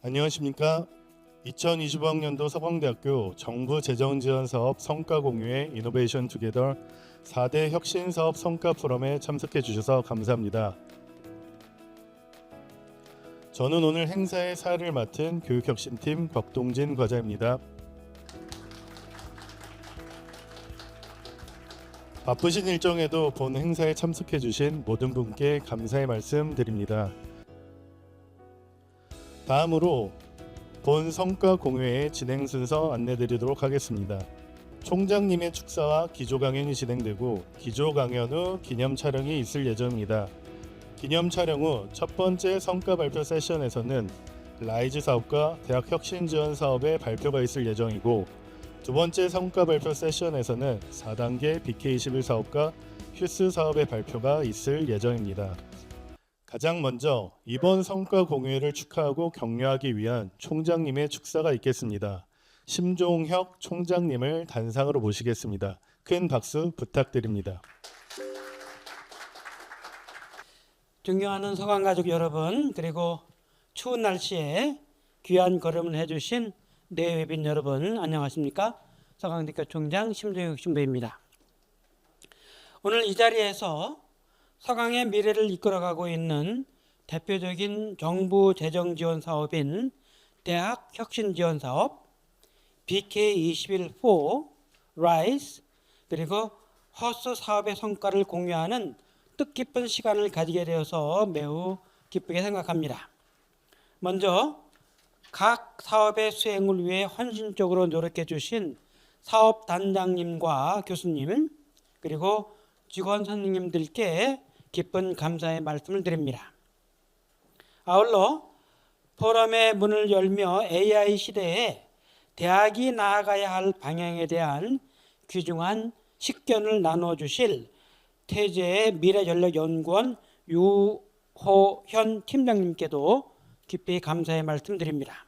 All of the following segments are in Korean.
안녕하십니까. 2025학년도 서강대학교 정부재정지원사업 성과공유의 이노베이션 투게더 4대 혁신사업 성과 포럼에 참석해 주셔서 감사합니다. 저는 오늘 행사의 사회를 맡은 교육혁신팀 곽동진 과장입니다. 바쁘신 일정에도 본 행사에 참석해 주신 모든 분께 감사의 말씀 드립니다. 다음으로 본 성과 공유의 진행 순서 안내드리도록 하겠습니다. 총장님의 축사와 기조 강연이 진행되고 기조 강연 후 기념 촬영이 있을 예정입니다. 기념 촬영 후 첫 번째 성과 발표 세션에서는 라이즈 사업과 대학 혁신 지원 사업의 발표가 있을 예정이고, 두 번째 성과 발표 세션에서는 4단계 BK21 사업과 휴스 사업의 발표가 있을 예정입니다. 가장 먼저 이번 성과 공유회를 축하하고 격려하기 위한 총장님의 축사가 있겠습니다. 심종혁 총장님을 단상으로 모시겠습니다. 큰 박수 부탁드립니다. 존경하는 서강가족 여러분, 그리고 추운 날씨에 귀한 걸음을 해주신 내외빈 여러분, 안녕하십니까? 서강대학교 총장 심종혁 신부입니다. 오늘 이 자리에서 서강의 미래를 이끌어가고 있는 대표적인 정부 재정 지원 사업인 대학 혁신 지원 사업, BK21-4, RISE, 그리고 허스 사업의 성과를 공유하는 뜻깊은 시간을 가지게 되어서 매우 기쁘게 생각합니다. 먼저 각 사업의 수행을 위해 헌신적으로 노력해 주신 사업단장님과 교수님, 그리고 직원 선생님들께 기쁜 감사의 말씀을 드립니다. 아울러 포럼의 문을 열며 AI 시대에 대학이 나아가야 할 방향에 대한 귀중한 식견을 나누어 주실 태제의 미래전략연구원 유호현 팀장님께도 깊이 감사의 말씀드립니다.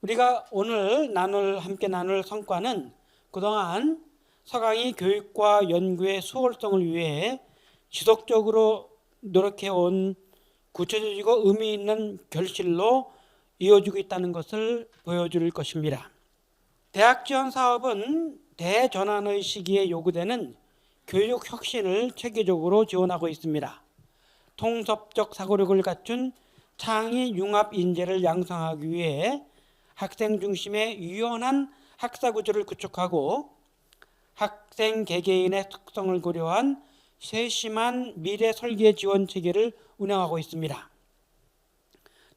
우리가 오늘 함께 나눌 성과는 그동안 서강이 교육과 연구의 수월성을 위해 지속적으로 노력해온 구체적이고 의미 있는 결실로 이어지고 있다는 것을 보여줄 것입니다. 대학 지원 사업은 대전환의 시기에 요구되는 교육 혁신을 체계적으로 지원하고 있습니다. 통섭적 사고력을 갖춘 창의 융합 인재를 양성하기 위해 학생 중심의 유연한 학사 구조를 구축하고 학생 개개인의 특성을 고려한 세심한 미래 설계 지원 체계를 운영하고 있습니다.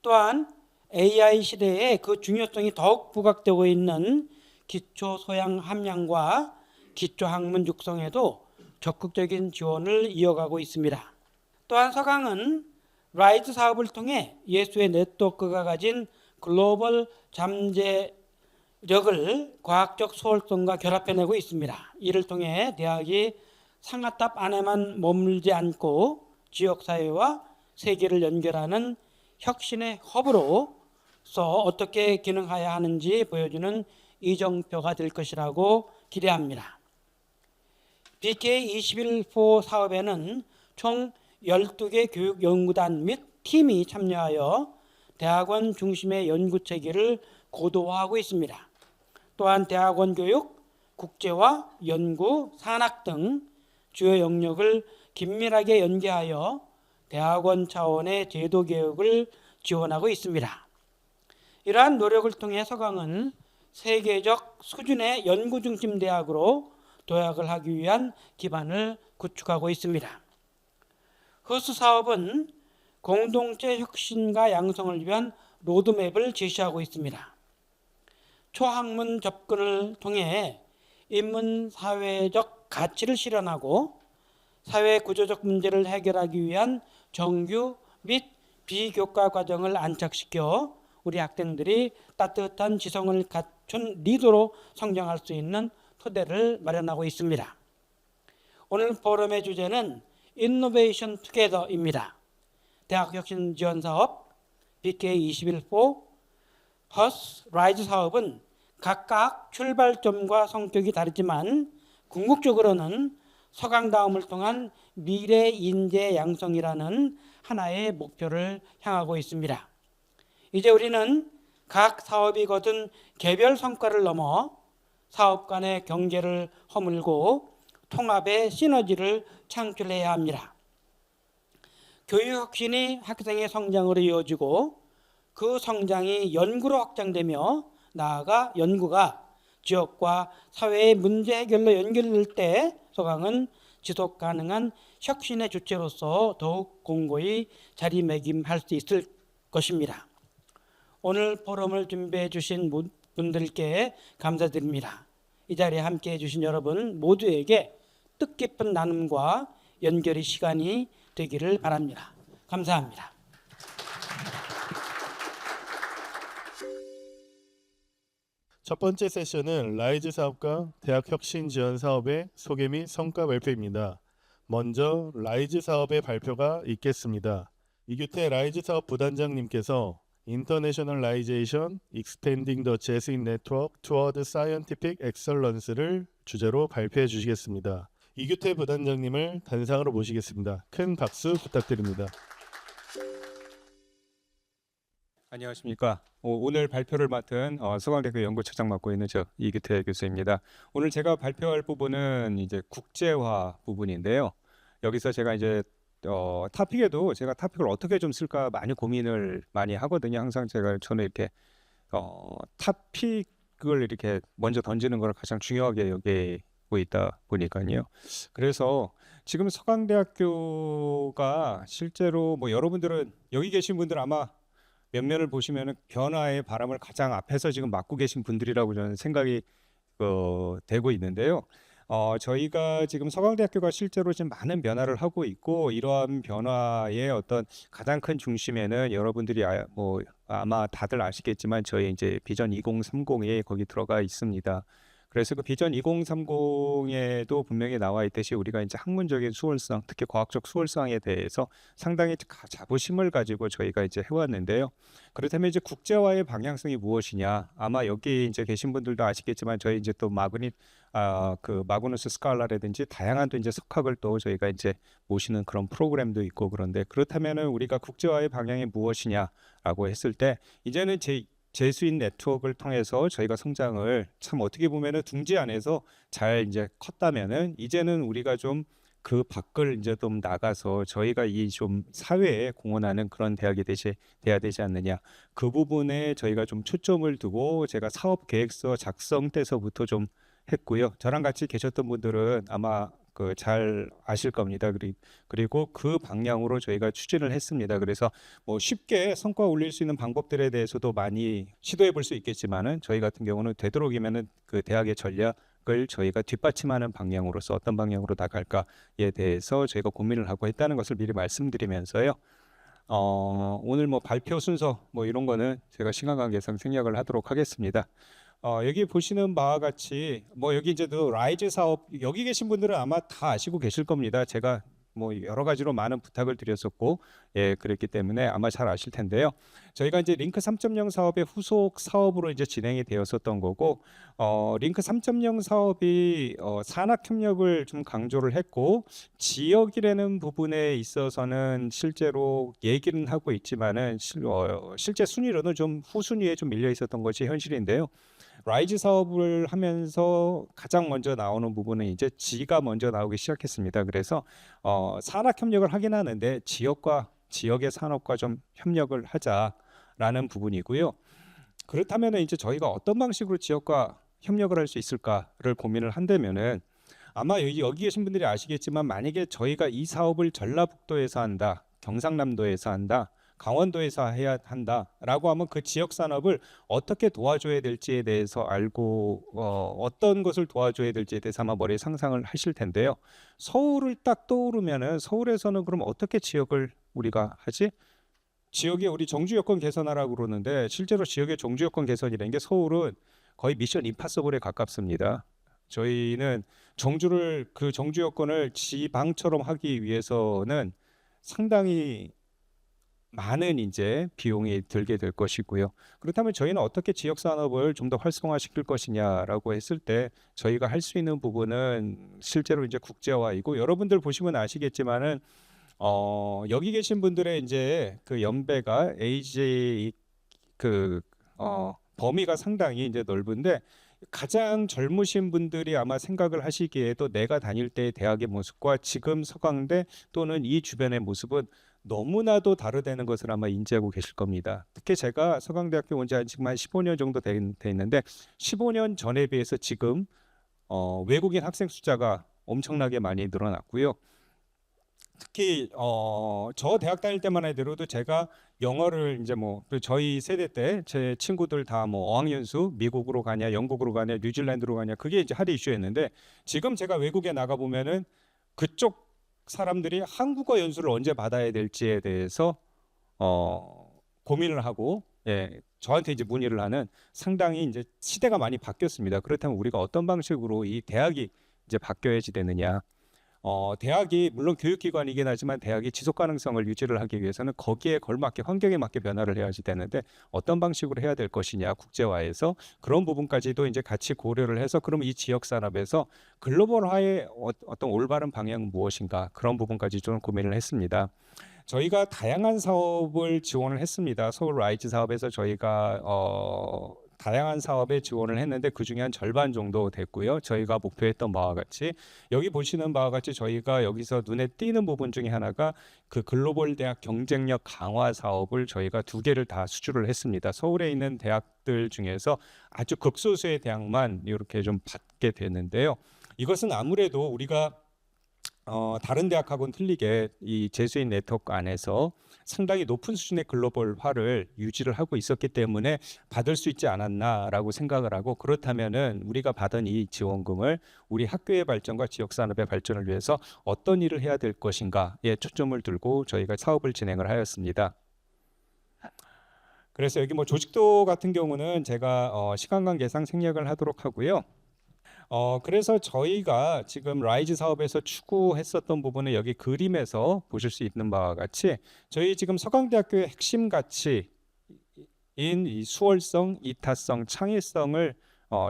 또한 AI 시대에 그 중요성이 더욱 부각되고 있는 기초 소양 함량과 기초 학문 육성에도 적극적인 지원을 이어가고 있습니다. 또한 서강은 라이즈 사업을 통해 예수의 네트워크가 가진 글로벌 잠재력을 과학적 수월성과 결합해내고 있습니다. 이를 통해 대학이 상아탑 안에만 머물지 않고 지역사회와 세계를 연결하는 혁신의 허브로서 어떻게 기능해야 하는지 보여주는 이정표가 될 것이라고 기대합니다. BK21-4 사업에는 총 12개 교육연구단 및 팀이 참여하여 대학원 중심의 연구체계를 고도화하고 있습니다. 또한 대학원 교육, 국제화, 연구, 산학 등 주요 영역을 긴밀하게 연계하여 대학원 차원의 제도 개혁을 지원하고 있습니다. 이러한 노력을 통해 서강은 세계적 수준의 연구 중심 대학으로 도약을 하기 위한 기반을 구축하고 있습니다. 허스 사업은 공동체 혁신과 양성을 위한 로드맵을 제시하고 있습니다. 초학문 접근을 통해 인문 사회적 가치를 실현하고 사회 구조적 문제를 해결하기 위한 정규 및 비교과 과정을 안착시켜 우리 학생들이 따뜻한 지성을 갖춘 리더로 성장할 수 있는 토대를 마련하고 있습니다. 오늘 포럼의 주제는 이노베이션 투게더입니다. 대학 혁신 지원 사업, BK21-4, 허스, 라이즈 사업은 각각 출발점과 성격이 다르지만 궁극적으로는 서강다움을 통한 미래 인재 양성이라는 하나의 목표를 향하고 있습니다. 이제 우리는 각 사업이 거둔 개별 성과를 넘어 사업 간의 경계를 허물고 통합의 시너지를 창출해야 합니다. 교육 혁신이 학생의 성장으로 이어지고 그 성장이 연구로 확장되며 나아가 연구가 지역과 사회의 문제 해결로 연결될 때 서강은 지속 가능한 혁신의 주체로서 더욱 공고히 자리매김할 수 있을 것입니다. 오늘 포럼을 준비해 주신 분들께 감사드립니다. 이 자리에 함께해 주신 여러분 모두에게 뜻깊은 나눔과 연결의 시간이 되기를 바랍니다. 감사합니다. 첫 번째 세션은 라이즈 사업과 대학 혁신 지원 사업의 소개 및 성과 발표입니다. 먼저 라이즈 사업의 발표가 있겠습니다. 이규태 라이즈 사업 부단장님께서 Internationalization, Expanding the Jesuit Network Toward Scientific Excellence를 주제로 발표해 주시겠습니다. 이규태 부단장님을 단상으로 모시겠습니다. 큰 박수 부탁드립니다. 안녕하십니까. 오늘 발표를 맡은 서강대학교 연구처장 맡고 있는 저 이규태 교수입니다. 오늘 제가 발표할 부분은 이제 국제화 부분인데요. 여기서 제가 이제 타픽에도 제가 타픽을 어떻게 좀 쓸까 많이 고민을 많이 하거든요. 항상 저는 이렇게 타픽을 이렇게 먼저 던지는 걸 가장 중요하게 여기고 있다 보니까요. 그래서 지금 서강대학교가 실제로 뭐 여러분들은 여기 계신 분들 아마 면면을 보시면은 변화의 바람을 가장 앞에서 지금 맡고 계신 분들이라고 저는 생각이 되고 있는데요. 저희가 지금 서강대학교가 실제로 지금 많은 변화를 하고 있고 이러한 변화의 어떤 가장 큰 중심에는 여러분들이 아마 다들 아시겠지만 저희 이제 비전 2030이 거기 들어가 있습니다. 그래서 그 비전 2030에도 분명히 나와 있듯이 우리가 이제 학문적인 수월성, 특히 과학적 수월성에 대해서 상당히 자부심을 가지고 저희가 이제 해왔는데요. 그렇다면 이제 국제화의 방향성이 무엇이냐? 아마 여기 이제 계신 분들도 아시겠지만 저희 이제 또 마그누스 스칼라라든지 다양한 또 이제 석학을 또 저희가 이제 모시는 그런 프로그램도 있고 그런데 그렇다면은 우리가 국제화의 방향이 무엇이냐라고 했을 때 이제는 제수인 네트워크를 통해서 저희가 성장을 참 어떻게 보면은 둥지 안에서 잘 이제 컸다면은 이제는 우리가 좀 그 밖을 이제 좀 나가서 저희가 이 좀 사회에 공헌하는 그런 대학이 돼야 되지 않느냐. 그 부분에 저희가 좀 초점을 두고 제가 사업 계획서 작성 때서부터 좀 했고요. 저랑 같이 계셨던 분들은 아마 잘 아실 겁니다. 그리고 그 방향으로 저희가 추진을 했습니다. 그래서 뭐 쉽게 성과 올릴 수 있는 방법들에 대해서도 많이 시도해 볼 수 있겠지만은 저희 같은 경우는 되도록이면은 그 대학의 전략을 저희가 뒷받침하는 방향으로서 어떤 방향으로 나갈까에 대해서 저희가 고민을 하고 했다는 것을 미리 말씀드리면서요. 오늘 뭐 발표 순서 뭐 이런 거는 제가 시간 관계상 생략을 하도록 하겠습니다. 여기 보시는 바와 같이 뭐 여기 이제 또 라이즈 사업 여기 계신 분들은 아마 다 아시고 계실 겁니다. 제가 뭐 여러 가지로 많은 부탁을 드렸었고 그랬기 때문에 아마 잘 아실 텐데요. 저희가 이제 링크 3.0 사업의 후속 사업으로 이제 진행이 되었었던 거고 링크 3.0 사업이 산학 협력을 좀 강조를 했고 지역이라는 부분에 있어서는 실제로 얘기는 하고 있지만은 실제 순위로는 좀 후순위에 좀 밀려 있었던 것이 현실인데요. 라이즈 사업을 하면서 가장 먼저 나오는 부분은 이제 G가 먼저 나오기 시작했습니다. 그래서 산학 협력을 하긴 하는데 지역의 산업과 좀 협력을 하자라는 부분이고요. 그렇다면 이제 저희가 어떤 방식으로 지역과 협력을 할 수 있을까를 고민을 한다면은 아마 여기 계신 분들이 아시겠지만 만약에 저희가 이 사업을 전라북도에서 한다, 경상남도에서 한다, 강원도에서 해야 한다라고 하면 그 지역 산업을 어떻게 도와줘야 될지에 대해서 알고 어떤 것을 도와줘야 될지에 대해서 아마 머리에 상상을 하실 텐데요. 서울을 딱 떠오르면은 서울에서는 그럼 어떻게 지역을 우리가 하지? 지역에 우리 정주 여건 개선하라고 그러는데 실제로 지역의 정주 여건 개선이라는 게 서울은 거의 미션 임파서블에 가깝습니다. 저희는 그 정주 여건을 지방처럼 하기 위해서는 상당히 많은 이제 비용이 들게 될 것이고요. 그렇다면 저희는 어떻게 지역 산업을 좀 더 활성화시킬 것이냐라고 했을 때 저희가 할 수 있는 부분은 실제로 이제 국제화이고 여러분들 보시면 아시겠지만은 여기 계신 분들의 이제 그 연배가 범위가 상당히 이제 넓은데 가장 젊으신 분들이 아마 생각을 하시기에도 내가 다닐 때의 대학의 모습과 지금 서강대 또는 이 주변의 모습은 너무나도 다르다는 것을 아마 인지하고 계실 겁니다. 특히 제가 서강대학교 온 지 지금 한 15년 정도 돼 있는데 15년 전에 비해서 지금 외국인 학생 숫자가 엄청나게 많이 늘어났고요. 특히 저 대학 다닐 때만 해도 제가 영어를 이제 뭐 저희 세대 때 제 친구들 다 뭐 어학연수 미국으로 가냐 영국으로 가냐 뉴질랜드로 가냐 그게 이제 핫 이슈였는데 지금 제가 외국에 나가 보면은 그쪽 사람들이 한국어 연수를 언제 받아야 될지에 대해서 고민을 하고 저한테 이제 문의를 하는 상당히 이제 시대가 많이 바뀌었습니다. 그렇다면 우리가 어떤 방식으로 이 대학이 이제 바뀌어야지 되느냐? 대학이 물론 교육기관이긴 하지만 대학이 지속 가능성을 유지를 하기 위해서는 거기에 걸맞게 환경에 맞게 변화를 해야지 되는데 어떤 방식으로 해야 될 것이냐 국제화해서 그런 부분까지도 이제 같이 고려를 해서 그럼 이 지역 산업에서 글로벌화의 어떤 올바른 방향은 무엇인가 그런 부분까지 좀 고민을 했습니다. 저희가 다양한 사업을 지원을 했습니다. 서울 라이즈 사업에서 저희가 다양한 사업에 지원을 했는데 그중에 한 절반 정도 됐고요. 저희가 목표했던 바와 같이 여기 보시는 바와 같이 저희가 여기서 눈에 띄는 부분 중에 하나가 그 글로벌 대학 경쟁력 강화 사업을 저희가 2개를 다 수주를 했습니다. 서울에 있는 대학들 중에서 아주 극소수의 대학만 이렇게 좀 받게 됐는데요. 이것은 아무래도 우리가 다른 대학하고는 틀리게 이 제수인 네트워크 안에서 상당히 높은 수준의 글로벌화를 유지를 하고 있었기 때문에 받을 수 있지 않았나라고 생각을 하고 그렇다면은 우리가 받은 이 지원금을 우리 학교의 발전과 지역 산업의 발전을 위해서 어떤 일을 해야 될 것인가에 초점을 두고 저희가 사업을 진행을 하였습니다. 그래서 여기 뭐 조직도 같은 경우는 제가 시간 관계상 생략을 하도록 하고요. 그래서 저희가 지금 라이즈 사업에서 추구했었던 부분은 여기 그림에서 보실 수 있는 바와 같이 저희 지금 서강대학교의 핵심 가치인 이 수월성, 이타성, 창의성을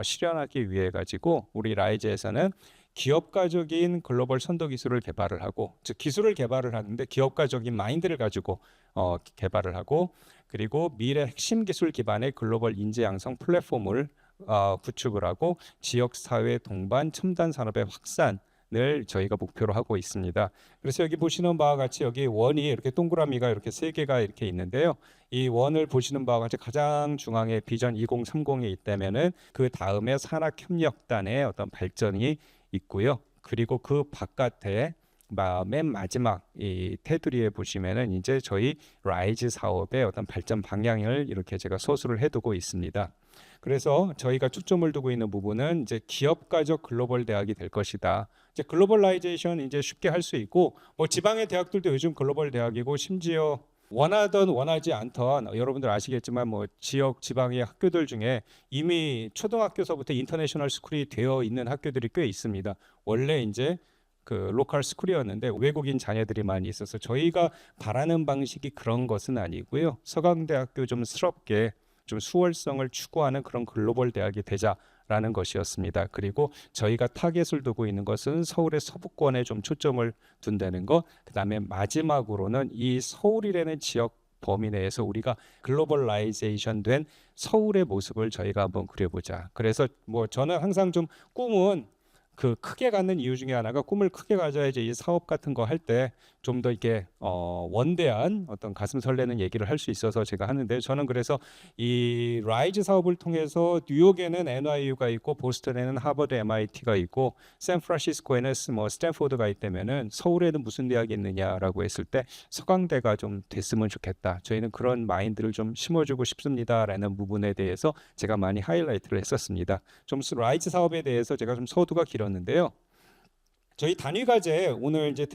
실현하기 위해 가지고 우리 라이즈에서는 기업가적인 글로벌 선도 기술을 개발을 하고 즉 기술을 개발을 하는데 기업가적인 마인드를 가지고 개발을 하고 그리고 미래 핵심 기술 기반의 글로벌 인재 양성 플랫폼을 구축을 하고 지역 사회 동반 첨단 산업의 확산을 저희가 목표로 하고 있습니다. 그래서 여기 보시는 바와 같이 여기 원이 이렇게 동그라미가 이렇게 3개가 이렇게 있는데요. 이 원을 보시는 바와 같이 가장 중앙에 비전 2030이 있다면은 그 다음에 산학협력단의 어떤 발전이 있고요. 그리고 그 바깥에 맨 마지막 이 테두리에 보시면은 이제 저희 라이즈 사업의 어떤 발전 방향을 이렇게 제가 소수를 해두고 있습니다. 그래서 저희가 초점을 두고 있는 부분은 이제 기업가적 글로벌 대학이 될 것이다. 이제 글로벌라이제이션 이제 쉽게 할 수 있고 뭐 지방의 대학들도 요즘 글로벌 대학이고 심지어 원하던 원하지 않던 여러분들 아시겠지만 뭐 지역 지방의 학교들 중에 이미 초등학교서부터 인터내셔널 스쿨이 되어 있는 학교들이 꽤 있습니다. 원래 이제 그 로컬 스쿨이었는데 외국인 자녀들이 많이 있어서 저희가 바라는 방식이 그런 것은 아니고요. 서강대학교 좀 스럽게 좀 수월성을 추구하는 그런 글로벌 대학이 되자라는 것이었습니다. 그리고 저희가 타겟을 두고 있는 것은 서울의 서부권에 좀 초점을 둔다는 것. 그다음에 마지막으로는 이 서울이라는 지역 범위 내에서 우리가 글로벌라이제이션 된 서울의 모습을 저희가 한번 그려보자. 그래서 뭐 저는 항상 좀 꿈은 그 크게 갖는 이유 중에 하나가 꿈을 크게 가져야지 이 사업 같은 거 할 때 좀 더 이렇게 원대한 어떤 가슴 설레는 얘기를 할 수 있어서 제가 하는데 저는 그래서 이 라이즈 사업을 통해서 뉴욕에는 NYU가 있고 보스턴에는 하버드 MIT가 있고 샌프란시스코에는 뭐 스탠포드가 있다면은 서울에는 무슨 대학이 있느냐라고 했을 때 서강대가 좀 됐으면 좋겠다. 저희는 그런 마인드를 좀 심어주고 싶습니다라는 부분에 대해서 제가 많이 하이라이트를 했었습니다. 좀 라이즈 사업에 대해서 제가 좀 서두가 길었는데요. 저희 단위 과제 오늘 이제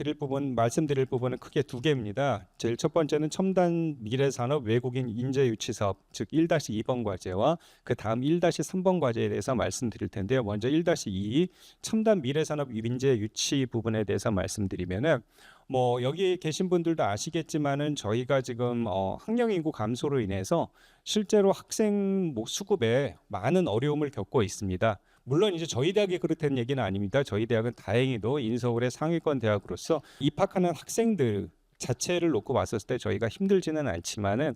말씀드릴 부분은 크게 2개입니다. 제일 첫 번째는 첨단 미래산업 외국인 인재 유치 사업, 즉 1-2번 과제와 그 다음 1-3번 과제에 대해서 말씀드릴 텐데요. 먼저 1-2 첨단 미래산업 인재 유치 부분에 대해서 말씀드리면은 뭐 여기 계신 분들도 아시겠지만은 저희가 지금 학령 인구 감소로 인해서 실제로 학생 수급에 많은 어려움을 겪고 있습니다. 물론 이제 저희 대학이 그렇다는 얘기는 아닙니다. 저희 대학은 다행히도 인서울의 상위권 대학으로서 입학하는 학생들 자체를 놓고 봤었을 때 저희가 힘들지는 않지만은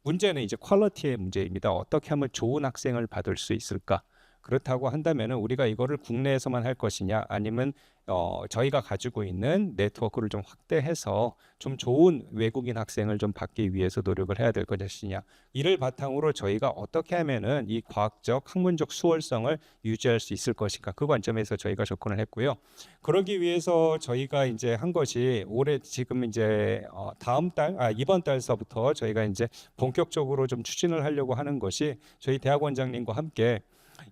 문제는 이제 퀄리티의 문제입니다. 어떻게 하면 좋은 학생을 받을 수 있을까? 그렇다고 한다면은 우리가 이거를 국내에서만 할 것이냐, 아니면 저희가 가지고 있는 네트워크를 좀 확대해서 좀 좋은 외국인 학생을 좀 받기 위해서 노력을 해야 될 것이냐, 이를 바탕으로 저희가 어떻게 하면은 이 과학적 학문적 수월성을 유지할 수 있을 것인가, 그 관점에서 저희가 접근을 했고요. 그러기 위해서 저희가 이제 한 것이 올해 지금 이제 이번 달서부터 저희가 이제 본격적으로 좀 추진을 하려고 하는 것이, 저희 대학원장님과 함께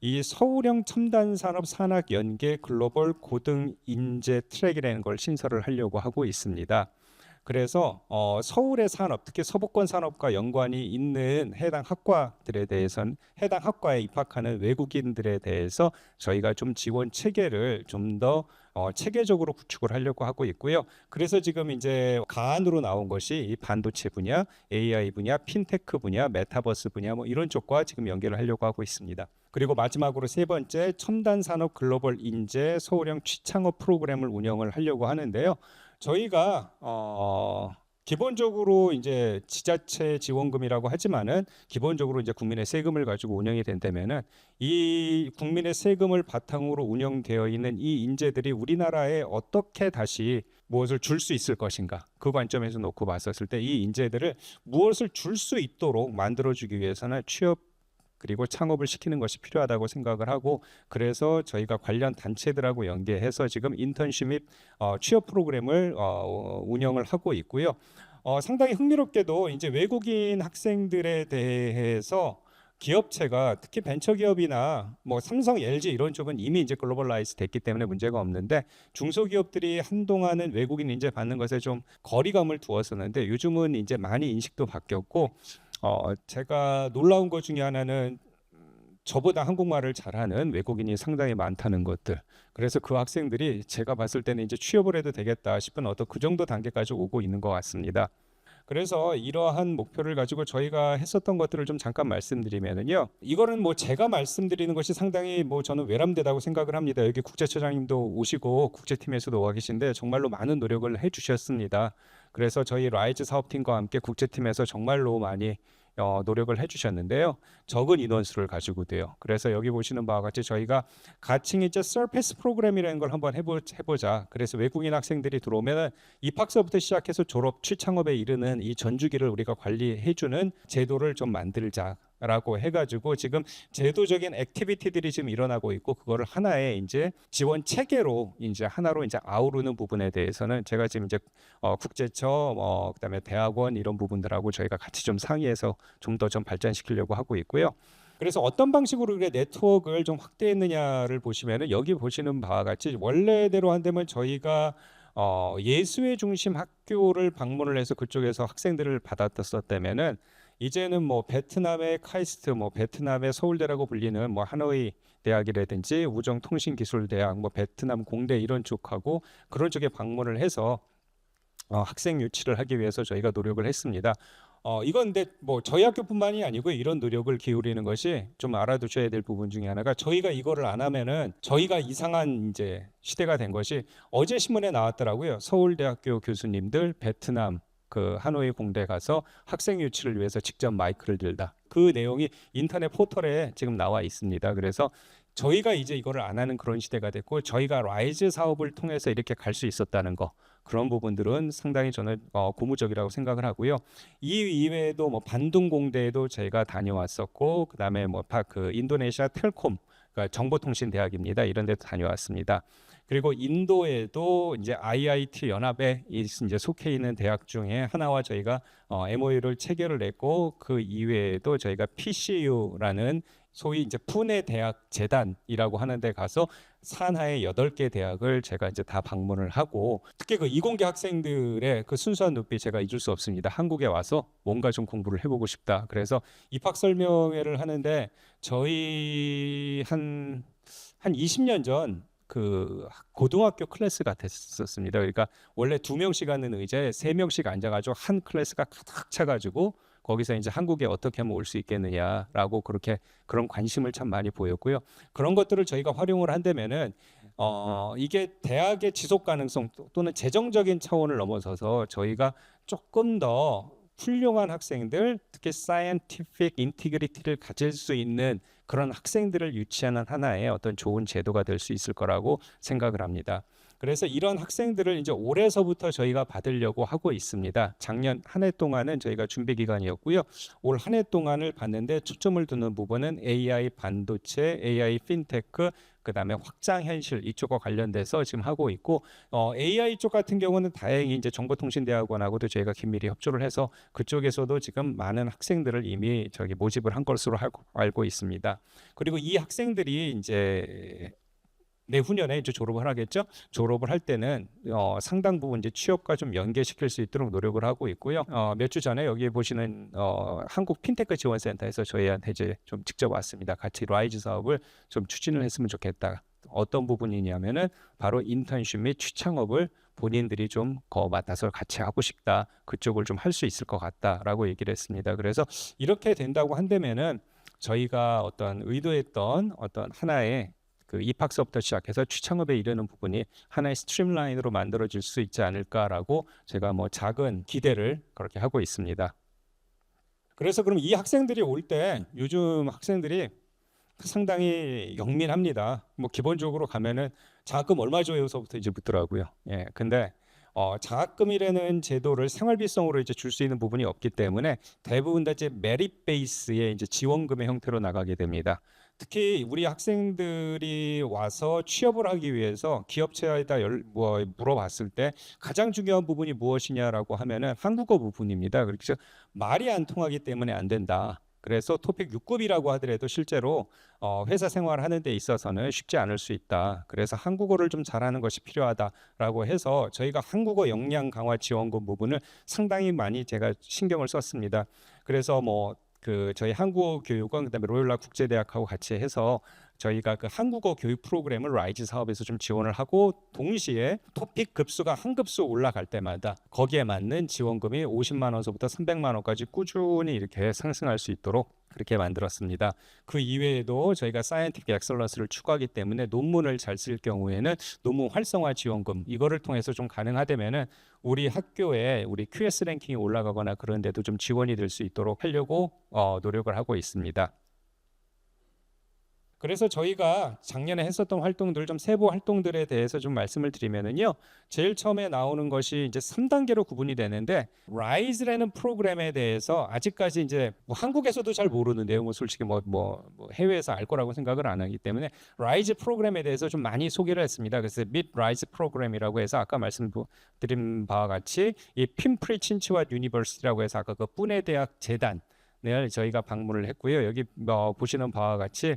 이 서울형 첨단 산업 산학 연계 글로벌 고등 인재 트랙이라는 걸 신설을 하려고 하고 있습니다. 그래서 서울의 산업, 특히 서부권 산업과 연관이 있는 해당 학과들에 대해서는 해당 학과에 입학하는 외국인들에 대해서 저희가 좀 지원 체계를 좀 더 체계적으로 구축을 하려고 하고 있고요. 그래서 지금 이제 가안으로 나온 것이 이 반도체 분야, AI 분야, 핀테크 분야, 메타버스 분야 뭐 이런 쪽과 지금 연계를 하려고 하고 있습니다. 그리고 마지막으로 세 번째, 첨단 산업 글로벌 인재 서울형 취창업 프로그램을 운영을 하려고 하는데요. 저희가 기본적으로 이제 지자체 지원금이라고 하지만은 기본적으로 이제 국민의 세금을 가지고 운영이 된다면은 이 국민의 세금을 바탕으로 운영되어 있는 이 인재들이 우리나라에 어떻게 다시 무엇을 줄 수 있을 것인가, 그 관점에서 놓고 봤었을 때 이 인재들을 무엇을 줄 수 있도록 만들어주기 위해서는 취업 그리고 창업을 시키는 것이 필요하다고 생각을 하고, 그래서 저희가 관련 단체들하고 연계해서 지금 인턴십 및 취업 프로그램을 운영을 하고 있고요. 상당히 흥미롭게도 이제 외국인 학생들에 대해서 기업체가, 특히 벤처기업이나 뭐 삼성, LG 이런 쪽은 이미 이제 글로벌라이즈 됐기 때문에 문제가 없는데, 중소기업들이 한동안은 외국인 인재 받는 것에 좀 거리감을 두었었는데 요즘은 이제 많이 인식도 바뀌었고, 제가 놀라운 것 중에 하나는 저보다 한국말을 잘하는 외국인이 상당히 많다는 것들. 그래서 그 학생들이 제가 봤을 때는 이제 취업을 해도 되겠다 싶은 어떤 그 정도 단계까지 오고 있는 것 같습니다. 그래서 이러한 목표를 가지고 저희가 했었던 것들을 좀 잠깐 말씀드리면은요, 이거는 뭐 제가 말씀드리는 것이 상당히 뭐 저는 외람되다고 생각을 합니다. 여기 국제처장님도 오시고 국제팀에서도 와 계신데 정말로 많은 노력을 해주셨습니다. 그래서 저희 라이즈 사업팀과 함께 국제팀에서 정말로 많이 노력을 해주셨는데요. 적은 인원수를 가지고 돼요. 그래서 여기 보시는 바와 같이 저희가 가칭 이제 서페이스 프로그램이라는 걸 한번 해보자. 그래서 외국인 학생들이 들어오면 입학서부터 시작해서 졸업, 취창업에 이르는 이 전주기를 우리가 관리해주는 제도를 좀 만들자라고 해가지고 지금 제도적인 액티비티들이 지금 일어나고 있고, 그거를 하나의 이제 지원 체계로 이제 하나로 이제 아우르는 부분에 대해서는 제가 지금 이제 국제처 그다음에 대학원 이런 부분들하고 저희가 같이 좀 상의해서 좀 더 좀 발전시키려고 하고 있고요. 그래서 어떤 방식으로 우리가 네트워크를 좀 확대했느냐를 보시면은 여기 보시는 바와 같이 원래대로 한다면 저희가 예수의 중심 학교를 방문을 해서 그쪽에서 학생들을 받았었다면은 이제는 뭐 베트남의 카이스트, 뭐 베트남의 서울대라고 불리는 뭐 하노이 대학이라든지 우정통신기술대학, 뭐 베트남 공대 이런 쪽하고 그런 쪽에 방문을 해서 학생 유치를 하기 위해서 저희가 노력을 했습니다. 이건 근데 뭐 저희 학교뿐만이 아니고 이런 노력을 기울이는 것이 좀 알아두셔야 될 부분 중에 하나가, 저희가 이거를 안 하면은 저희가 이상한 이제 시대가 된 것이, 어제 신문에 나왔더라고요. 서울대학교 교수님들 베트남 그 하노이 공대 가서 학생 유치를 위해서 직접 마이크를 들다. 그 내용이 인터넷 포털에 지금 나와 있습니다. 그래서 저희가 이제 이거를 안 하는 그런 시대가 됐고, 저희가 라이즈 사업을 통해서 이렇게 갈 수 있었다는 거, 그런 부분들은 상당히 저는 고무적이라고 생각을 하고요. 이 이외에도 뭐 반둥 공대에도 저희가 다녀왔었고, 그다음에 뭐 그 인도네시아 텔콤, 그러니까 정보통신 대학입니다. 이런 데도 다녀왔습니다. 그리고 인도에도 이제 IIT 연합에 이제 속해 있는 대학 중에 하나와 저희가 MOU를 체결을 했고, 그 이외에도 저희가 PCU라는 소위 이제 푸네 대학 재단이라고 하는 데 가서 산하의 8개 대학을 제가 이제 다 방문을 하고, 특히 그 이공계 학생들의 그 순수한 눈빛 제가 잊을 수 없습니다. 한국에 와서 뭔가 좀 공부를 해보고 싶다. 그래서 입학 설명회를 하는데 저희 한 20년 전 그 고등학교 클래스가 됐었습니다. 그러니까 원래 2명씩 하는 의자에 3명씩 앉아가지고 한 클래스가 가득 차가지고 거기서 이제 한국에 어떻게 하면 올 수 있겠느냐라고 그렇게 그런 관심을 참 많이 보였고요. 그런 것들을 저희가 활용을 한다면은 이게 대학의 지속 가능성 또는 재정적인 차원을 넘어서서 저희가 조금 더 훌륭한 학생들, 특히 scientific integrity를 가질 수 있는 그런 학생들을 유치하는 하나의 어떤 좋은 제도가 될 수 있을 거라고 생각을 합니다. 그래서 이런 학생들을 이제 올해서부터 저희가 받으려고 하고 있습니다. 작년 한 해 동안은 저희가 준비 기간이었고요. 올 한 해 동안을 봤는데 초점을 두는 부분은 AI 반도체, AI 핀테크, 그다음에 확장 현실 이쪽과 관련돼서 지금 하고 있고 AI 쪽 같은 경우는 다행히 이제 정보통신대학원하고도 저희가 긴밀히 협조를 해서 그쪽에서도 지금 많은 학생들을 이미 저기 모집을 한 것으로 알고 있습니다. 그리고 이 학생들이 이제 내후년에 이제 졸업을 하겠죠. 졸업을 할 때는 상당 부분 이제 취업과 좀 연계시킬 수 있도록 노력을 하고 있고요. 몇 주 전에 여기 보시는 한국 핀테크 지원센터에서 저희한테 이제 좀 직접 왔습니다. 같이 라이즈 사업을 좀 추진을 했으면 좋겠다. 어떤 부분이냐면은 바로 인턴십 및 취창업을 본인들이 좀 맡아서 같이 하고 싶다. 그쪽을 좀 할 수 있을 것 같다라고 얘기를 했습니다. 그래서 이렇게 된다고 한다면은 저희가 어떤 의도했던 어떤 하나의 그 입학서부터 시작해서 취창업에 이르는 부분이 하나의 스트림라인으로 만들어질 수 있지 않을까라고 제가 뭐 작은 기대를 그렇게 하고 있습니다. 그래서 그럼 이 학생들이 올 때 요즘 학생들이 상당히 영민합니다. 뭐 기본적으로 가면은 장학금 얼마 줘요서부터 이제 묻더라고요. 예, 근데 장학금이라는 제도를 생활비성으로 이제 줄 수 있는 부분이 없기 때문에 대부분 다 이제 메릿 베이스의 이제 지원금의 형태로 나가게 됩니다. 특히 우리 학생들이 와서 취업을 하기 위해서 기업체에다 물어봤을 때 가장 중요한 부분이 무엇이냐라고 하면은 한국어 부분입니다. 그래서 말이 안 통하기 때문에 안 된다. 그래서 토픽 6급이라고 하더라도 실제로 회사 생활하는 데 있어서는 쉽지 않을 수 있다. 그래서 한국어를 좀 잘하는 것이 필요하다라고 해서 저희가 한국어 역량 강화 지원금 부분을 상당히 많이 제가 신경을 썼습니다. 그래서 저희 한국어교육원 그다음에 로열라 국제대학하고 같이 해서 저희가 그 한국어 교육 프로그램을 라이즈 사업에서 좀 지원을 하고 동시에 토픽 급수가 한 급수 올라갈 때마다 거기에 맞는 지원금이 50만 원서부터 300만 원까지 꾸준히 이렇게 상승할 수 있도록 그렇게 만들었습니다. 그 이외에도 저희가 사이언티픽 엑셀런스를 추구하기 때문에 논문을 잘 쓸 경우에는 논문 활성화 지원금 이거를 통해서 좀 가능하다면은 우리 학교에 우리 QS 랭킹이 올라가거나 그런 데도 좀 지원이 될 수 있도록 하려고 노력을 하고 있습니다. 그래서 저희가 작년에 했었던 활동들 좀 세부 활동들에 대해서 좀 말씀을 드리면은요. 제일 처음에 나오는 것이 이제 3단계로 구분이 되는데 라이즈라는 프로그램에 대해서 아직까지 이제 한국에서도 잘 모르는데요. 솔직히 해외에서 알 거라고 생각을 안 하기 때문에 라이즈 프로그램에 대해서 좀 많이 소개를 했습니다. 그래서 밋 라이즈 프로그램이라고 해서 아까 말씀드린 바와 같이 이 핀프리 친츠와 유니버시티라고 해서 아까 그 뿌네 대학 재단을 저희가 방문을 했고요. 여기 보시는 바와 같이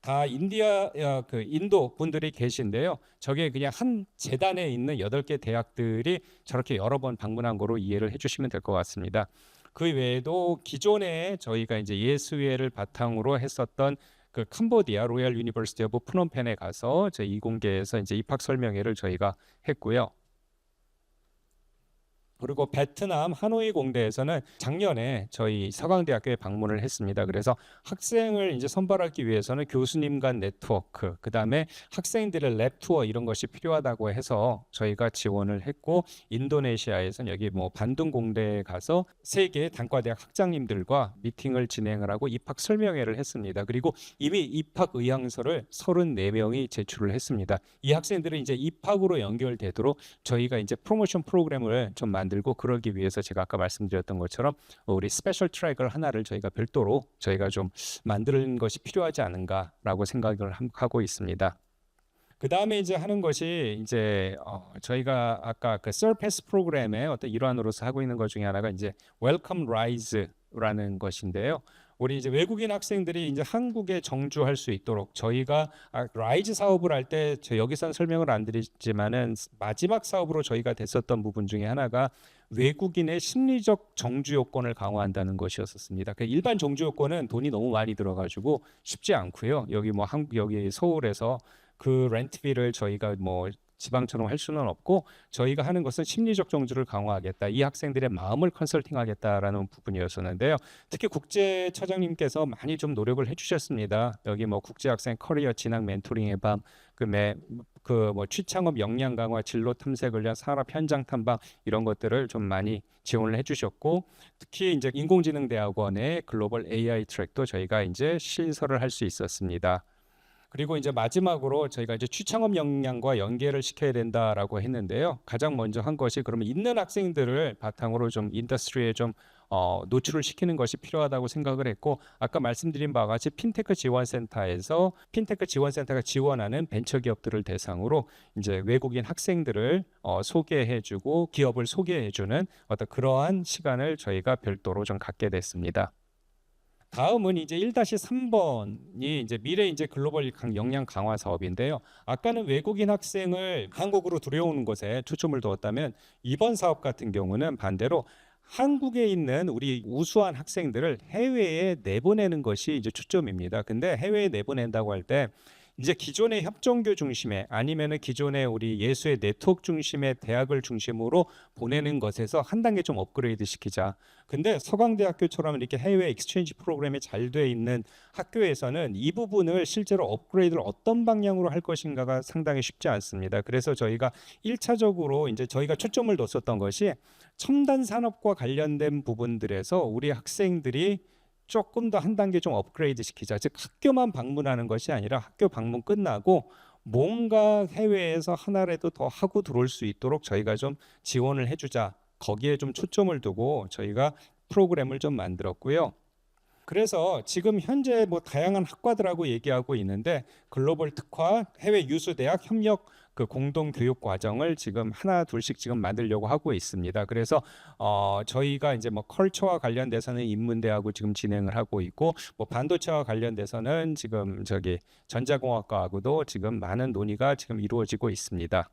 다 인도 분들이 계신데요. 저게 그냥 한 재단에 있는 8개 대학들이 저렇게 여러 번 방문한 거로 이해를 해주시면 될 것 같습니다. 그 외에도 기존에 저희가 이제 예수회를 바탕으로 했었던 그 캄보디아 로얄 유니버시티 오브 프놈펜에 가서 저희 이공계에서 이제 입학 설명회를 저희가 했고요. 그리고 베트남 하노이 공대에서는 작년에 저희 서강대학교에 방문을 했습니다. 그래서 학생을 이제 선발하기 위해서는 교수님 간 네트워크, 그다음에 학생들의 랩 투어 이런 것이 필요하다고 해서 저희가 지원을 했고 인도네시아에서는 여기 반둥 공대에 가서 세계 단과대학 학장님들과 미팅을 진행을 하고 입학 설명회를 했습니다. 그리고 이미 입학 의향서를 34명이 제출을 했습니다. 이 학생들은 이제 입학으로 연결되도록 저희가 이제 프로모션 프로그램을 좀 만들고 그러기 위해서 제가 아까 말씀드렸던 것처럼 우리 스페셜 트랙을 하나를 저희가 별도로 저희가 좀 만드는 것이 필요하지 않은가라고 생각을 하고 있습니다. 그 다음에 이제 하는 것이 이제 저희가 아까 그 서패스 프로그램의 어떤 일환으로서 하고 있는 것 중에 하나가 이제 웰컴 라이즈라는 것인데요. 우리 이제 외국인 학생들이 이제 한국에 정주할 수 있도록 저희가 라이즈 사업을 할 때 여기서는 설명을 안 드리지만은 마지막 사업으로 저희가 됐었던 부분 중에 하나가 외국인의 심리적 정주 요건을 강화한다는 것이었습니다. 그 일반 정주 요건은 돈이 너무 많이 들어가지고 쉽지 않고요. 여기 여기 서울에서 그 렌트비를 저희가 지방처럼 할 수는 없고 저희가 하는 것은 심리적 정주를 강화하겠다. 이 학생들의 마음을 컨설팅하겠다라는 부분이었었는데요. 특히 국제처장님께서 많이 좀 노력을 해주셨습니다. 여기 뭐 국제학생 커리어 진학 멘토링의 밤, 뭐 취창업 역량 강화, 진로 탐색을 위한 산업 현장 탐방 이런 것들을 좀 많이 지원을 해주셨고 특히 이제 인공지능대학원의 글로벌 AI 트랙도 저희가 이제 신설을 할 수 있었습니다. 그리고 이제 마지막으로 저희가 이제 취창업 역량과 연계를 시켜야 된다라고 했는데요. 가장 먼저 한 것이 그러면 있는 학생들을 바탕으로 좀 인더스트리에 좀 노출을 시키는 것이 필요하다고 생각을 했고 아까 말씀드린 바와 같이 핀테크 지원센터가 지원하는 벤처기업들을 대상으로 이제 외국인 학생들을 소개해주고 기업을 소개해주는 어떤 그러한 시간을 저희가 별도로 좀 갖게 됐습니다. 다음은 이제 1-3번이 이제 미래 이제 글로벌 역량 강화 사업인데요. 아까는 외국인 학생을 한국으로 들여오는 것에 초점을 두었다면 이번 사업 같은 경우는 반대로 한국에 있는 우리 우수한 학생들을 해외에 내보내는 것이 이제 초점입니다. 근데 해외에 내보낸다고 할 때 이제 기존의 협정교 중심의 아니면은 기존의 우리 예수의 네트워크 중심의 대학을 중심으로 보내는 것에서 한 단계 좀 업그레이드 시키자. 근데 서강대학교처럼 이렇게 해외 익스체인지 프로그램이 잘 돼 있는 학교에서는 이 부분을 실제로 업그레이드를 어떤 방향으로 할 것인가가 상당히 쉽지 않습니다. 그래서 저희가 1차적으로 이제 저희가 초점을 뒀었던 것이 첨단 산업과 관련된 부분들에서 우리 학생들이 조금 더 한 단계 좀 업그레이드 시키자. 즉 학교만 방문하는 것이 아니라 학교 방문 끝나고 뭔가 해외에서 하나라도 더 하고 들어올 수 있도록 저희가 좀 지원을 해주자. 거기에 좀 초점을 두고 저희가 프로그램을 좀 만들었고요. 그래서 지금 현재 뭐 다양한 학과들하고 얘기하고 있는데 글로벌 특화, 해외 유수 대학 협력 그 공동 교육 과정을 지금 하나 둘씩 지금 만들려고 하고 있습니다. 그래서 저희가 이제 뭐 컬처와 관련돼서는 인문대하고 지금 진행을 하고 있고 뭐 반도체와 관련돼서는 지금 저기 전자공학과하고도 지금 많은 논의가 지금 이루어지고 있습니다.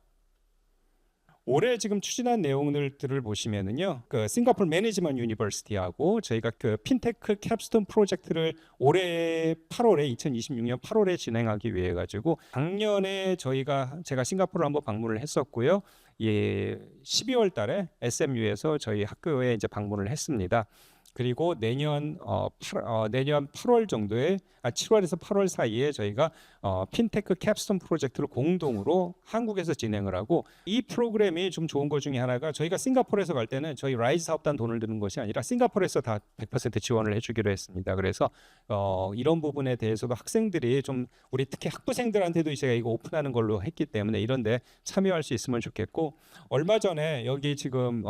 올해 지금 추진한 내용들을 보시면은요, 그 싱가포르 매니지먼트 유니버시티하고 저희가 그 핀테크 캡스톤 프로젝트를 올해 8월에 2026년 8월에 진행하기 위해 가지고 작년에 제가 싱가포르 한번 방문을 했었고요. 예, 12월 달에 SMU에서 저희 학교에 이제 방문을 했습니다. 그리고 내년 8월 정도에 7월에서 8월 사이에 저희가 핀테크 캡스톤 프로젝트를 공동으로 한국에서 진행을 하고 이 프로그램이 좀 좋은 것 중에 하나가 저희가 싱가포르에서 갈 때는 저희 라이즈 사업단 돈을 드는 것이 아니라 싱가포르에서 다 100% 지원을 해주기로 했습니다. 그래서 이런 부분에 대해서도 학생들이 좀 우리 특히 학부생들한테도 제가 이거 오픈하는 걸로 했기 때문에 이런데 참여할 수 있으면 좋겠고 얼마 전에 여기 지금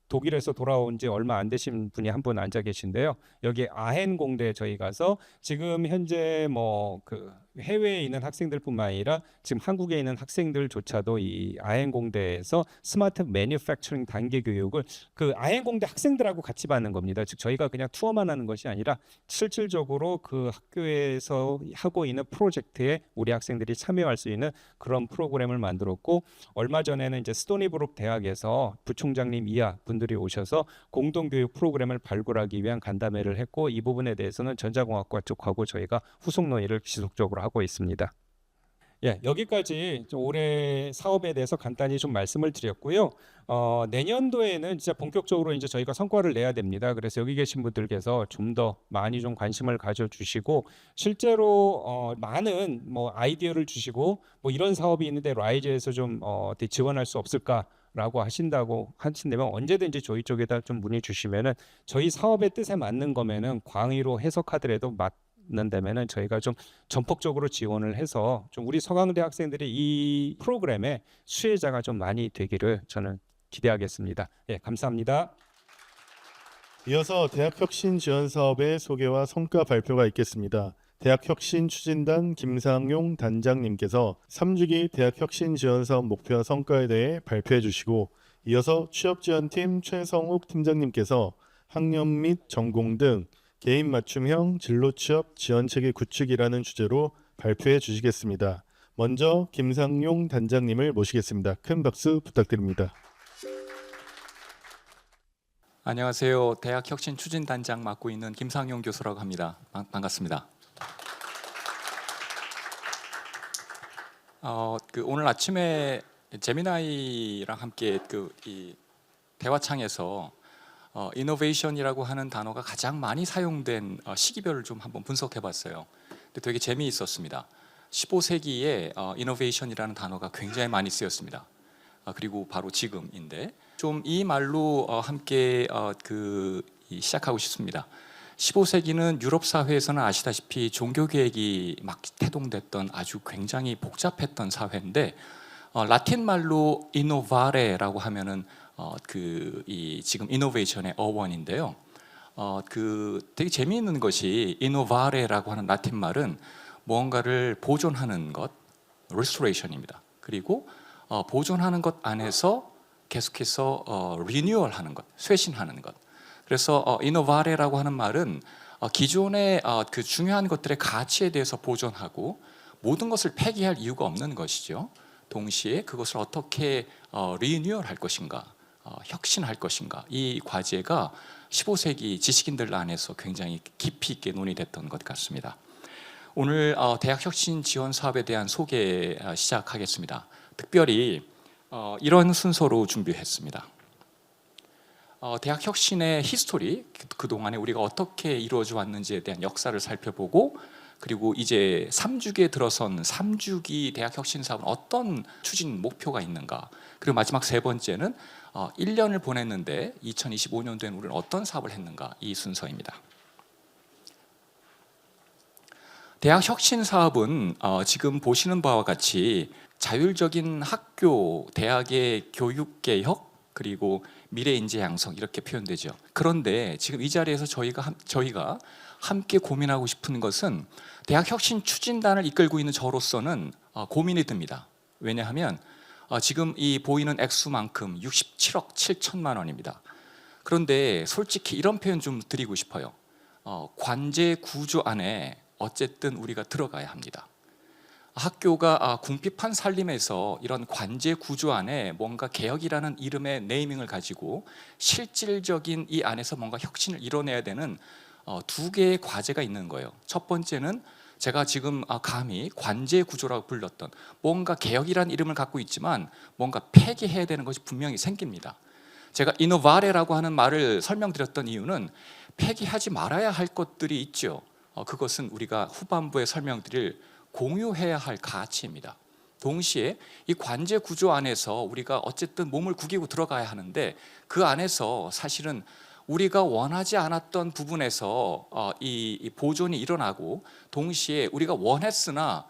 독일에서 돌아온 지 얼마 안 되신 분이 한 분 앉아 계신데요. 여기 아헨 공대에 저희 가서 지금 현재 뭐 그 해외에 있는 학생들뿐만 아니라 지금 한국에 있는 학생들조차도 이 아헨 공대에서 스마트 매뉴팩처링 단계 교육을 그 아헨 공대 학생들하고 같이 받는 겁니다. 즉 저희가 그냥 투어만 하는 것이 아니라 실질적으로 그 학교에서 하고 있는 프로젝트에 우리 학생들이 참여할 수 있는 그런 프로그램을 만들었고 얼마 전에는 이제 스토니브룩 대학에서 부총장님 이하 분들이 오셔서 공동교육 프로그램을 발굴하기 위한 간담회를 했고 이 부분에 대해서는 전자공학과 쪽하고 저희가 후속 논의를 지속적으로 하고 있습니다. 예, 여기까지 좀 올해 사업에 대해서 간단히 좀 말씀을 드렸고요. 내년도에는 진짜 본격적으로 이제 저희가 성과를 내야 됩니다. 그래서 여기 계신 분들께서 좀 더 많이 좀 관심을 가져주시고 실제로 많은 뭐 아이디어를 주시고 뭐 이런 사업이 있는데 라이즈에서 좀 어떻게 지원할 수 없을까라고 하신다면 언제든지 저희 쪽에다 좀 문의 주시면은 저희 사업의 뜻에 맞는 거면은 광의로 해석하더라도 맞는다면은 저희가 좀 전폭적으로 지원을 해서 좀 우리 서강대 학생들이 이 프로그램의 수혜자가 좀 많이 되기를 저는 기대하겠습니다. 예, 감사합니다. 이어서 대학혁신 지원 사업의 소개와 성과 발표가 있겠습니다. 대학혁신 추진단 김상용 단장님께서 3주기 대학혁신 지원 사업 목표와 성과에 대해 발표해 주시고 이어서 취업지원팀 최성욱 팀장님께서 학년 및 전공 등 개인 맞춤형 진로 취업 지원 체계 구축이라는 주제로 발표해 주시겠습니다. 먼저 김상용 단장님을 모시겠습니다. 큰 박수 부탁드립니다. 안녕하세요. 대학혁신추진단장 맡고 있는 김상용 교수라고 합니다. 반갑습니다. 오늘 아침에 제미나이랑 함께 이 대화창에서 이노베이션이라고 하는 단어가 가장 많이 사용된 시기별을 좀 한번 분석해봤어요. 근데 되게 재미있었습니다. 15세기에 이노베이션이라는 단어가 굉장히 많이 쓰였습니다. 그리고 바로 지금인데 좀 이 말로 함께 시작하고 싶습니다. 15세기는 유럽 사회에서는 아시다시피 종교 계획이 막 태동됐던 아주 굉장히 복잡했던 사회인데 라틴 말로 innovare라고 하면은 지금 innovation의 어원인데요. 되게 재미있는 것이 innovare라고 하는 라틴 말은 무언가를 보존하는 것, restoration입니다. 그리고 보존하는 것 안에서 계속해서 renewal하는 것, 쇄신하는 것. 그래서 innovare라고 하는 말은 기존의 그 중요한 것들의 가치에 대해서 보존하고 모든 것을 폐기할 이유가 없는 것이죠. 동시에 그것을 어떻게 리뉴얼할 것인가, 혁신할 것인가, 이 과제가 15세기 지식인들 안에서 굉장히 깊이 있게 논의됐던 것 같습니다. 오늘 대학 혁신 지원 사업에 대한 소개 시작하겠습니다. 특별히 이런 순서로 준비했습니다. 대학 혁신의 히스토리, 그동안에 우리가 어떻게 이루어져 왔는지에 대한 역사를 살펴보고, 그리고 이제 3주기에 들어선 3주기 대학 혁신 사업은 어떤 추진 목표가 있는가, 그리고 마지막 세 번째는 1년을 보냈는데 2025년도에는 우리는 어떤 사업을 했는가, 이 순서입니다. 대학 혁신 사업은 지금 보시는 바와 같이 자율적인 학교, 대학의 교육 개혁, 그리고 미래 인재 양성, 이렇게 표현되죠. 그런데 지금 이 자리에서 저희가 함께 고민하고 싶은 것은 대학 혁신 추진단을 이끌고 있는 저로서는 고민이 듭니다. 왜냐하면 지금 이 보이는 액수만큼 67억 7천만 원입니다. 그런데 솔직히 이런 표현 좀 드리고 싶어요. 관제 구조 안에 어쨌든 우리가 들어가야 합니다. 학교가 궁핍한 살림에서 이런 관제 구조 안에 뭔가 개혁이라는 이름의 네이밍을 가지고 실질적인 이 안에서 뭔가 혁신을 이뤄내야 되는 두 개의 과제가 있는 거예요. 첫 번째는 제가 지금 감히 관제 구조라고 불렀던, 뭔가 개혁이라는 이름을 갖고 있지만 뭔가 폐기해야 되는 것이 분명히 생깁니다. 제가 이노바레라고 하는 말을 설명드렸던 이유는 폐기하지 말아야 할 것들이 있죠. 그것은 우리가 후반부에 설명드릴 공유해야 할 가치입니다. 동시에 이 관제 구조 안에서 우리가 어쨌든 몸을 구기고 들어가야 하는데, 그 안에서 사실은 우리가 원하지 않았던 부분에서 이 보존이 일어나고, 동시에 우리가 원했으나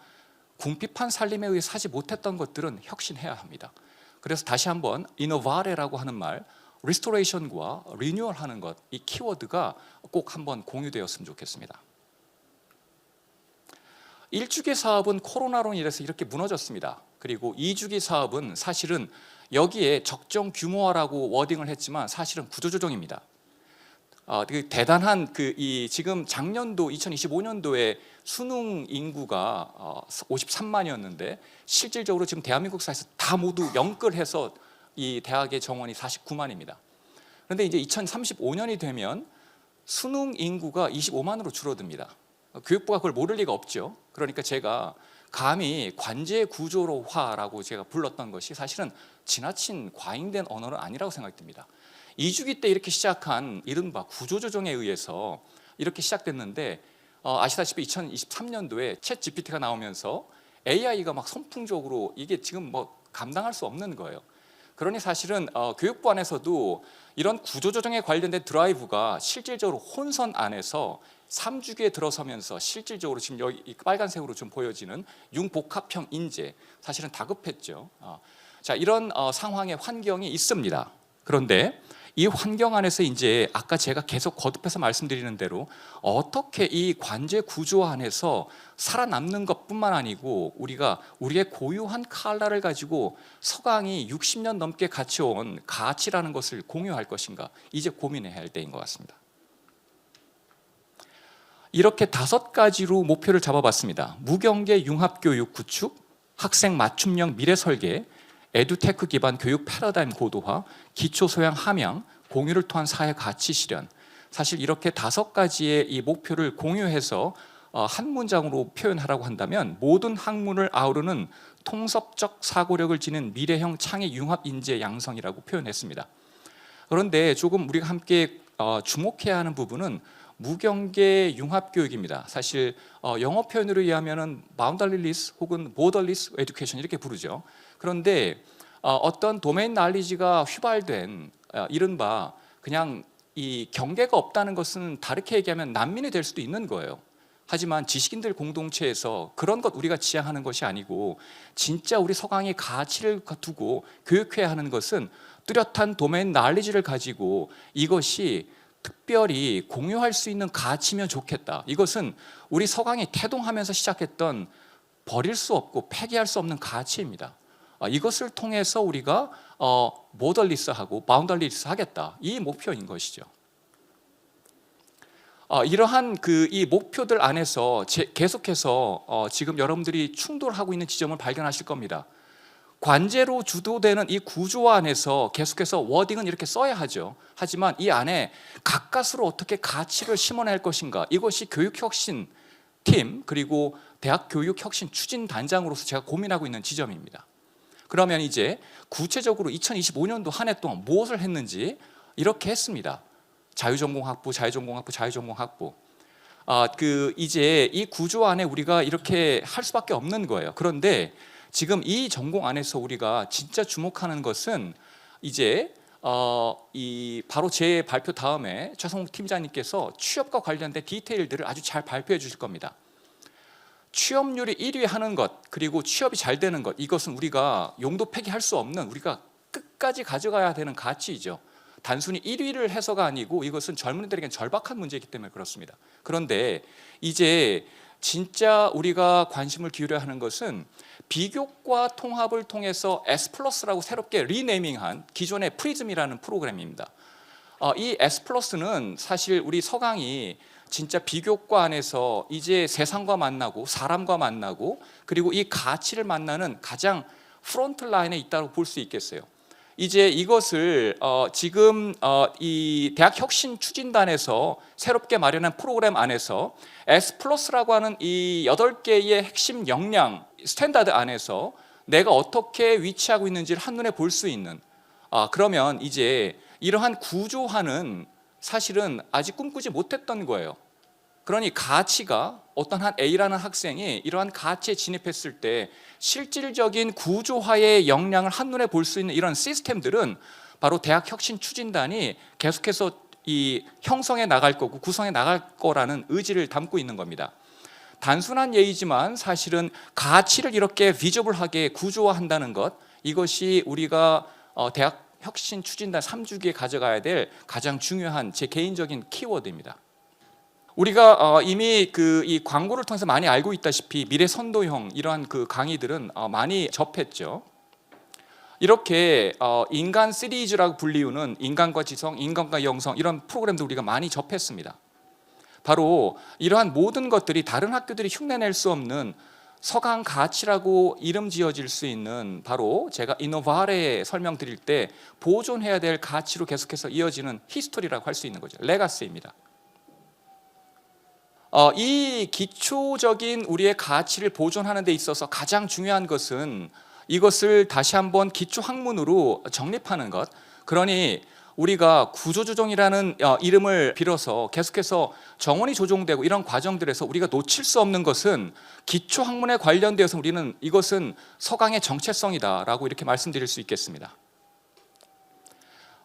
궁핍한 살림에 의해 사지 못했던 것들은 혁신해야 합니다. 그래서 다시 한번 innovare라고 하는 말, restoration과 renewal하는 것, 이 키워드가 꼭 한번 공유되었으면 좋겠습니다. 1주기 사업은 코로나로 인해서 이렇게 무너졌습니다. 그리고 2주기 사업은 사실은 여기에 적정 규모화라고 워딩을 했지만 사실은 구조조정입니다. 대단한 지금 작년도 2025년도에 수능 인구가 53만이었는데 실질적으로 지금 대한민국 사회에서 다 모두 연끌해서 이 대학의 정원이 49만입니다. 그런데 이제 2035년이 되면 수능 인구가 25만으로 줄어듭니다. 교육부가 그걸 모를 리가 없죠. 그러니까 제가 감히 관제 구조로화라고 제가 불렀던 것이 사실은 지나친 과잉된 언어는 아니라고 생각이 듭니다. 2주기 때 이렇게 시작한 이른바 구조조정에 의해서 이렇게 시작됐는데, 아시다시피 2023년도에 챗 GPT가 나오면서 AI가 막 선풍적으로, 이게 지금 뭐 감당할 수 없는 거예요. 그러니 사실은 교육부 안에서도 이런 구조조정에 관련된 드라이브가 실질적으로 혼선 안에서 3주기에 들어서면서 실질적으로 지금 여기 이 빨간색으로 좀 보여지는 융복합형 인재, 사실은 다급했죠. 자, 이런 상황의 환경이 있습니다. 그런데 이 환경 안에서 이제 아까 제가 계속 거듭해서 말씀드리는 대로 어떻게 이 관제 구조 안에서 살아남는 것뿐만 아니고 우리가 우리의 고유한 칼라를 가지고 서강이 60년 넘게 같이 온 가치라는 것을 공유할 것인가, 이제 고민해야 할 때인 것 같습니다. 이렇게 5가지로 목표를 잡아봤습니다. 무경계 융합교육 구축, 학생 맞춤형 미래 설계, 에듀테크 기반 교육 패러다임 고도화, 기초소양 함양, 공유를 통한 사회 가치 실현. 사실 이렇게 5가지의 이 목표를 공유해서 한 문장으로 표현하라고 한다면 모든 학문을 아우르는 통섭적 사고력을 지닌 미래형 창의 융합 인재 양성이라고 표현했습니다. 그런데 조금 우리가 함께 주목해야 하는 부분은 무경계 융합 교육입니다. 사실 영어 표현으로 의하면은 boundaryless 혹은 borderless education 이렇게 부르죠. 그런데 어떤 도메인 날리지가 휘발된 이른바 그냥 이 경계가 없다는 것은 다르게 얘기하면 난민이 될 수도 있는 거예요. 하지만 지식인들 공동체에서 그런 것 우리가 지향하는 것이 아니고 진짜 우리 서강의 가치를 두고 교육해야 하는 것은 뚜렷한 도메인 날리지를 가지고 이것이 특별히 공유할 수 있는 가치면 좋겠다. 이것은 우리 서강이 태동하면서 시작했던 버릴 수 없고 폐기할 수 없는 가치입니다. 이것을 통해서 우리가 모더리스하고 바운더리스 하겠다. 이 목표인 것이죠. 이러한 이 목표들 안에서 계속해서 지금 여러분들이 충돌하고 있는 지점을 발견하실 겁니다. 관제로 주도되는 이 구조 안에서 계속해서 워딩은 이렇게 써야 하죠. 하지만 이 안에 가까스로 어떻게 가치를 심어낼 것인가, 이것이 교육혁신 팀 그리고 대학교육혁신 추진단장으로서 제가 고민하고 있는 지점입니다. 그러면 이제 구체적으로 2025년도 한 해 동안 무엇을 했는지 이렇게 했습니다. 자유전공학부, 자유전공학부, 자유전공학부. 이제 이 구조 안에 우리가 이렇게 할 수밖에 없는 거예요. 그런데 지금 이 전공 안에서 우리가 진짜 주목하는 것은 이제 바로 제 발표 다음에 최성욱 팀장님께서 취업과 관련된 디테일들을 아주 잘 발표해 주실 겁니다. 취업률이 1위 하는 것, 그리고 취업이 잘 되는 것, 이것은 우리가 용도 폐기할 수 없는, 우리가 끝까지 가져가야 되는 가치이죠. 단순히 1위를 해서가 아니고 이것은 젊은이들에겐 절박한 문제이기 때문에 그렇습니다. 그런데 이제 진짜 우리가 관심을 기울여야 하는 것은 비교과 통합을 통해서 S+라고 새롭게 리네이밍한 기존의 프리즘이라는 프로그램입니다. 이 S+는 사실 우리 서강이 진짜 비교과 안에서 이제 세상과 만나고 사람과 만나고 그리고 이 가치를 만나는 가장 프론트 라인에 있다고 볼 수 있겠어요. 이제 이것을 지금 이 대학혁신추진단에서 새롭게 마련한 프로그램 안에서 S+라고 하는 이 8개의 핵심 역량 스탠다드 안에서 내가 어떻게 위치하고 있는지를 한눈에 볼 수 있는, 그러면 이제 이러한 구조화는 사실은 아직 꿈꾸지 못했던 거예요. 그러니 가치가 어떤 한 A라는 학생이 이러한 가치에 진입했을 때 실질적인 구조화의 역량을 한눈에 볼 수 있는 이런 시스템들은 바로 대학혁신추진단이 계속해서 이 형성해 나갈 거고 구성해 나갈 거라는 의지를 담고 있는 겁니다. 단순한 예이지만 사실은 가치를 이렇게 비저블하게 구조화한다는 것, 이것이 우리가 대학혁신추진단 3주기에 가져가야 될 가장 중요한 제 개인적인 키워드입니다. 우리가 이미 이 광고를 통해서 많이 알고 있다시피 미래선도형 이러한 강의들은 많이 접했죠. 이렇게 인간 시리즈라고 불리우는 인간과 지성, 인간과 영성 이런 프로그램도 우리가 많이 접했습니다. 바로 이러한 모든 것들이 다른 학교들이 흉내낼 수 없는 서강 가치라고 이름 지어질 수 있는, 바로 제가 이노바레 설명드릴 때 보존해야 될 가치로 계속해서 이어지는 히스토리라고 할 수 있는 거죠. 레가시입니다. 이 기초적인 우리의 가치를 보존하는 데 있어서 가장 중요한 것은 이것을 다시 한번 기초 학문으로 정립하는 것. 그러니 우리가 구조조정이라는 이름을 빌어서 계속해서 정원이 조정되고 이런 과정들에서 우리가 놓칠 수 없는 것은 기초 학문에 관련되어서 우리는 이것은 서강의 정체성이다라고 이렇게 말씀드릴 수 있겠습니다.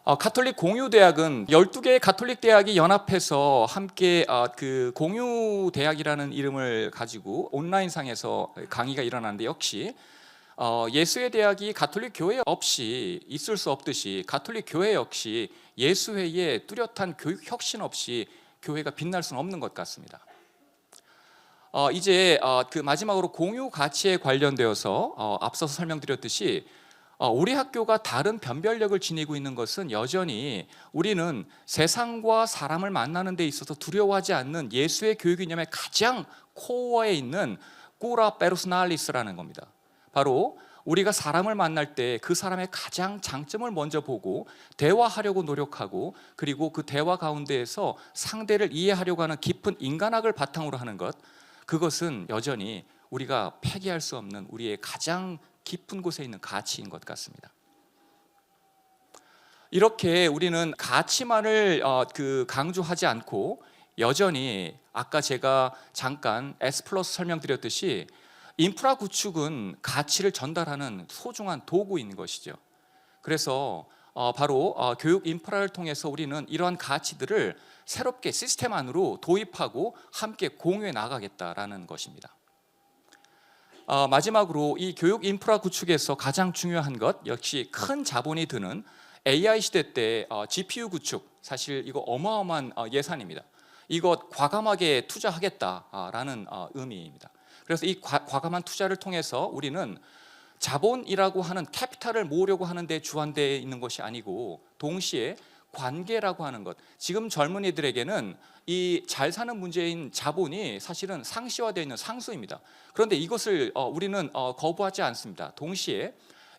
가톨릭 공유대학은 12개의 가톨릭 대학이 연합해서 함께 공유대학이라는 이름을 가지고 온라인상에서 강의가 일어나는데, 역시 예수회 대학이 가톨릭 교회 없이 있을 수 없듯이 가톨릭 교회 역시 예수회의 뚜렷한 교육 혁신 없이 교회가 빛날 수는 없는 것 같습니다. 이제 마지막으로 공유 가치에 관련되어서 앞서서 설명드렸듯이 우리 학교가 다른 변별력을 지니고 있는 것은 여전히 우리는 세상과 사람을 만나는 데 있어서 두려워하지 않는 예수의 교육 이념의 가장 코어에 있는 꾸라 페르소날리스라는 겁니다. 바로 우리가 사람을 만날 때 그 사람의 가장 장점을 먼저 보고 대화하려고 노력하고, 그리고 그 대화 가운데에서 상대를 이해하려고 하는 깊은 인간학을 바탕으로 하는 것, 그것은 여전히 우리가 폐기할 수 없는 우리의 가장 깊은 곳에 있는 가치인 것 같습니다. 이렇게 우리는 가치만을 강조하지 않고 여전히 아까 제가 잠깐 S 플러스 설명드렸듯이 인프라 구축은 가치를 전달하는 소중한 도구인 것이죠. 그래서 바로 교육 인프라를 통해서 우리는 이러한 가치들을 새롭게 시스템 안으로 도입하고 함께 공유해 나가겠다라는 것입니다. 마지막으로 이 교육 인프라 구축에서 가장 중요한 것 역시 큰 자본이 드는 AI 시대 때 GPU 구축, 사실 이거 어마어마한 예산입니다. 이것 과감하게 투자하겠다라는 의미입니다. 그래서 이 과감한 투자를 통해서 우리는 자본이라고 하는 캐피탈을 모으려고 하는 데 주안되어 있는 것이 아니고 동시에 관계라고 하는 것, 지금 젊은이들에게는 이 잘 사는 문제인 자본이 사실은 상시화되어 있는 상수입니다. 그런데 이것을 우리는 거부하지 않습니다. 동시에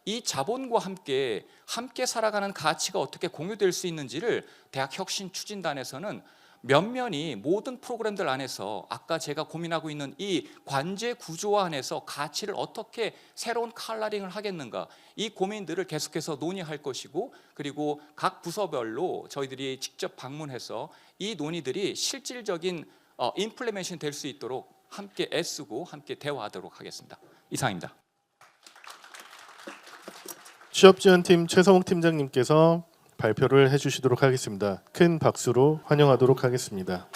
이 자본과 함께 살아가는 가치가 어떻게 공유될 수 있는지를 대학혁신추진단에서는 면면이 모든 프로그램들 안에서 아까 제가 고민하고 있는 이 관제 구조화 안에서 가치를 어떻게 새로운 컬러링을 하겠는가, 이 고민들을 계속해서 논의할 것이고, 그리고 각 부서별로 저희들이 직접 방문해서 이 논의들이 실질적인 임플리멘션 될 수 있도록 함께 애쓰고 함께 대화하도록 하겠습니다. 이상입니다. 취업지원팀 최성욱 팀장님께서 발표를 해주시도록 하겠습니다. 큰 박수로 환영하도록 하겠습니다.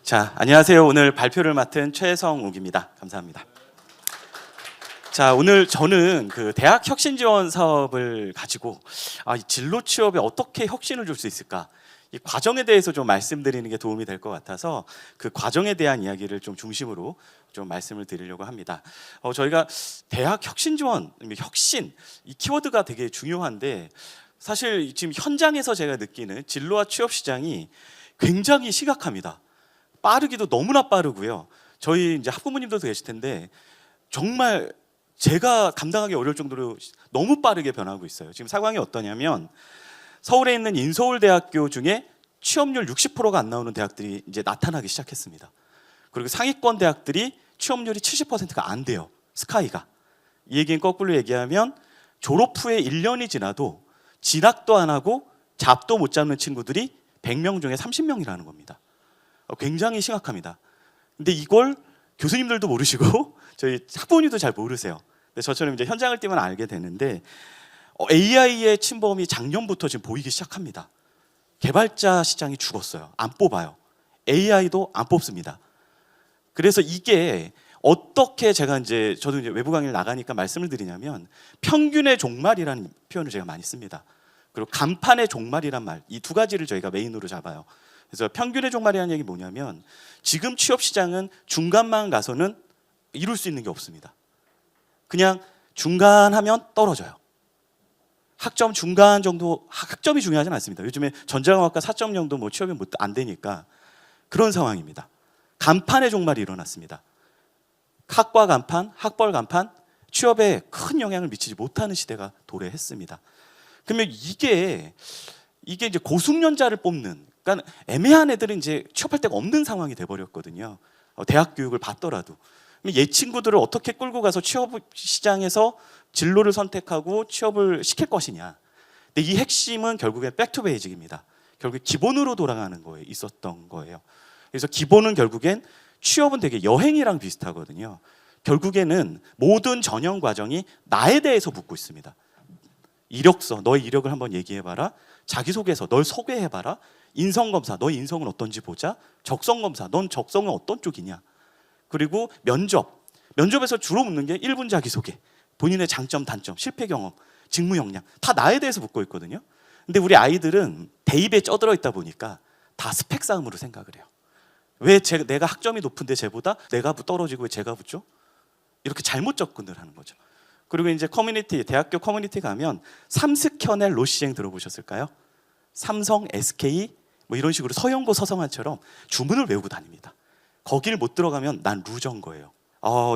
자, 안녕하세요. 오늘 발표를 맡은 최성욱입니다. 감사합니다. 자, 오늘 저는 그 대학 혁신 지원 사업을 가지고 이 진로 취업에 어떻게 혁신을 줄 수 있을까? 이 과정에 대해서 좀 말씀드리는 게 도움이 될 것 같아서 그 과정에 대한 이야기를 좀 중심으로 좀 말씀을 드리려고 합니다. 저희가 대학 혁신 지원, 혁신 이 키워드가 되게 중요한데 사실 지금 현장에서 제가 느끼는 진로와 취업 시장이 굉장히 심각합니다. 빠르기도 너무나 빠르고요. 저희 이제 학부모님도 계실 텐데 정말 제가 감당하기 어려울 정도로 너무 빠르게 변하고 있어요. 지금 상황이 어떠냐면 서울에 있는 인서울대학교 중에 취업률 60%가 안 나오는 대학들이 이제 나타나기 시작했습니다. 그리고 상위권 대학들이 취업률이 70%가 안 돼요. 스카이가. 이 얘기는 거꾸로 얘기하면 졸업 후에 1년이 지나도 진학도 안 하고 잡도 못 잡는 친구들이 100명 중에 30명이라는 겁니다. 굉장히 심각합니다. 근데 이걸 교수님들도 모르시고 저희 학부모님도 잘 모르세요. 근데 저처럼 이제 현장을 뛰면 알게 되는데 AI의 침범이 작년부터 지금 보이기 시작합니다. 개발자 시장이 죽었어요. 안 뽑아요. AI도 안 뽑습니다. 그래서 이게 어떻게 제가 이제 저도 이제 외부 강의를 나가니까 말씀을 드리냐면 평균의 종말이라는 표현을 제가 많이 씁니다. 그리고 간판의 종말이란 말, 이 두 가지를 저희가 메인으로 잡아요. 그래서 평균의 종말이라는 얘기 뭐냐면 지금 취업 시장은 중간만 가서는 이룰 수 있는 게 없습니다. 그냥 중간 하면 떨어져요. 학점 중간 정도, 학점이 중요하진 않습니다. 요즘에 전자공학과 4점 정도 뭐 취업이 안 되니까 그런 상황입니다. 간판의 종말이 일어났습니다. 학과 간판, 학벌 간판, 취업에 큰 영향을 미치지 못하는 시대가 도래했습니다. 그러면 이게 이제 고숙련자를 뽑는, 그러니까 애매한 애들은 이제 취업할 데가 없는 상황이 돼버렸거든요. 대학 교육을 받더라도. 얘 친구들을 어떻게 끌고 가서 취업 시장에서 진로를 선택하고 취업을 시킬 것이냐. 근데 이 핵심은 결국엔 백투베이직입니다. 결국 기본으로 돌아가는 거에 있었던 거예요. 그래서 기본은 결국엔 취업은 되게 여행이랑 비슷하거든요. 결국에는 모든 전형 과정이 나에 대해서 묻고 있습니다. 이력서, 너의 이력을 한번 얘기해봐라. 자기소개서, 널 소개해봐라. 인성검사, 너의 인성은 어떤지 보자. 적성검사, 넌 적성은 어떤 쪽이냐. 그리고 면접에서 주로 묻는 게 1분 자기소개, 본인의 장점, 단점, 실패 경험, 직무 역량, 다 나에 대해서 묻고 있거든요. 근데 우리 아이들은 대입에 쪄들어 있다 보니까 다 스펙 싸움으로 생각을 해요. 왜 내가 학점이 높은데 쟤보다 내가 떨어지고 왜 제가 붙죠? 이렇게 잘못 접근을 하는 거죠. 그리고 이제 커뮤니티, 대학교 커뮤니티 가면 삼스켜넬 로시행 들어보셨을까요? 삼성, SK 뭐 이런 식으로 서영고 서성한처럼 주문을 외우고 다닙니다. 거길 못 들어가면 난 루저인 거예요.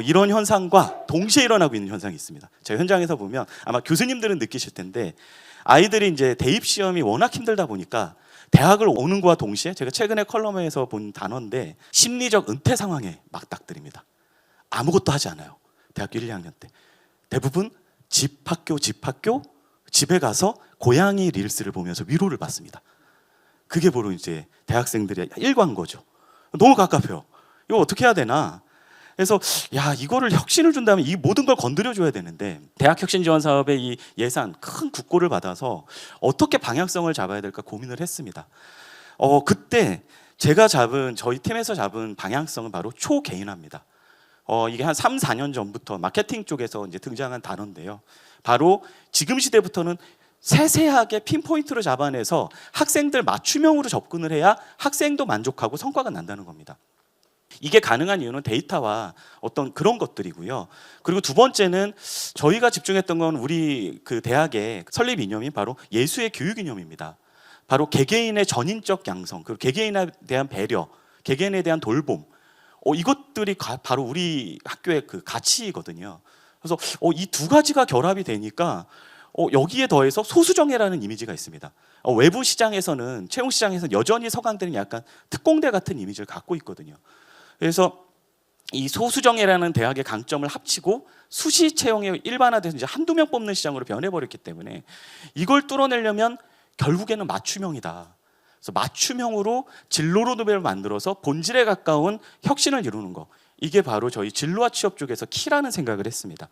이런 현상과 동시에 일어나고 있는 현상이 있습니다. 제가 현장에서 보면 아마 교수님들은 느끼실 텐데 아이들이 이제 대입 시험이 워낙 힘들다 보니까 대학을 오는 것과 동시에 제가 최근에 컬럼에서 본 단어인데 심리적 은퇴 상황에 맞닥뜨립니다. 아무것도 하지 않아요. 대학교 1, 2학년 때. 대부분 집 학교 집에 가서 고양이 릴스를 보면서 위로를 받습니다. 그게 바로 이제 대학생들의 일과인 거죠. 너무 갑갑해요. 이거 어떻게 해야 되나? 그래서 야, 이거를 혁신을 준다면 이 모든 걸 건드려줘야 되는데 대학 혁신 지원 사업의 이 예산 큰 국고를 받아서 어떻게 방향성을 잡아야 될까 고민을 했습니다. 그때 제가 저희 팀에서 잡은 방향성은 바로 초개인화입니다. 이게 한 3, 4년 전부터 마케팅 쪽에서 이제 등장한 단어인데요. 바로 지금 시대부터는 세세하게 핀포인트로 잡아내서 학생들 맞춤형으로 접근을 해야 학생도 만족하고 성과가 난다는 겁니다. 이게 가능한 이유는 데이터와 어떤 그런 것들이고요. 그리고 두 번째는 저희가 집중했던 건 우리 그 대학의 설립 이념이 바로 예수의 교육 이념입니다. 바로 개개인의 전인적 양성, 그리고 개개인에 대한 배려, 개개인에 대한 돌봄, 이것들이 바로 우리 학교의 그 가치거든요. 그래서 이 두 가지가 결합이 되니까 여기에 더해서 소수정예라는 이미지가 있습니다. 외부 시장에서는 채용 시장에서는 여전히 서강대는 약간 특공대 같은 이미지를 갖고 있거든요. 그래서 이 소수정예라는 대학의 강점을 합치고 수시 채용에 일반화돼서 이제 한두 명 뽑는 시장으로 변해버렸기 때문에 이걸 뚫어내려면 결국에는 맞춤형이다. 그래서 맞춤형으로 진로 로드맵을 만들어서 본질에 가까운 혁신을 이루는 거, 이게 바로 저희 진로와 취업 쪽에서 키라는 생각을 했습니다.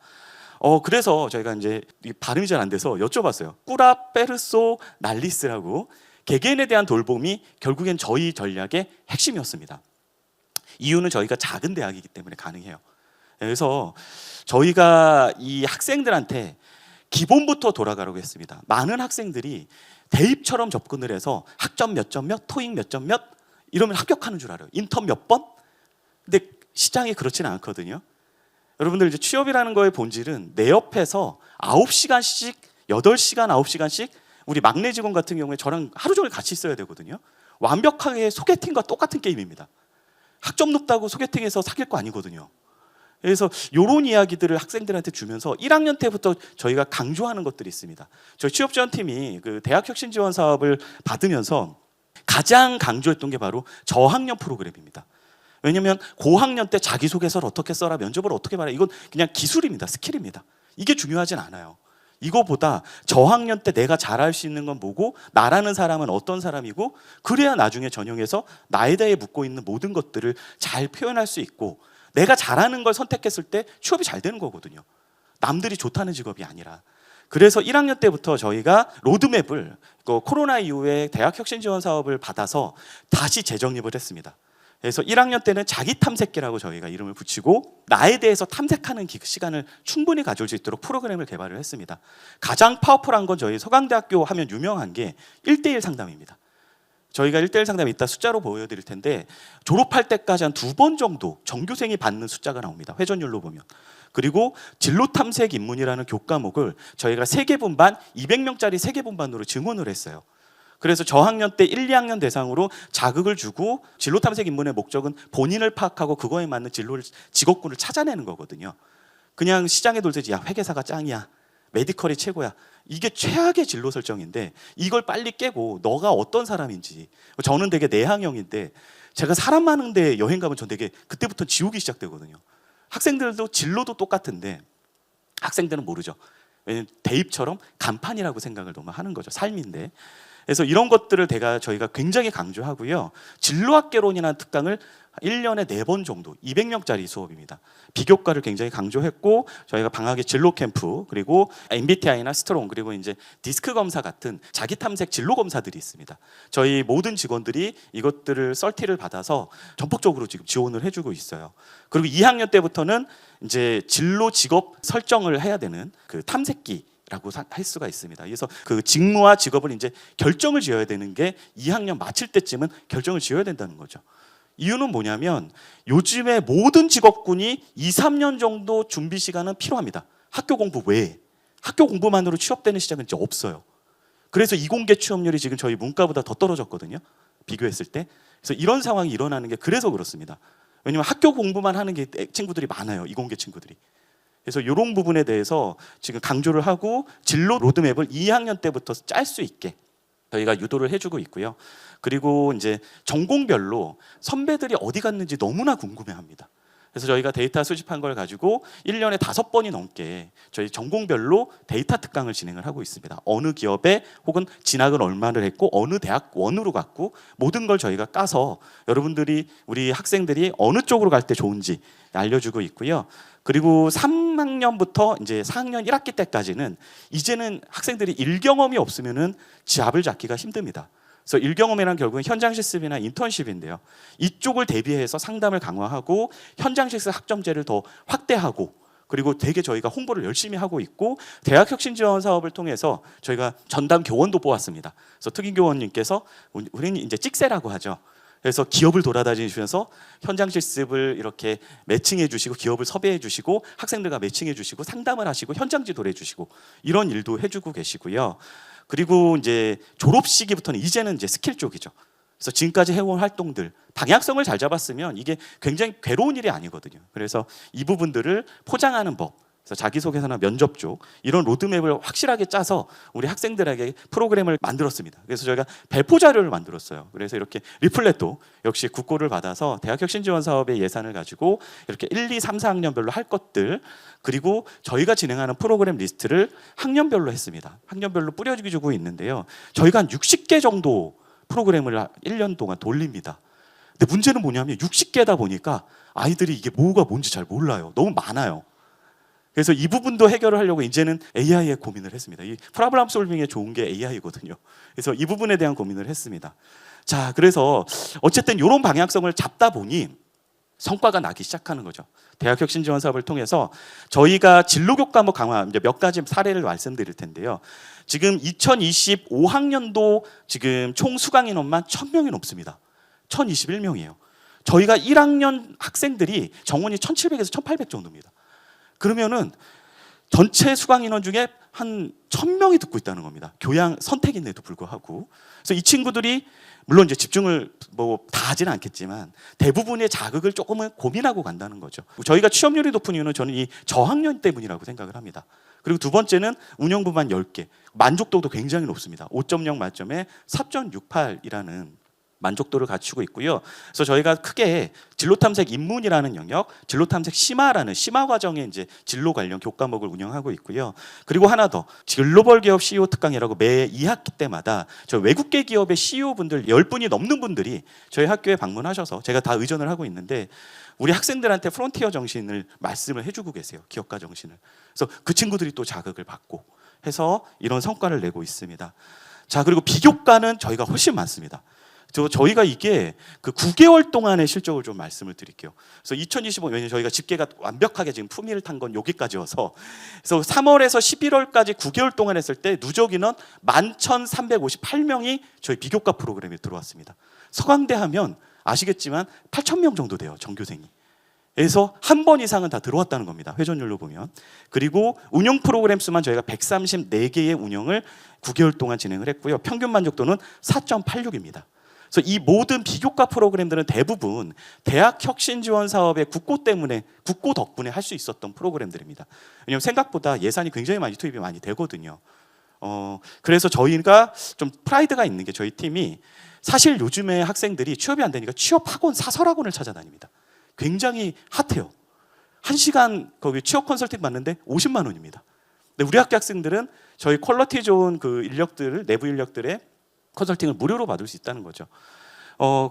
그래서 저희가 이제 발음이 잘 안 돼서 여쭤봤어요. 꾸라 페르소 날리스라고 개개인에 대한 돌봄이 결국엔 저희 전략의 핵심이었습니다. 이유는 저희가 작은 대학이기 때문에 가능해요. 그래서 저희가 이 학생들한테 기본부터 돌아가라고 했습니다. 많은 학생들이 대입처럼 접근을 해서 학점 몇 점 몇, 토익 몇 점 몇 이러면 합격하는 줄 알아요. 인턴 몇 번? 근데 시장이 그렇지는 않거든요. 여러분들 이제 취업이라는 거의 본질은 내 옆에서 9시간씩 8시간 9시간씩 우리 막내 직원 같은 경우에 저랑 하루 종일 같이 있어야 되거든요. 완벽하게 소개팅과 똑같은 게임입니다. 학점 높다고 소개팅해서 사귈 거 아니거든요. 그래서 이런 이야기들을 학생들한테 주면서 1학년 때부터 저희가 강조하는 것들이 있습니다. 저희 취업지원팀이 그 대학 혁신 지원 사업을 받으면서 가장 강조했던 게 바로 저학년 프로그램입니다. 왜냐하면 고학년 때 자기소개서를 어떻게 써라, 면접을 어떻게 봐라, 이건 그냥 기술입니다. 스킬입니다. 이게 중요하진 않아요. 이거보다 저학년 때 내가 잘할 수 있는 건 뭐고, 나라는 사람은 어떤 사람이고, 그래야 나중에 전형에서 나에 대해 묻고 있는 모든 것들을 잘 표현할 수 있고, 내가 잘하는 걸 선택했을 때 취업이 잘 되는 거거든요. 남들이 좋다는 직업이 아니라. 그래서 1학년 때부터 저희가 로드맵을 코로나 이후에 대학 혁신 지원 사업을 받아서 다시 재정립을 했습니다. 그래서 1학년 때는 자기 탐색기라고 저희가 이름을 붙이고 나에 대해서 탐색하는 시간을 충분히 가질 수 있도록 프로그램을 개발을 했습니다. 가장 파워풀한 건 저희 서강대학교 하면 유명한 게 1:1 상담입니다. 저희가 1:1 상담 이따 숫자로 보여드릴 텐데 졸업할 때까지 한 2번 정도 전교생이 받는 숫자가 나옵니다. 회전율로 보면. 그리고 진로 탐색 입문이라는 교과목을 저희가 3개 분반 200명짜리 3개 분반으로 증원을 했어요. 그래서 저학년 때 1, 2학년 대상으로 자극을 주고 진로 탐색 입문의 목적은 본인을 파악하고 그거에 맞는 진로를 직업군을 찾아내는 거거든요. 그냥 시장에 돌듯이 야 회계사가 짱이야, 메디컬이 최고야, 이게 최악의 진로 설정인데 이걸 빨리 깨고 너가 어떤 사람인지. 저는 되게 내향형인데 제가 사람 많은 데 여행 가면 전 되게 그때부터 지옥이 시작되거든요. 학생들도 진로도 똑같은데 학생들은 모르죠. 왜냐면 대입처럼 간판이라고 생각을 너무 하는 거죠. 삶인데. 그래서 이런 것들을 저희가 굉장히 강조하고요. 진로학개론이라는 특강을 1년에 4번 정도 200명짜리 수업입니다. 비교과를 굉장히 강조했고 저희가 방학에 진로 캠프, 그리고 MBTI나 스트롱, 그리고 이제 디스크 검사 같은 자기 탐색 진로 검사들이 있습니다. 저희 모든 직원들이 이것들을 썰티를 받아서 전폭적으로 지금 지원을 해주고 있어요. 그리고 2학년 때부터는 이제 진로 직업 설정을 해야 되는 그 탐색기 라고 할 수가 있습니다. 그래서 그 직무와 직업을 이제 결정을 지어야 되는 게 2학년 마칠 때쯤은 결정을 지어야 된다는 거죠. 이유는 뭐냐면 요즘에 모든 직업군이 2, 3년 정도 준비 시간은 필요합니다. 학교 공부 외에. 학교 공부만으로 취업되는 시장은 이제 없어요. 그래서 이공계 취업률이 지금 저희 문과보다 더 떨어졌거든요. 비교했을 때. 그래서 이런 상황이 일어나는 게 그래서 그렇습니다. 왜냐면 학교 공부만 하는 게 친구들이 많아요. 이공계 친구들이. 그래서 이런 부분에 대해서 지금 강조를 하고 진로 로드맵을 2학년 때부터 짤 수 있게 저희가 유도를 해주고 있고요. 그리고 이제 전공별로 선배들이 어디 갔는지 너무나 궁금해합니다. 그래서 저희가 데이터 수집한 걸 가지고 1년에 5번이 넘게 저희 전공별로 데이터 특강을 진행을 하고 있습니다. 어느 기업에 혹은 진학을 얼마를 했고 어느 대학원으로 갔고 모든 걸 저희가 까서 여러분들이 우리 학생들이 어느 쪽으로 갈 때 좋은지 알려주고 있고요. 그리고 3학년부터 이제 4학년 1학기 때까지는 이제는 학생들이 일 경험이 없으면은 잡을 잡기가 힘듭니다. 그래서 일 경험이란 결국은 현장 실습이나 인턴십인데요. 이쪽을 대비해서 상담을 강화하고 현장 실습 학점제를 더 확대하고 그리고 되게 저희가 홍보를 열심히 하고 있고 대학 혁신 지원 사업을 통해서 저희가 전담 교원도 뽑았습니다. 그래서 특임 교원님께서 우리는 이제 찍새라고 하죠. 그래서 기업을 돌아다니시면서 현장 실습을 이렇게 매칭해 주시고 기업을 섭외해 주시고 학생들과 매칭해 주시고 상담을 하시고 현장 지도를 해 주시고 이런 일도 해 주고 계시고요. 그리고 이제 졸업 시기부터는 이제는 이제 스킬 쪽이죠. 그래서 지금까지 해온 활동들 방향성을 잘 잡았으면 이게 굉장히 괴로운 일이 아니거든요. 그래서 이 부분들을 포장하는 법, 그래서 자기소개서나 면접 쪽 이런 로드맵을 확실하게 짜서 우리 학생들에게 프로그램을 만들었습니다. 그래서 저희가 배포 자료를 만들었어요. 그래서 이렇게 리플렛도 역시 국고를 받아서 대학혁신지원사업의 예산을 가지고 이렇게 1, 2, 3, 4학년별로 할 것들 그리고 저희가 진행하는 프로그램 리스트를 학년별로 했습니다. 학년별로 뿌려주고 있는데요. 저희가 한 60개 정도 프로그램을 1년 동안 돌립니다. 근데 문제는 뭐냐면 60개다 보니까 아이들이 이게 뭐가 뭔지 잘 몰라요. 너무 많아요. 그래서 이 부분도 해결을 하려고 이제는 AI에 고민을 했습니다. 이 프로블럼 솔빙에 좋은 게 AI거든요. 그래서 이 부분에 대한 고민을 했습니다. 자, 그래서 어쨌든 이런 방향성을 잡다 보니 성과가 나기 시작하는 거죠. 대학혁신지원 사업을 통해서 저희가 진로교과 과목 강화 이제 몇 가지 사례를 말씀드릴 텐데요. 지금 2025학년도 지금 총 수강 인원만 1,000명이 넘습니다. 1,021명이에요. 저희가 1학년 학생들이 정원이 1,700에서 1,800 정도입니다. 그러면은 전체 수강 인원 중에 한 1,000명이 듣고 있다는 겁니다. 교양 선택인데도 불구하고. 그래서 이 친구들이 물론 이제 집중을 뭐 다 하지는 않겠지만 대부분의 자극을 조금은 고민하고 간다는 거죠. 저희가 취업률이 높은 이유는 저는 이 저학년 때문이라고 생각을 합니다. 그리고 두 번째는 운영부만 10개. 만족도도 굉장히 높습니다. 5.0 만점에 4.68이라는 만족도를 갖추고 있고요. 그래서 저희가 크게 진로탐색 입문이라는 영역, 진로탐색 심화라는 심화 과정의 이제 진로 관련 교과목을 운영하고 있고요. 그리고 하나 더 글로벌 기업 CEO 특강이라고 매 2학기 때마다 저 외국계 기업의 CEO 분들 10분이 넘는 분들이 저희 학교에 방문하셔서 제가 다 의전을 하고 있는데 우리 학생들한테 프론티어 정신을 말씀을 해주고 계세요. 기업가 정신을. 그래서 그 친구들이 또 자극을 받고 해서 이런 성과를 내고 있습니다. 자, 그리고 비교과는 저희가 훨씬 많습니다. 저희가 이게 그 9개월 동안의 실적을 좀 말씀을 드릴게요. 그래서 2025년 왜냐면 저희가 집계가 완벽하게 지금 품위를 탄 건 여기까지여서 그래서 3월에서 11월까지 9개월 동안 했을 때 누적 인원 11,358명이 저희 비교과 프로그램에 들어왔습니다. 서강대 하면 아시겠지만 8,000명 정도 돼요, 전교생이. 그래서 한 번 이상은 다 들어왔다는 겁니다. 회전율로 보면. 그리고 운영 프로그램 수만 저희가 134개의 운영을 9개월 동안 진행을 했고요. 평균 만족도는 4.86입니다. 그래서 이 모든 비교과 프로그램들은 대부분 대학 혁신 지원 사업의 국고 덕분에 할 수 있었던 프로그램들입니다. 왜냐하면 생각보다 예산이 굉장히 많이 투입이 많이 되거든요. 그래서 저희가 좀 프라이드가 있는 게 저희 팀이 사실 요즘에 학생들이 취업이 안 되니까 취업학원 사설학원을 찾아다닙니다. 굉장히 핫해요. 1시간 거기 취업 컨설팅 받는데 50만 원입니다. 근데 우리 학교 학생들은 저희 퀄리티 좋은 그 인력들을 내부 인력들의 컨설팅을 무료로 받을 수 있다는 거죠.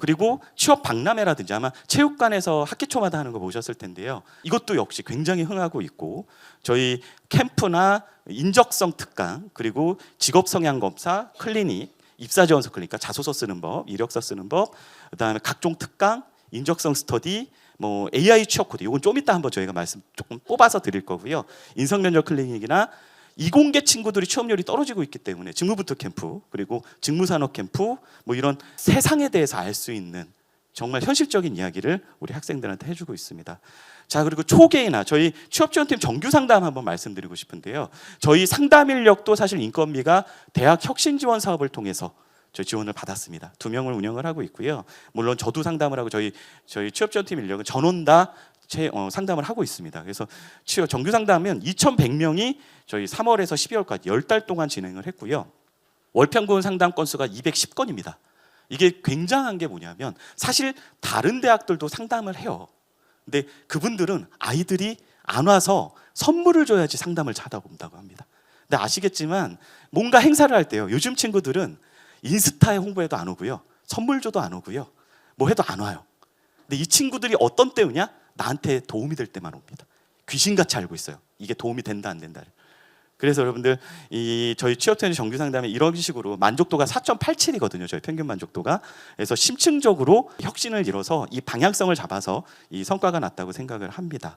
그리고 취업 박람회라든지 아마 체육관에서 학기 초마다 하는 거 보셨을 텐데요. 이것도 역시 굉장히 흥하고 있고 저희 캠프나 인적성 특강 그리고 직업 성향 검사, 클리닉, 입사 지원서 클리닉, 자소서 쓰는 법, 이력서 쓰는 법, 그다음에 각종 특강, 인적성 스터디, 뭐 AI 취업 코드. 이건 좀 이따 한번 저희가 말씀 조금 뽑아서 드릴 거고요. 인성 면접 클리닉이나 이공계 친구들이 취업률이 떨어지고 있기 때문에 직무부터 캠프 그리고 직무산업 캠프 뭐 이런 세상에 대해서 알 수 있는 정말 현실적인 이야기를 우리 학생들한테 해주고 있습니다. 자, 그리고 초계이나 저희 취업지원팀 정규 상담 한번 말씀드리고 싶은데요. 저희 상담 인력도 사실 인건비가 대학 혁신 지원 사업을 통해서 저희 지원을 받았습니다. 2명을 운영을 하고 있고요. 물론 저도 상담을 하고 저희 취업지원팀 인력은 전원 다 상담을 하고 있습니다. 그래서 정규 상담은 2,100명이 저희 3월에서 12월까지 10달 동안 진행을 했고요. 월 평균 상담 건수가 210건입니다. 이게 굉장한 게 뭐냐면 사실 다른 대학들도 상담을 해요. 근데 그분들은 아이들이 안 와서 선물을 줘야지 상담을 찾아본다고 합니다. 근데 아시겠지만 뭔가 행사를 할 때요, 요즘 친구들은 인스타에 홍보해도 안 오고요, 선물 줘도 안 오고요, 뭐 해도 안 와요. 근데 이 친구들이 어떤 때 오냐? 나한테 도움이 될 때만 옵니다. 귀신같이 알고 있어요, 이게 도움이 된다 안 된다를. 그래서 여러분들 이 저희 취업트레이닝 정규 상담에 이런 식으로 만족도가 4.87이거든요. 저희 평균 만족도가. 그래서 심층적으로 혁신을 이뤄서 이 방향성을 잡아서 이 성과가 났다고 생각을 합니다.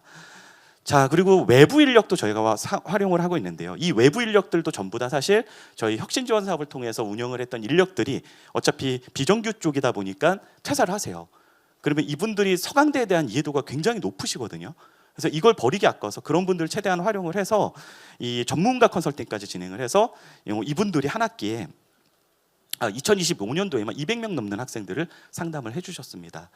자, 그리고 외부 인력도 저희가 활용을 하고 있는데요. 이 외부 인력들도 전부 다 사실 저희 혁신 지원 사업을 통해서 운영을 했던 인력들이 어차피 비정규 쪽이다 보니까 퇴사를 하세요. 그러면 이분들이 서강대에 대한 이해도가 굉장히 높으시거든요. 그래서 이걸 버리기 아까워서 그런 분들을 최대한 활용을 해서 이 전문가 컨설팅까지 진행을 해서 이분들이 한 학기에 2025년도에만 200명 넘는 학생들을 상담을 해주셨습니다.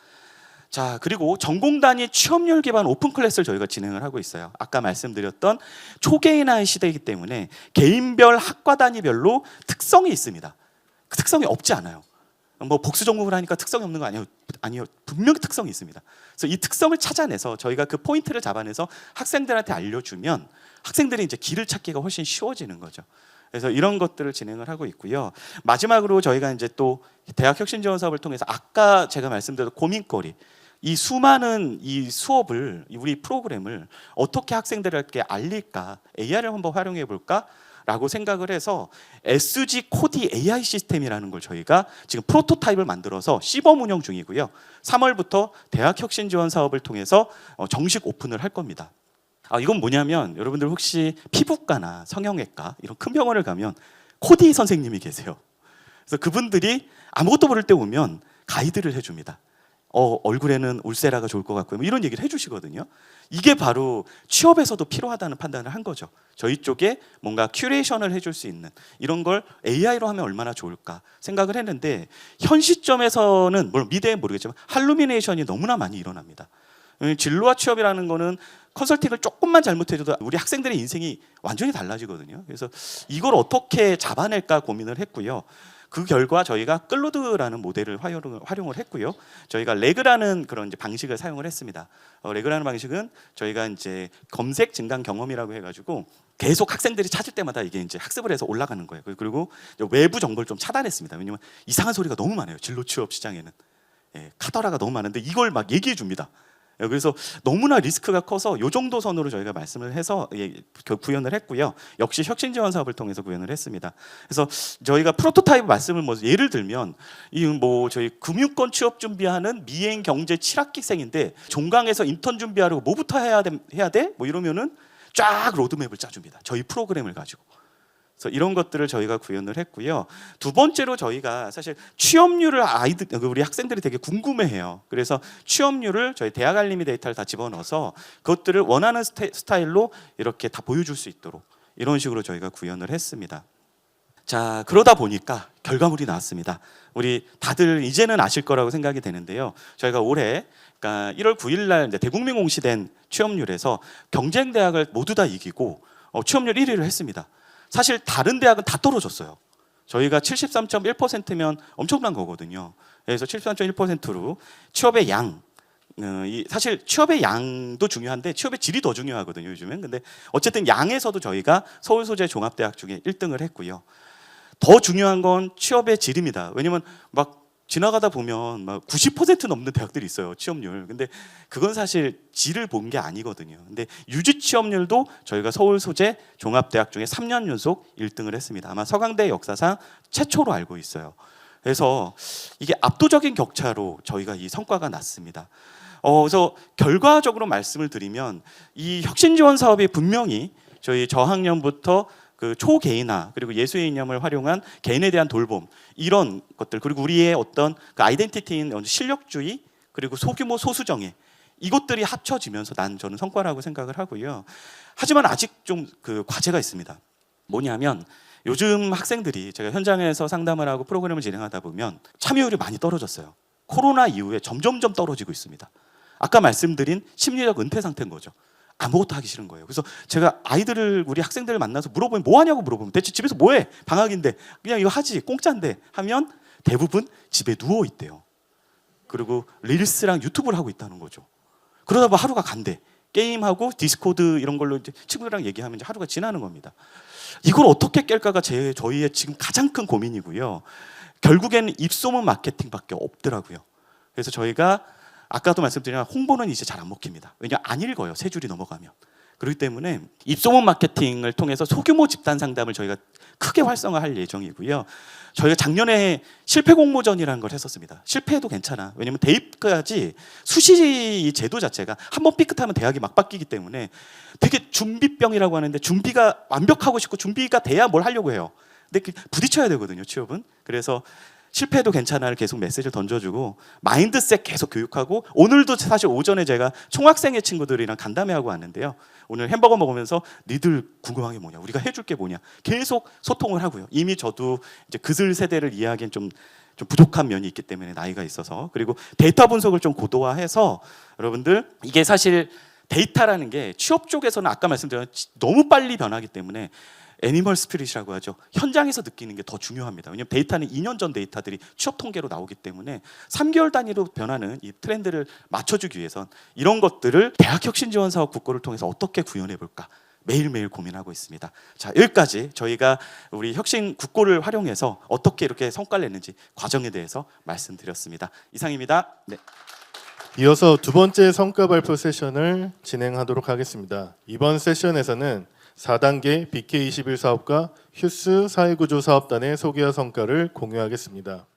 자, 그리고 전공 단위 취업률 기반 오픈 클래스를 저희가 진행을 하고 있어요. 아까 말씀드렸던 초개인화의 시대이기 때문에 개인별 학과 단위별로 특성이 있습니다. 그 특성이 없지 않아요. 뭐 복수 전공을 하니까 특성이 없는 거 아니요. 분명히 특성이 있습니다. 그래서 이 특성을 찾아내서 저희가 그 포인트를 잡아내서 학생들한테 알려주면 학생들이 이제 길을 찾기가 훨씬 쉬워지는 거죠. 그래서 이런 것들을 진행을 하고 있고요. 마지막으로 저희가 이제 또 대학 혁신 지원 사업을 통해서 아까 제가 말씀드렸던 고민거리, 이 수많은 이 수업을, 우리 프로그램을 어떻게 학생들에게 알릴까, AI를 한번 활용해 볼까 라고 생각을 해서 SG 코디 AI 시스템이라는 걸 저희가 지금 프로토타입을 만들어서 시범 운영 중이고요. 3월부터 대학 혁신 지원 사업을 통해서 정식 오픈을 할 겁니다. 이건 뭐냐면 여러분들 혹시 피부과나 성형외과 이런 큰 병원을 가면 코디 선생님이 계세요. 그래서 그분들이 아무것도 모를 때 오면 가이드를 해줍니다. 얼굴에는 울세라가 좋을 것 같고요, 뭐 이런 얘기를 해주시거든요. 이게 바로 취업에서도 필요하다는 판단을 한 거죠. 저희 쪽에 뭔가 큐레이션을 해줄 수 있는 이런 걸 AI로 하면 얼마나 좋을까 생각을 했는데, 현 시점에서는 물론 미래엔 모르겠지만 할루미네이션이 너무나 많이 일어납니다. 진로와 취업이라는 거는 컨설팅을 조금만 잘못해줘도 우리 학생들의 인생이 완전히 달라지거든요. 그래서 이걸 어떻게 잡아낼까 고민을 했고요. 그 결과 저희가 클로드라는 모델을 활용을 했고요. 저희가 레그라는 그런 이제 방식을 사용을 했습니다. 레그라는 방식은 저희가 이제 검색 증강 경험이라고 해가지고 계속 학생들이 찾을 때마다 이게 이제 학습을 해서 올라가는 거예요. 그리고 외부 정보를 좀 차단했습니다. 왜냐면 이상한 소리가 너무 많아요. 진로 취업 시장에는. 카더라가 너무 많은데 이걸 막 얘기해 줍니다. 그래서 너무나 리스크가 커서 이 정도 선으로 저희가 말씀을 해서 구현을 했고요. 역시 혁신 지원 사업을 통해서 구현을 했습니다. 그래서 저희가 프로토타입 말씀을 뭐 예를 들면 이 뭐 저희 금융권 취업 준비하는 미행 경제 7학기생인데 종강에서 인턴 준비하려고 뭐부터 해야 돼? 뭐 이러면은 쫙 로드맵을 짜줍니다. 저희 프로그램을 가지고. 그래서 이런 것들을 저희가 구현을 했고요. 두 번째로 저희가 사실 취업률을 우리 학생들이 되게 궁금해해요. 그래서 취업률을 저희 대학 알림이 데이터를 다 집어넣어서 그것들을 원하는 스타일로 이렇게 다 보여줄 수 있도록 이런 식으로 저희가 구현을 했습니다. 자, 그러다 보니까 결과물이 나왔습니다. 우리 다들 이제는 아실 거라고 생각이 되는데요. 저희가 올해 그러니까 1월 9일 날 대국민 공시된 취업률에서 경쟁 대학을 모두 다 이기고 취업률 1위를 했습니다. 사실 다른 대학은 다 떨어졌어요. 저희가 73.1%면 엄청난 거거든요. 그래서 73.1%로 취업의 양, 사실 취업의 양도 중요한데 취업의 질이 더 중요하거든요, 요즘엔. 근데 어쨌든 양에서도 저희가 서울 소재 종합대학 중에 1등을 했고요. 더 중요한 건 취업의 질입니다. 왜냐면 막 지나가다 보면 막 90% 넘는 대학들이 있어요, 취업률. 근데 그건 사실 질을 본 게 아니거든요. 근데 유지 취업률도 저희가 서울 소재 종합대학 중에 3년 연속 1등을 했습니다. 아마 서강대 역사상 최초로 알고 있어요. 그래서 이게 압도적인 격차로 저희가 이 성과가 났습니다. 그래서 결과적으로 말씀을 드리면 이 혁신 지원 사업이 분명히 저희 저학년부터 그 초개인화 그리고 예수의 이념을 활용한 개인에 대한 돌봄 이런 것들, 그리고 우리의 어떤 그 아이덴티티인 실력주의 그리고 소규모 소수정예, 이것들이 합쳐지면서 저는 성과라고 생각을 하고요. 하지만 아직 좀 그 과제가 있습니다. 뭐냐면 요즘 학생들이 제가 현장에서 상담을 하고 프로그램을 진행하다 보면 참여율이 많이 떨어졌어요. 코로나 이후에 점점점 떨어지고 있습니다. 아까 말씀드린 심리적 은퇴 상태인 거죠. 아무것도 하기 싫은 거예요. 그래서 제가 우리 학생들을 만나서 물어보면 뭐 하냐고 물어보면 대체 집에서 뭐 해? 방학인데 그냥 이거 하지 공짜인데 하면 대부분 집에 누워 있대요. 그리고 릴스랑 유튜브를 하고 있다는 거죠. 그러다 보면 하루가 간대. 게임하고 디스코드 이런 걸로 이제 친구들이랑 얘기하면 이제 하루가 지나는 겁니다. 이걸 어떻게 깰까가 저희의 지금 가장 큰 고민이고요. 결국에는 입소문 마케팅밖에 없더라고요. 그래서 저희가 아까도 말씀드린 홍보는 이제 잘 안 먹힙니다. 왜냐하면 안 읽어요. 세 줄이 넘어가면. 그렇기 때문에 입소문 마케팅을 통해서 소규모 집단 상담을 저희가 크게 활성화할 예정이고요. 저희가 작년에 실패 공모전이라는 걸 했었습니다. 실패해도 괜찮아. 왜냐하면 대입까지 수시 제도 자체가 한번 삐끗하면 대학이 막 바뀌기 때문에 되게 준비병이라고 하는데 준비가 완벽하고 싶고 준비가 돼야 뭘 하려고 해요. 근데 부딪혀야 되거든요, 취업은. 그래서 실패해도 괜찮아를 계속 메시지를 던져주고 마인드셋 계속 교육하고 오늘도 사실 오전에 제가 총학생회 친구들이랑 간담회하고 왔는데요. 오늘 햄버거 먹으면서 니들 궁금한 게 뭐냐, 우리가 해줄 게 뭐냐 계속 소통을 하고요. 이미 저도 이제 그들 세대를 이해하기엔 좀 부족한 면이 있기 때문에 나이가 있어서 그리고 데이터 분석을 좀 고도화해서 여러분들 이게 사실 데이터라는 게 취업 쪽에서는 아까 말씀드린 너무 빨리 변하기 때문에 애니멀 스피릿이라고 하죠. 현장에서 느끼는 게 더 중요합니다. 왜냐하면 데이터는 2년 전 데이터들이 취업 통계로 나오기 때문에 3개월 단위로 변하는 이 트렌드를 맞춰주기 위해선 이런 것들을 대학혁신지원사업 국고를 통해서 어떻게 구현해 볼까 매일매일 고민하고 있습니다. 자, 여기까지 저희가 우리 혁신 국고를 활용해서 어떻게 이렇게 성과를 냈는지 과정에 대해서 말씀드렸습니다. 이상입니다. 네. 이어서 두 번째 성과 발표 세션을 진행하도록 하겠습니다. 이번 세션에서는 4단계 BK21 사업과 휴스 사회구조 사업단의 소개와 성과를 공유하겠습니다.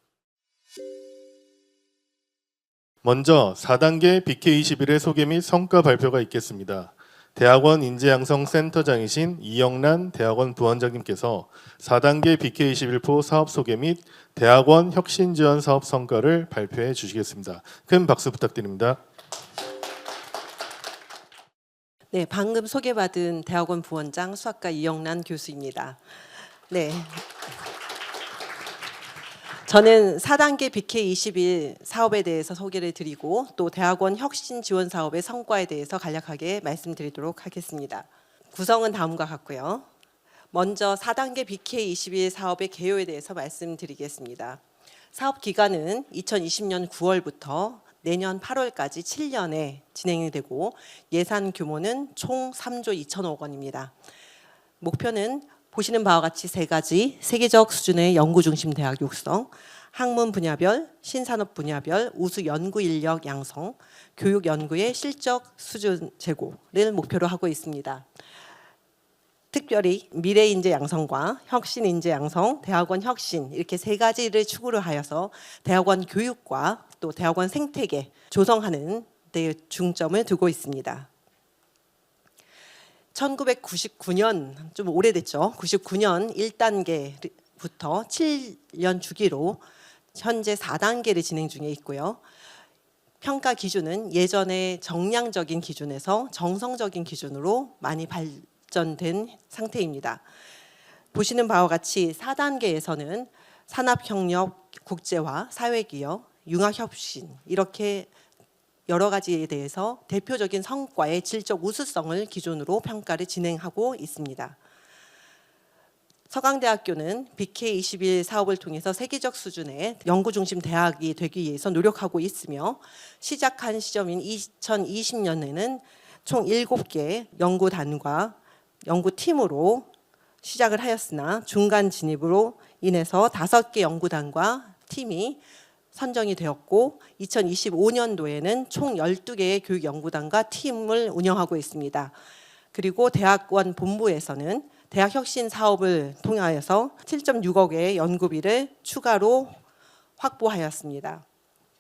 먼저 4단계 BK21의 소개 및 성과 발표가 있겠습니다. 대학원 인재양성센터장이신 이영란 대학원 부원장님께서 4단계 BK21포 사업 소개 및 대학원 혁신지원 사업 성과를 발표해 주시겠습니다. 큰 박수 부탁드립니다. 네, 방금 소개받은 대학원 부원장 수학과 이영란 교수입니다. 네. 저는 4단계 BK21 사업에 대해서 소개를 드리고 또 대학원 혁신 지원 사업의 성과에 대해서 간략하게 말씀드리도록 하겠습니다. 구성은 다음과 같고요. 먼저 4단계 BK21 사업의 개요에 대해서 말씀드리겠습니다. 사업 기간은 2020년 9월부터 내년 8월까지 7년에 진행이 되고 예산 규모는 총 3조 2천억 원입니다. 목표는 보시는 바와 같이 세 가지 세계적 수준의 연구 중심 대학 육성, 학문 분야별, 신산업 분야별 우수 연구 인력 양성, 교육 연구의 실적 수준 제고를 목표로 하고 있습니다. 특별히 미래 인재 양성과 혁신 인재 양성, 대학원 혁신 이렇게 세 가지를 축으로 하여서 대학원 교육과 또 대학원 생태계 조성하는 데 중점을 두고 있습니다. 1999년 좀 오래됐죠. 99년 1단계부터 7년 주기로 현재 4단계를 진행 중에 있고요. 평가 기준은 예전의 정량적인 기준에서 정성적인 기준으로 많이 발전된 상태입니다. 보시는 바와 같이 4단계에서는 산업협력, 국제화, 사회기업, 융합혁신 이렇게 여러 가지에 대해서 대표적인 성과의 질적 우수성을 기준으로 평가를 진행하고 있습니다. 서강대학교는 BK21 사업을 통해서 세계적 수준의 연구 중심 대학이 되기 위해서 노력하고 있으며 시작한 시점인 2020년에는 총 7개 연구단과 연구팀으로 시작을 하였으나 중간 진입으로 인해서 5개 연구단과 팀이 선정이 되었고 2025년도에는 총 12개의 교육연구단과 팀을 운영하고 있습니다. 그리고 대학원 본부에서는 대학혁신 사업을 통하여서 7.6억의 연구비를 추가로 확보하였습니다.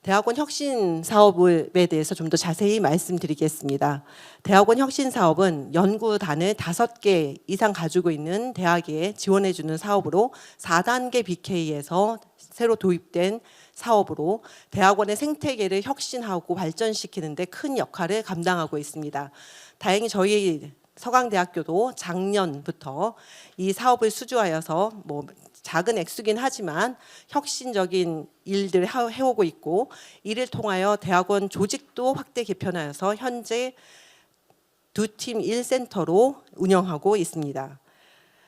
대학원 혁신 사업에 대해서 좀 더 자세히 말씀드리겠습니다. 대학원 혁신 사업은 연구단을 5개 이상 가지고 있는 대학에 지원해주는 사업으로 4단계 BK에서 새로 도입된 사업으로 대학원의 생태계를 혁신하고 발전시키는 데 큰 역할을 감당하고 있습니다. 다행히 저희 서강대학교도 작년부터 이 사업을 수주하여서 작은 액수긴 하지만 혁신적인 일들을 해오고 있고 이를 통하여 대학원 조직도 확대 개편하여서 현재 두 팀 1센터로 운영하고 있습니다.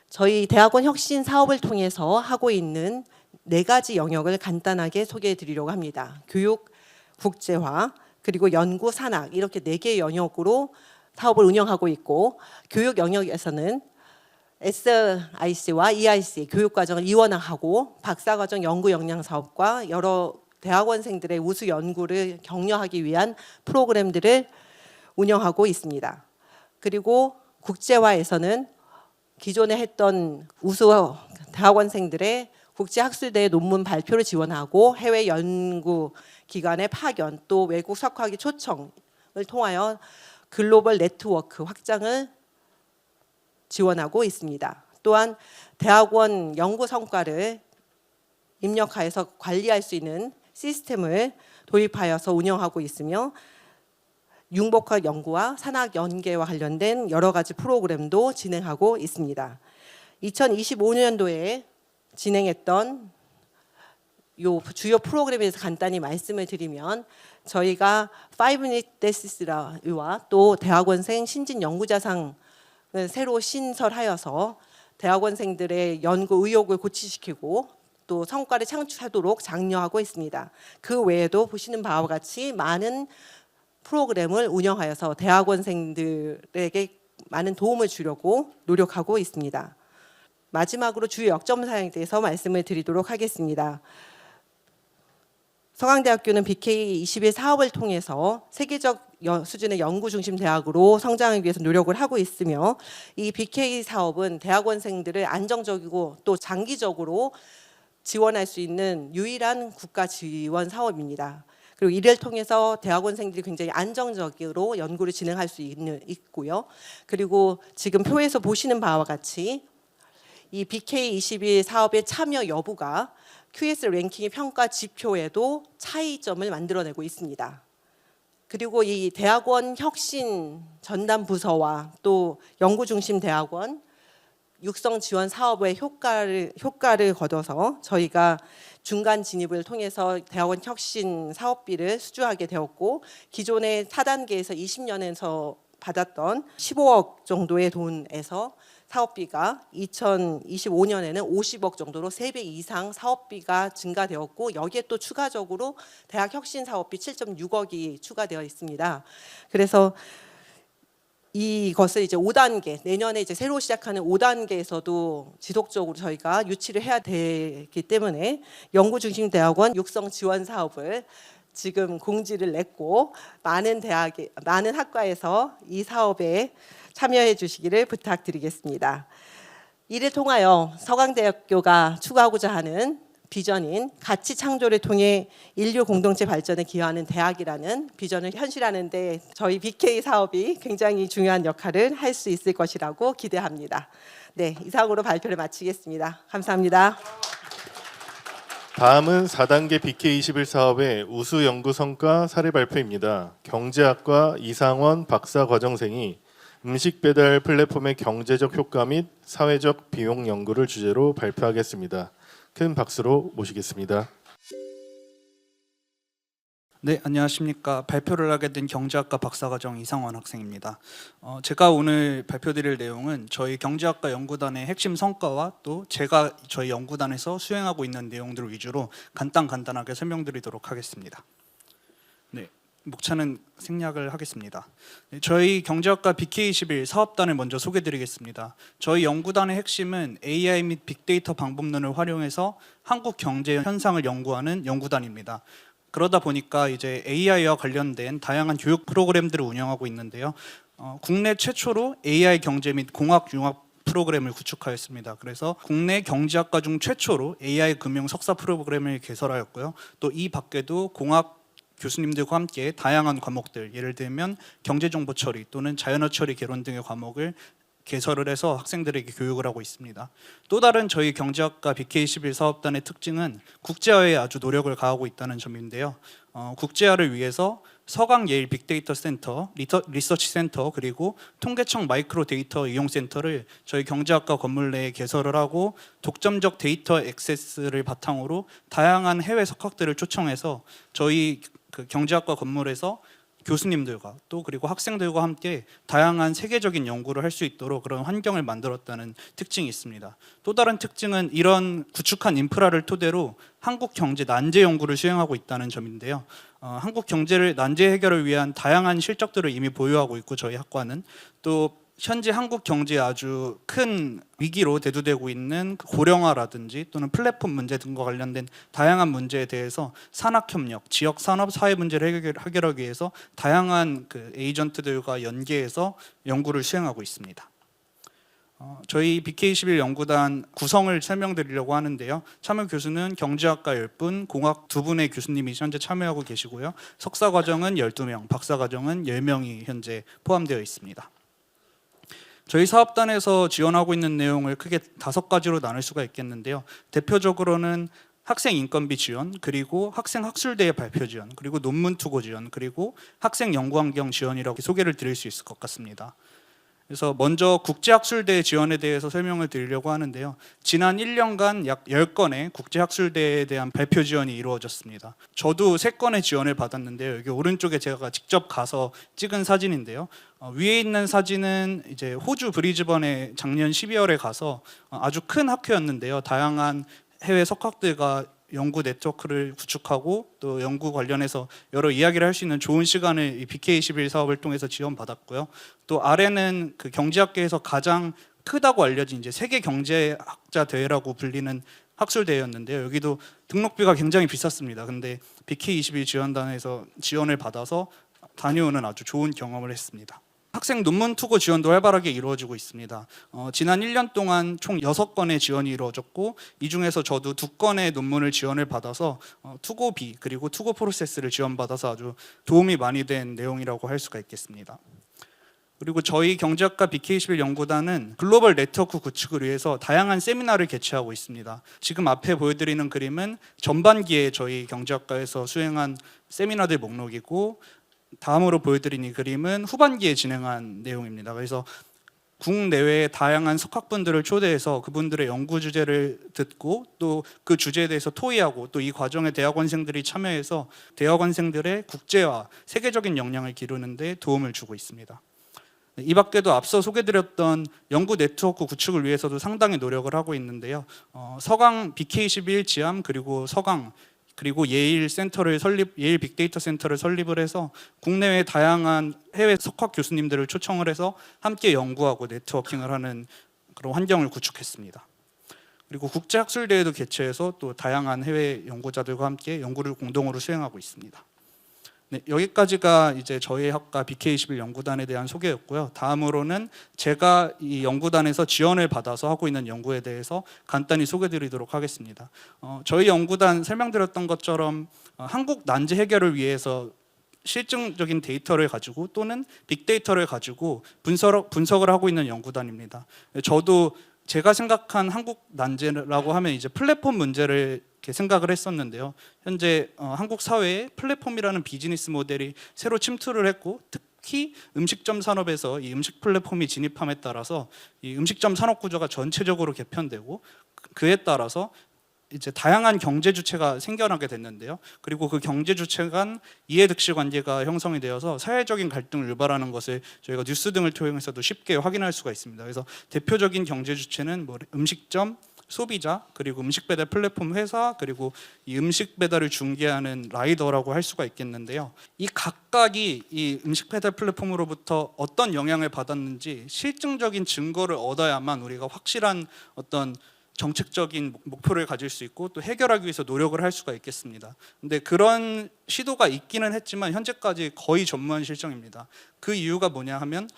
저희 대학원 혁신 사업을 통해서 하고 있는 4가지 영역을 간단하게 소개해 드리려고 합니다. 교육, 국제화, 그리고 연구, 산학 이렇게 4개의 영역으로 사업을 운영하고 있고, 교육 영역에서는 SIC와 EIC 교육과정을 이원화하고 박사과정 연구 역량 사업과 여러 대학원생들의 우수 연구를 격려하기 위한 프로그램들을 운영하고 있습니다. 그리고 국제화에서는 기존에 했던 우수 대학원생들의 국제학술대회 논문 발표를 지원하고 해외 연구 기관의 파견 또 외국 석학위 초청을 통하여 글로벌 네트워크 확장을 지원하고 있습니다. 또한 대학원 연구 성과를 입력하여서 관리할 수 있는 시스템을 도입하여서 운영하고 있으며 융복합 연구와 산학 연계와 관련된 여러 가지 프로그램도 진행하고 있습니다. 2025년도에 진행했던 요 주요 프로그램에 대해서 간단히 말씀을 드리면, 저희가 5-minute thesis와 또 대학원생 신진 연구자상을 새로 신설하여서 대학원생들의 연구 의욕을 고취시키고 또 성과를 창출하도록 장려하고 있습니다. 그 외에도 보시는 바와 같이 많은 프로그램을 운영하여서 대학원생들에게 많은 도움을 주려고 노력하고 있습니다. 마지막으로 주요 역점 사항에 대해서 말씀을 드리도록 하겠습니다. 서강대학교는 BK21 사업을 통해서 세계적 수준의 연구 중심 대학으로 성장하기 위해서 노력을 하고 있으며, 이 BK 사업은 대학원생들을 안정적이고 또 장기적으로 지원할 수 있는 유일한 국가 지원 사업입니다. 그리고 이를 통해서 대학원생들이 굉장히 안정적으로 연구를 진행할 수 있고요. 그리고 지금 표에서 보시는 바와 같이 이 BK21 사업의 참여 여부가 QS 랭킹의 평가 지표에도 차이점을 만들어내고 있습니다. 그리고 이 대학원 혁신 전담 부서와 또 연구 중심 대학원 육성 지원 사업의 효과를 거둬서 저희가 중간 진입을 통해서 대학원 혁신 사업비를 수주하게 되었고, 기존의 4단계에서 20년에서 받았던 15억 정도의 돈에서 사업비가 2025년에는 50억 정도로 3배 이상 사업비가 증가되었고, 여기에 또 추가적으로 대학 혁신 사업비 7.6억이 추가되어 있습니다. 그래서 이것을 이제 5단계, 내년에 이제 새로 시작하는 5단계에서도 지속적으로 저희가 유치를 해야 되기 때문에 연구 중심 대학원 육성 지원 사업을 지금 공지를 냈고, 많은 학과에서 이 사업에 참여해 주시기를 부탁드리겠습니다. 이를 통하여 서강대학교가 추구하고자 하는 비전인 가치 창조를 통해 인류 공동체 발전에 기여하는 대학이라는 비전을 현실하는 데 저희 BK 사업이 굉장히 중요한 역할을 할 수 있을 것이라고 기대합니다. 네, 이상으로 발표를 마치겠습니다. 감사합니다. 다음은 4단계 BK21 사업의 우수 연구 성과 사례 발표입니다. 경제학과 이상원 박사 과정생이 음식 배달 플랫폼의 경제적 효과 및 사회적 비용 연구를 주제로 발표하겠습니다. 큰 박수로 모시겠습니다. 네, 안녕하십니까. 발표를 하게 된 경제학과 박사과정 이상원 학생입니다. 제가 오늘 발표드릴 내용은 저희 경제학과 연구단의 핵심 성과와 또 제가 저희 연구단에서 수행하고 있는 내용들을 위주로 간단하게 설명드리도록 하겠습니다. 네, 목차는 생략을 하겠습니다. 네, 저희 경제학과 BK21 사업단을 먼저 소개드리겠습니다. 저희 연구단의 핵심은 AI 및 빅데이터 방법론을 활용해서 한국 경제 현상을 연구하는 연구단입니다. 그러다 보니까 이제 AI와 관련된 다양한 교육 프로그램들을 운영하고 있는데요. 국내 최초로 AI 경제 및 공학 융합 프로그램을 구축하였습니다. 그래서 국내 경제학과 중 최초로 AI 금융 석사 프로그램을 개설하였고요. 또 이 밖에도 공학 교수님들과 함께 다양한 과목들, 예를 들면 경제정보 처리 또는 자연어 처리 개론 등의 과목을 개설을 해서 학생들에게 교육을 하고 있습니다. 또 다른 저희 경제학과 BK21 사업단의 특징은 국제화에 아주 노력을 가하고 있다는 점인데요. 국제화를 위해서 서강 예일 빅데이터 센터, 리서치 센터, 그리고 통계청 마이크로 데이터 이용 센터를 저희 경제학과 건물 내에 개설을 하고 독점적 데이터 액세스를 바탕으로 다양한 해외 석학들을 초청해서 저희 경제학과 건물에서 교수님들과 또 그리고 학생들과 함께 다양한 세계적인 연구를 할 수 있도록 그런 환경을 만들었다는 특징이 있습니다. 또 다른 특징은 이런 구축한 인프라를 토대로 한국 경제 난제 연구를 수행하고 있다는 점인데요. 한국 경제를 난제 해결을 위한 다양한 실적들을 이미 보유하고 있고 저희 학과는 또 현재 한국 경제에 아주 큰 위기로 대두되고 있는 고령화라든지 또는 플랫폼 문제 등과 관련된 다양한 문제에 대해서 산학협력, 지역 산업 사회 문제를 해결하기 위해서 다양한 그 에이전트들과 연계해서 연구를 수행하고 있습니다. 저희 BK21 연구단 구성을 설명드리려고 하는데요. 참여 교수는 경제학과 10분, 공학 2분의 교수님이 현재 참여하고 계시고요. 석사과정은 12명, 박사과정은 10명이 현재 포함되어 있습니다. 저희 사업단에서 지원하고 있는 내용을 크게 5가지로 나눌 수가 있겠는데요. 대표적으로는 학생 인건비 지원, 그리고 학생 학술대회 발표 지원, 그리고 논문 투고 지원, 그리고 학생 연구환경 지원이라고 소개를 드릴 수 있을 것 같습니다. 그래서 먼저 국제학술대 지원에 대해서 설명을 드리려고 하는데요. 지난 1년간 약 10건의 국제학술대에 대한 발표 지원이 이루어졌습니다. 저도 3건의 지원을 받았는데요. 여기 오른쪽에 제가 직접 가서 찍은 사진인데요. 위에 있는 사진은 이제 호주 브리즈번에 작년 12월에 가서 아주 큰 학회였는데요. 다양한 해외 석학들과 연구 네트워크를 구축하고 또 연구 관련해서 여러 이야기를 할 수 있는 좋은 시간을 이 BK21 사업을 통해서 지원받았고요. 또 아래는 그 경제학계에서 가장 크다고 알려진 이제 세계 경제학자 대회라고 불리는 학술 대회였는데요. 여기도 등록비가 굉장히 비쌌습니다. 근데 BK21 지원단에서 지원을 받아서 다녀오는 아주 좋은 경험을 했습니다. 학생 논문 투고 지원도 활발하게 이루어지고 있습니다. 지난 1년 동안 총 6건의 지원이 이루어졌고 이 중에서 저도 2건의 논문을 지원을 받아서 투고비 그리고 투고 프로세스를 지원받아서 아주 도움이 많이 된 내용이라고 할 수가 있겠습니다. 그리고 저희 경제학과 BK21 연구단은 글로벌 네트워크 구축을 위해서 다양한 세미나를 개최하고 있습니다. 지금 앞에 보여드리는 그림은 전반기에 저희 경제학과에서 수행한 세미나들 목록이고 다음으로 보여드린 이 그림은 후반기에 진행한 내용입니다. 그래서 국내외의 다양한 석학분들을 초대해서 그분들의 연구 주제를 듣고 또 그 주제에 대해서 토의하고 또 이 과정에 대학원생들이 참여해서 대학원생들의 국제화, 세계적인 역량을 기르는 데 도움을 주고 있습니다. 이 밖에도 앞서 소개드렸던 연구 네트워크 구축을 위해서도 상당히 노력을 하고 있는데요. 서강 BK21 지암 그리고 서강 그리고 예일 빅데이터 센터를 설립을 해서 국내외 다양한 해외 석학 교수님들을 초청을 해서 함께 연구하고 네트워킹을 하는 그런 환경을 구축했습니다. 그리고 국제학술대회도 개최해서 또 다양한 해외 연구자들과 함께 연구를 공동으로 수행하고 있습니다. 네, 여기까지가 이제 저희 학과 BK21 연구단에 대한 소개였고요. 다음으로는 제가 이 연구단에서 지원을 받아서 하고 있는 연구에 대해서 간단히 소개드리도록 하겠습니다. 저희 연구단 설명드렸던 것처럼 한국 난제 해결을 위해서 실증적인 데이터를 가지고 또는 빅데이터를 가지고 분석을 하고 있는 연구단입니다. 저도 제가 생각한 한국 난제라고 하면 이제 플랫폼 문제를 이렇게 생각을 했었는데요. 현재 한국 사회에 플랫폼이라는 비즈니스 모델이 새로 침투를 했고 특히 음식점 산업에서 이 음식 플랫폼이 진입함에 따라서 이 음식점 산업 구조가 전체적으로 개편되고 그에 따라서 이제 다양한 경제 주체가 생겨나게 됐는데요. 그리고 그 경제 주체 간 이해득실 관계가 형성이 되어서 사회적인 갈등을 유발하는 것을 저희가 뉴스 등을 통해서도 쉽게 확인할 수가 있습니다. 그래서 대표적인 경제 주체는 뭐 음식점, 소비자, 그리고 음식 배달 플랫폼 회사, 그리고 이 음식 배달을 중개하는 라이더라고 할 수가 있겠는데요. 이 각각이 이 음식 배달 플랫폼으로부터 어떤 영향을 받았는지 실증적인 증거를 얻어야만 우리가 확실한 어떤 정책적인 목표를 가질 수 있고 또 해결하기 위해서 노력을 할 수가 있겠습니다. 근데 그런 시도가 있기는 했지만 현재까지 거의 전무한 실정입니다. 그 이유가 뭐냐 하면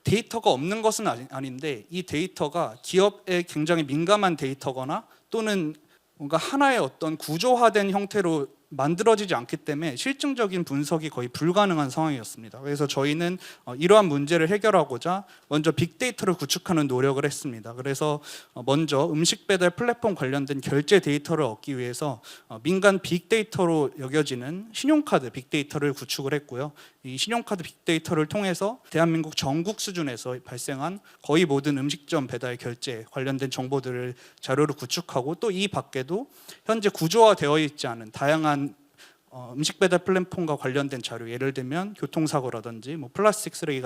데이터가 없는 것은 아닌데 이 데이터가 기업에 굉장히 민감한 데이터거나 또는 뭔가 하나의 어떤 구조화된 형태로 만들어지지 않기 때문에 실증적인 분석이 거의 불가능한 상황이었습니다. 그래서 저희는 이러한 문제를 해결하고자 먼저 빅데이터를 구축하는 노력을 했습니다. 그래서 먼저 음식 배달 플랫폼 관련된 결제 데이터를 얻기 위해서 민간 빅데이터로 여겨지는 신용카드 빅데이터를 구축을 했고요. 이 신용카드 빅데이터를 통해서 대한민국 전국 수준에서 발생한 거의 모든 음식점 배달 결제 관련된 정보들을 자료로 구축하고 또 이 밖에도 현재 구조화되어 있지 않은 다양한 음식 배달 플랫폼과 관련된 자료, 예를 들면 교통사고라든지 뭐 플라스틱 쓰레기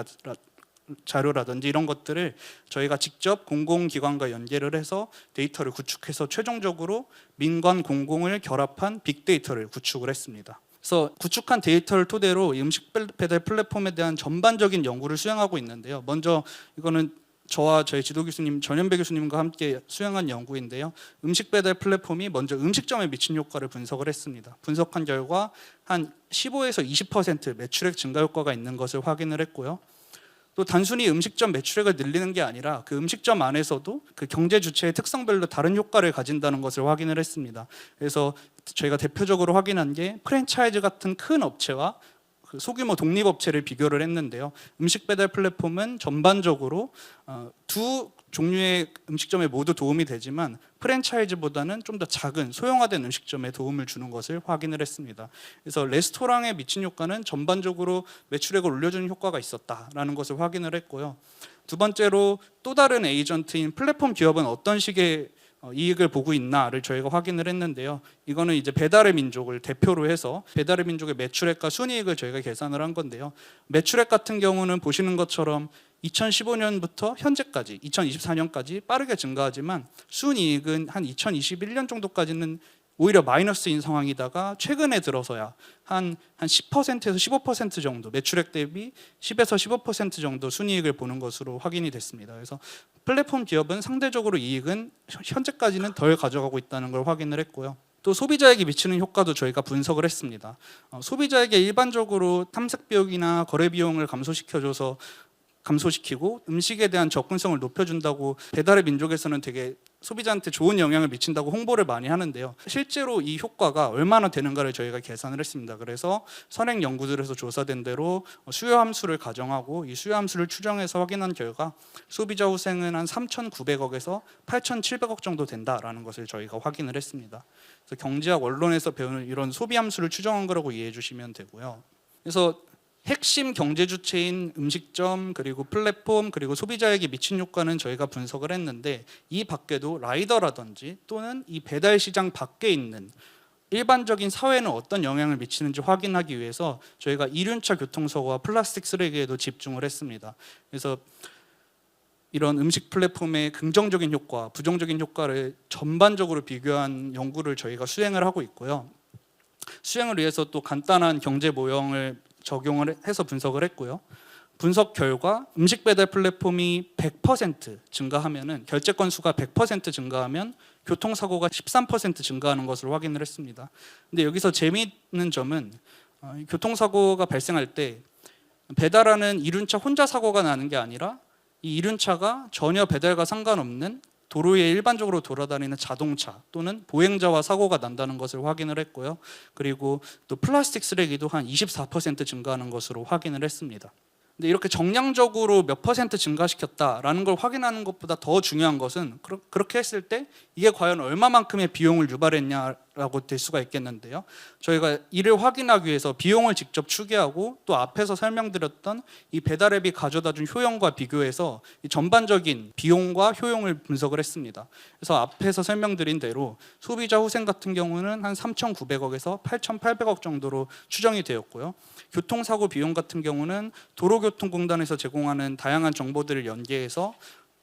자료라든지 이런 것들을 저희가 직접 공공기관과 연계를 해서 데이터를 구축해서 최종적으로 민관 공공을 결합한 빅데이터를 구축을 했습니다. 그래서 구축한 데이터를 토대로 이 음식 배달 플랫폼에 대한 전반적인 연구를 수행하고 있는데요. 먼저 이거는 저와 저희 지도 교수님 전현배 교수님과 함께 수행한 연구인데요. 음식 배달 플랫폼이 먼저 음식점에 미친 효과를 분석을 했습니다. 분석한 결과 한 15에서 20% 매출액 증가 효과가 있는 것을 확인을 했고요. 또 단순히 음식점 매출액을 늘리는 게 아니라 그 음식점 안에서도 그 경제 주체의 특성별로 다른 효과를 가진다는 것을 확인을 했습니다. 그래서 저희가 대표적으로 확인한 게 프랜차이즈 같은 큰 업체와 그 소규모 독립업체를 비교를 했는데요. 음식 배달 플랫폼은 전반적으로 두 종류의 음식점에 모두 도움이 되지만 프랜차이즈보다는 좀 더 작은 소형화된 음식점에 도움을 주는 것을 확인을 했습니다. 그래서 레스토랑에 미친 효과는 전반적으로 매출액을 올려주는 효과가 있었다라는 것을 확인을 했고요. 두 번째로 또 다른 에이전트인 플랫폼 기업은 어떤 식의 이익을 보고 있나를 저희가 확인을 했는데요. 이거는 이제 배달의 민족을 대표로 해서 배달의 민족의 매출액과 순이익을 저희가 계산을 한 건데요. 매출액 같은 경우는 보시는 것처럼 2015년부터 현재까지 2024년까지 빠르게 증가하지만 순이익은 한 2021년 정도까지는 오히려 마이너스인 상황이다가 최근에 들어서야 한 10%에서 15% 정도 매출액 대비 10에서 15% 정도 순이익을 보는 것으로 확인이 됐습니다. 그래서 플랫폼 기업은 상대적으로 이익은 현재까지는 덜 가져가고 있다는 걸 확인을 했고요. 또 소비자에게 미치는 효과도 저희가 분석을 했습니다. 소비자에게 일반적으로 탐색 비용이나 거래 비용을 감소시키고 음식에 대한 접근성을 높여준다고 배달의 민족에서는 되게 소비자한테 좋은 영향을 미친다고 홍보를 많이 하는데요. 실제로 이 효과가 얼마나 되는가를 저희가 계산을 했습니다. 그래서 선행 연구들에서 조사된 대로 수요 함수를 가정하고 이 수요 함수를 추정해서 확인한 결과 소비자 후생은 한 3,900억에서 8,700억 정도 된다라는 것을 저희가 확인을 했습니다. 그래서 경제학 원론에서 배우는 이런 소비 함수를 추정한 거라고 이해해 주시면 되고요. 그래서 핵심 경제 주체인 음식점 그리고 플랫폼 그리고 소비자에게 미친 효과는 저희가 분석을 했는데 이 밖에도 라이더라든지 또는 이 배달 시장 밖에 있는 일반적인 사회에는 어떤 영향을 미치는지 확인하기 위해서 저희가 이륜차 교통사고와 플라스틱 쓰레기에도 집중을 했습니다. 그래서 이런 음식 플랫폼의 긍정적인 효과, 부정적인 효과를 전반적으로 비교한 연구를 저희가 수행을 하고 있고요. 수행을 위해서 또 간단한 경제 모형을 적용을 해서 분석을 했고요. 분석 결과 음식 배달 플랫폼이 100% 증가하면은 결제 건수가 100% 증가하면 교통사고가 13% 증가하는 것을 확인을 했습니다. 근데 여기서 재미있는 점은 교통사고가 발생할 때 배달하는 이륜차 혼자 사고가 나는 게 아니라 이 이륜차가 전혀 배달과 상관없는 도로에 일반적으로 돌아다니는 자동차 또는 보행자와 사고가 난다는 것을 확인을 했고요. 그리고 또 플라스틱 쓰레기도 한 24% 증가하는 것으로 확인을 했습니다. 근데 이렇게 정량적으로 몇 퍼센트 증가시켰다라는 걸 확인하는 것보다 더 중요한 것은 그렇게 했을 때 이게 과연 얼마만큼의 비용을 유발했냐라고 될 수가 있겠는데요. 저희가 이를 확인하기 위해서 비용을 직접 추계하고 또 앞에서 설명드렸던 이 배달 앱이 가져다준 효용과 비교해서 이 전반적인 비용과 효용을 분석을 했습니다. 그래서 앞에서 설명드린 대로 소비자 후생 같은 경우는 한 3,900억에서 8,800억 정도로 추정이 되었고요. 교통사고 비용 같은 경우는 도로교통공단에서 제공하는 다양한 정보들을 연계해서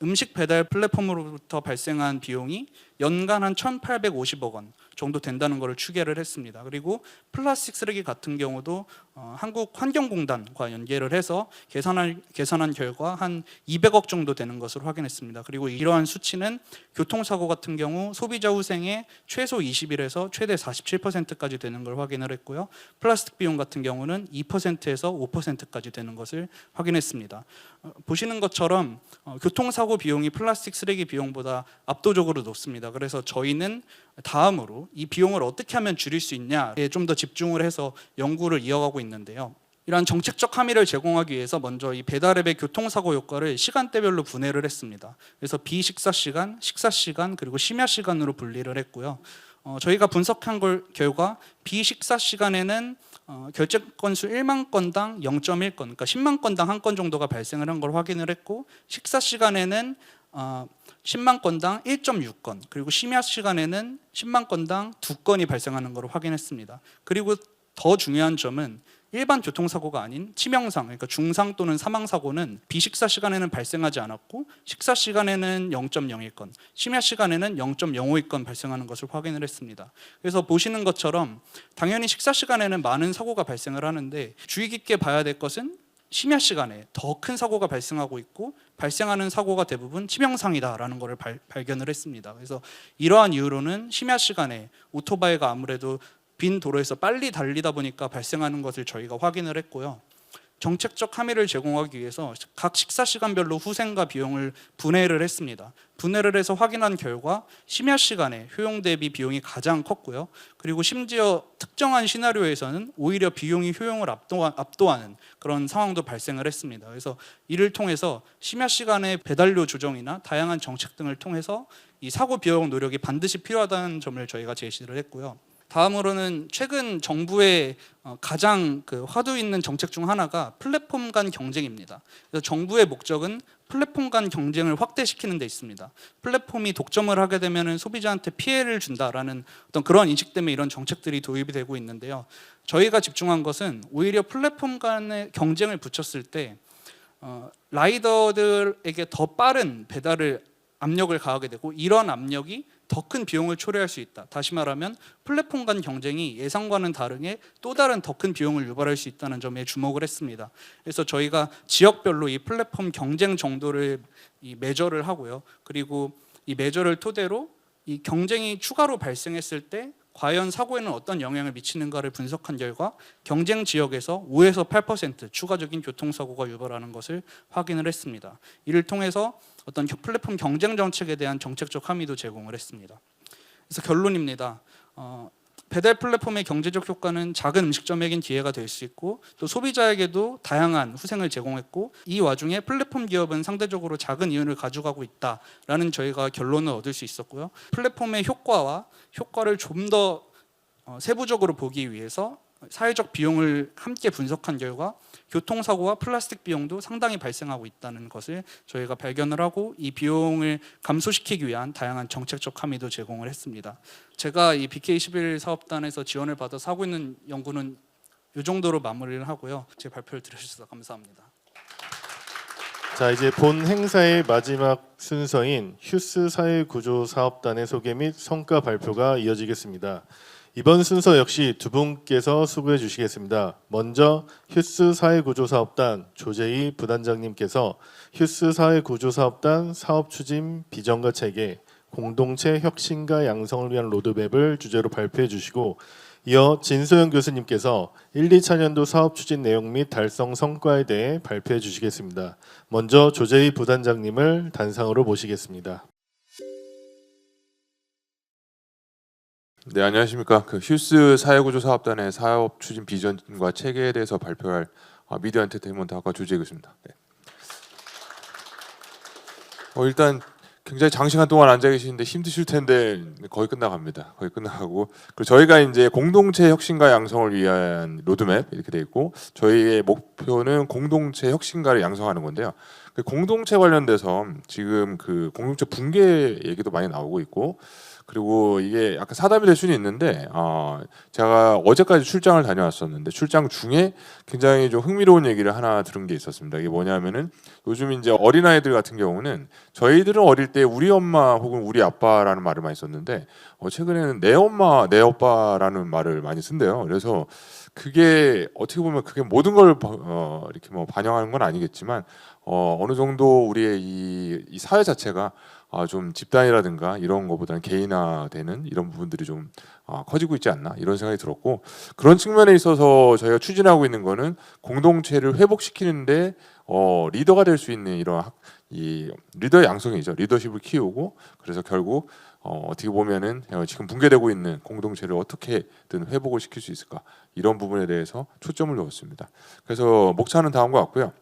음식 배달 플랫폼으로부터 발생한 비용이 연간 한 1,850억 원 정도 된다는 것을 추계를 했습니다. 그리고 플라스틱 쓰레기 같은 경우도 한국환경공단과 연계를 해서 계산한 결과 한 200억 정도 되는 것을 확인했습니다. 그리고 이러한 수치는 교통사고 같은 경우 소비자 후생의 최소 20일에서 최대 47%까지 되는 걸 확인을 했고요. 플라스틱 비용 같은 경우는 2%에서 5%까지 되는 것을 확인했습니다. 보시는 것처럼 교통사고 비용이 플라스틱 쓰레기 비용보다 압도적으로 높습니다. 그래서 저희는 다음으로 이 비용을 어떻게 하면 줄일 수 있냐에 좀 더 집중을 해서 연구를 이어가고 있는데요. 이러한 정책적 함의를 제공하기 위해서 먼저 이 배달앱의 교통사고 효과를 시간대별로 분해를 했습니다. 그래서 비식사 시간, 식사 시간 그리고 심야 시간으로 분리를 했고요. 저희가 분석한 결과 비식사 시간에는 결제 건수 1만 건당 0.1건, 그러니까 10만 건당 한 건 정도가 발생을 한 걸 확인을 했고 식사 시간에는 10만 건당 1.6건 그리고 심야 시간에는 10만 건당 2건이 발생하는 것을 확인했습니다. 그리고 더 중요한 점은 일반 교통사고가 아닌 치명상, 그러니까 중상 또는 사망사고는 비식사 시간에는 발생하지 않았고 식사 시간에는 0.01건, 심야 시간에는 0.05건 발생하는 것을 확인을 했습니다. 그래서 보시는 것처럼 당연히 식사 시간에는 많은 사고가 발생을 하는데 주의 깊게 봐야 될 것은 심야 시간에 더 큰 사고가 발생하고 있고 발생하는 사고가 대부분 치명상이다라는 것을 발견을 했습니다. 그래서 이러한 이유로는 심야 시간에 오토바이가 아무래도 빈 도로에서 빨리 달리다 보니까 발생하는 것을 저희가 확인을 했고요. 정책적 함의를 제공하기 위해서 각 식사 시간별로 후생과 비용을 분해를 했습니다. 분해를 해서 확인한 결과 심야 시간에 효용 대비 비용이 가장 컸고요. 그리고 심지어 특정한 시나리오에서는 오히려 비용이 효용을 압도하는 그런 상황도 발생을 했습니다. 그래서 이를 통해서 심야 시간의 배달료 조정이나 다양한 정책 등을 통해서 이 사고 비용 노력이 반드시 필요하다는 점을 저희가 제시를 했고요. 다음으로는 최근 정부의 가장 화두 있는 정책 중 하나가 플랫폼 간 경쟁입니다. 그래서 정부의 목적은 플랫폼 간 경쟁을 확대시키는 데 있습니다. 플랫폼이 독점을 하게 되면 소비자한테 피해를 준다라는 어떤 그런 인식 때문에 이런 정책들이 도입이 되고 있는데요. 저희가 집중한 것은 오히려 플랫폼 간의 경쟁을 붙였을 때 라이더들에게 더 빠른 배달을 압력을 가하게 되고 이런 압력이 더 큰 비용을 초래할 수 있다. 다시 말하면 플랫폼 간 경쟁이 예상과는 다르게 또 다른 더 큰 비용을 유발할 수 있다는 점에 주목을 했습니다. 그래서 저희가 지역별로 이 플랫폼 경쟁 정도를 매저를 하고요. 그리고 이 매저를 토대로 이 경쟁이 추가로 발생했을 때 과연 사고에는 어떤 영향을 미치는가를 분석한 결과 경쟁 지역에서 5에서 8% 추가적인 교통사고가 유발하는 것을 확인을 했습니다. 이를 통해서 어떤 플랫폼 경쟁 정책에 대한 정책적 함의도 제공을 했습니다. 그래서 결론입니다. 배달 플랫폼의 경제적 효과는 작은 음식점에겐 기회가 될 수 있고 또 소비자에게도 다양한 후생을 제공했고 이 와중에 플랫폼 기업은 상대적으로 작은 이윤을 가져가고 있다라는 저희가 결론을 얻을 수 있었고요. 플랫폼의 효과를 좀 더 세부적으로 보기 위해서 사회적 비용을 함께 분석한 결과 교통사고와 플라스틱 비용도 상당히 발생하고 있다는 것을 저희가 발견을 하고 이 비용을 감소시키기 위한 다양한 정책적 함의도 제공을 했습니다. 제가 이 BK21 사업단에서 지원을 받아서 하고 있는 연구는 이 정도로 마무리를 하고요. 제 발표를 들으셔서 감사합니다. 자, 이제 본 행사의 마지막 순서인 휴스 사회구조사업단의 소개 및 성과 발표가 이어지겠습니다. 이번 순서 역시 두 분께서 수고해 주시겠습니다. 먼저 휴스 사회구조사업단 조재희 부단장님께서 휴스 사회구조사업단 사업추진 비전과 체계, 공동체 혁신과 양성을 위한 로드맵을 주제로 발표해 주시고 이어 진소영 교수님께서 1, 2차년도 사업 추진 내용 및 달성 성과에 대해 발표해 주시겠습니다. 먼저 조재희 부단장님을 단상으로 모시겠습니다. 네, 안녕하십니까. 휴스 사회구조 사업단의 사업 추진 비전과 체계에 대해서 발표할 미디어 엔터테인먼트학과 조재희 교수입니다. 네. 일단 굉장히 장시간 동안 앉아 계시는데 힘드실 텐데 거의 끝나갑니다. 거의 끝나가고 그리고 저희가 이제 공동체 혁신과 양성을 위한 로드맵 이렇게 돼 있고 저희의 목표는 공동체 혁신가를 양성하는 건데요. 그 공동체 관련돼서 지금 그 공동체 붕괴 얘기도 많이 나오고 있고 그리고 이게 약간 사담이 될 수는 있는데 제가 어제까지 출장을 다녀왔었는데 출장 중에 굉장히 좀 흥미로운 얘기를 하나 들은 게 있었습니다. 이게 뭐냐면은 요즘 이제 어린아이들 같은 경우는 저희들은 어릴 때 우리 엄마 혹은 우리 아빠라는 말을 많이 썼는데 최근에는 내 엄마 내 오빠라는 말을 많이 쓴대요. 그래서 그게 어떻게 보면 그게 모든 걸 이렇게 뭐 반영하는 건 아니겠지만 어느 정도 우리의 이 사회 자체가 좀 집단이라든가 이런 것보다는 개인화되는 이런 부분들이 좀 커지고 있지 않나 이런 생각이 들었고 그런 측면에 있어서 저희가 추진하고 있는 거는 공동체를 회복시키는데 리더가 될 수 있는 이런 이 리더의 양성이죠. 리더십을 키우고 그래서 결국 어떻게 보면은 지금 붕괴되고 있는 공동체를 어떻게든 회복을 시킬 수 있을까 이런 부분에 대해서 초점을 두었습니다. 그래서 목차는 다음과 같고요.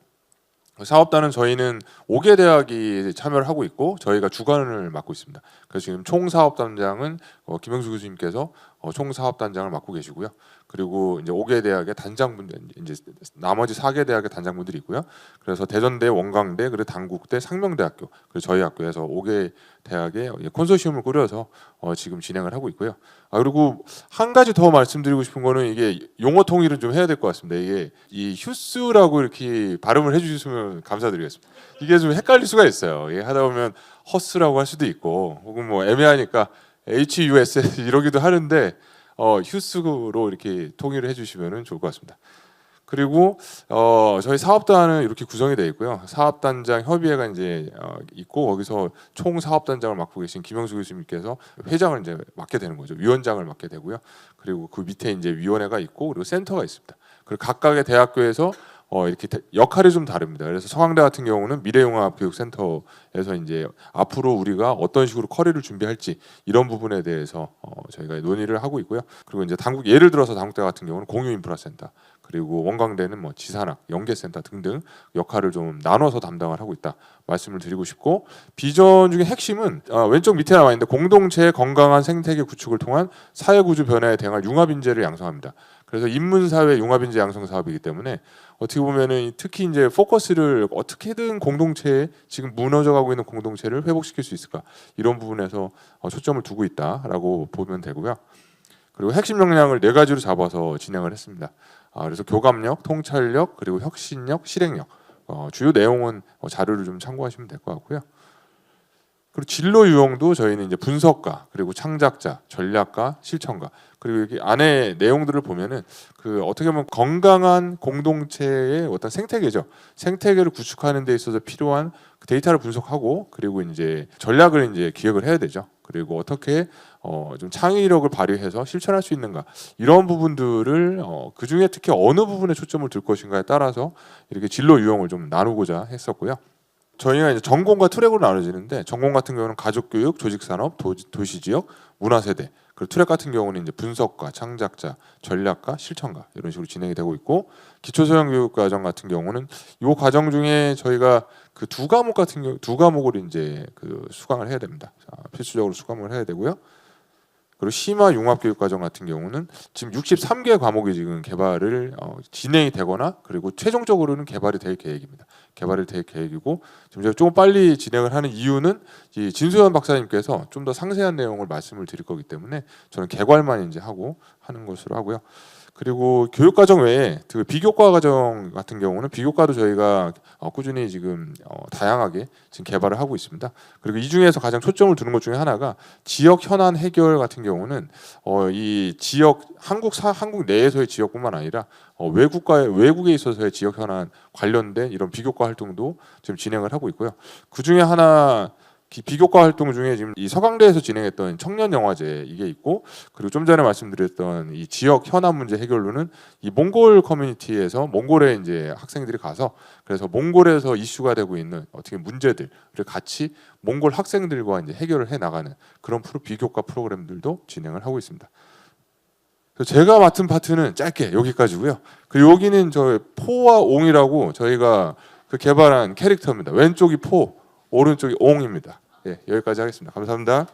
사업단은 저희는 5개 대학이 참여를 하고 있고 저희가 주관을 맡고 있습니다. 그래서 지금 총 사업단장은 김영수 교수님께서 총 사업단장을 맡고 계시고요. 그리고 이제 5개 대학의 단장분들, 이제 나머지 4개 대학의 단장분들이 있고요. 그래서 대전대, 원광대, 그리고 단국대, 상명대학교, 그리고 저희 학교에서 5개 대학의 콘소시엄을 꾸려서 지금 진행을 하고 있고요. 그리고 한 가지 더 말씀드리고 싶은 거는 이게 용어 통일을 좀 해야 될 것 같습니다. 이게 이 휴스라고 이렇게 발음을 해주시면 감사드리겠습니다. 이게 좀 헷갈릴 수가 있어요. 이게 하다 보면 허스라고 할 수도 있고, 혹은 뭐 애매하니까 HUS 이러기도 하는데 휴스로 이렇게 통일을 해주시면 좋을 것 같습니다. 그리고 저희 사업단은 이렇게 구성이 되어 있고요. 사업단장 협의회가 이제 있고 거기서 총 사업단장을 맡고 계신 김영수 교수님께서 회장을 이제 맡게 되는 거죠. 위원장을 맡게 되고요. 그리고 그 밑에 이제 위원회가 있고 그리고 센터가 있습니다. 그리고 각각의 대학교에서 이렇게 역할이 좀 다릅니다. 그래서 서강대 같은 경우는 미래융합교육센터에서 이제 앞으로 우리가 어떤 식으로 커리를 준비할지 이런 부분에 대해서 저희가 논의를 하고 있고요. 그리고 이제 단국 예를 들어서 단국대 같은 경우는 공유인프라센터, 그리고 원광대는 뭐 지산학, 연계센터 등등 역할을 좀 나눠서 담당을 하고 있다 말씀을 드리고 싶고, 비전 중에 핵심은 왼쪽 밑에 나와 있는데 공동체의 건강한 생태계 구축을 통한 사회구조 변화에 대응할 융합인재를 양성합니다. 그래서 인문사회 융합인재 양성 사업이기 때문에 어떻게 보면은 특히 이제 포커스를 어떻게든 공동체에 지금 무너져가고 있는 공동체를 회복시킬 수 있을까, 이런 부분에서 초점을 두고 있다라고 보면 되고요. 그리고 핵심 역량을 4가지로 잡아서 진행을 했습니다. 그래서 교감력, 통찰력, 그리고 혁신력, 실행력. 주요 내용은 자료를 좀 참고하시면 될 것 같고요. 그리고 진로 유형도 저희는 이제 분석가, 그리고 창작자, 전략가, 실천가, 그리고 여기 안에 내용들을 보면은 그 어떻게 보면 건강한 공동체의 어떤 생태계죠. 생태계를 구축하는 데 있어서 필요한 데이터를 분석하고, 그리고 이제 전략을 이제 기획을 해야 되죠. 그리고 어떻게 좀 창의력을 발휘해서 실천할 수 있는가, 이런 부분들을 그 중에 특히 어느 부분에 초점을 둘 것인가에 따라서 이렇게 진로 유형을 좀 나누고자 했었고요. 저희가 이제 전공과 트랙으로 나눠지는데, 전공 같은 경우는 가족교육, 조직산업, 도시지역, 문화세대, 그리고 트랙 같은 경우는 이제 분석가, 창작자, 전략가, 실천가 이런 식으로 진행이 되고 있고, 기초소양교육과정 같은 경우는 이 과정 중에 저희가 그 두 과목을 이제 그 수강을 해야 됩니다. 필수적으로 수강을 해야 되고요. 그리고 심화 융합교육과정 같은 경우는 지금 63개 과목이 지금 개발을 진행이 되거나, 그리고 최종적으로는 개발이 될 계획입니다. 개발이 될 계획이고, 지금 제가 조금 빨리 진행을 하는 이유는 이 진소연 박사님께서 좀 더 상세한 내용을 말씀을 드릴 거기 때문에 저는 개괄만 이제 하고 하는 것으로 하고요. 그리고 교육과정 외에 그 비교과 과정 같은 경우는 비교과도 저희가 꾸준히 지금 다양하게 지금 개발을 하고 있습니다. 그리고 이 중에서 가장 초점을 두는 것 중에 하나가 지역 현안 해결 같은 경우는 이 지역 한국 내에서의 지역뿐만 아니라 외국에 있어서의 지역 현안 관련된 이런 비교과 활동도 지금 진행을 하고 있고요. 그 중에 하나 비교과 활동 중에 지금 이 서강대에서 진행했던 청년 영화제 이게 있고, 그리고 좀 전에 말씀드렸던 이 지역 현안 문제 해결로는 이 몽골 커뮤니티에서 몽골에 이제 학생들이 가서, 그래서 몽골에서 이슈가 되고 있는 어떻게 문제들을 같이 몽골 학생들과 이제 해결을 해 나가는 그런 비교과 프로그램들도 진행을 하고 있습니다. 제가 맡은 파트는 짧게 여기까지고요. 그리고 여기는 저 포와 옹이라고 저희가 그 개발한 캐릭터입니다. 왼쪽이 포, 오른쪽이 옹입니다. 예, 여기까지 하겠습니다. 감사합니다.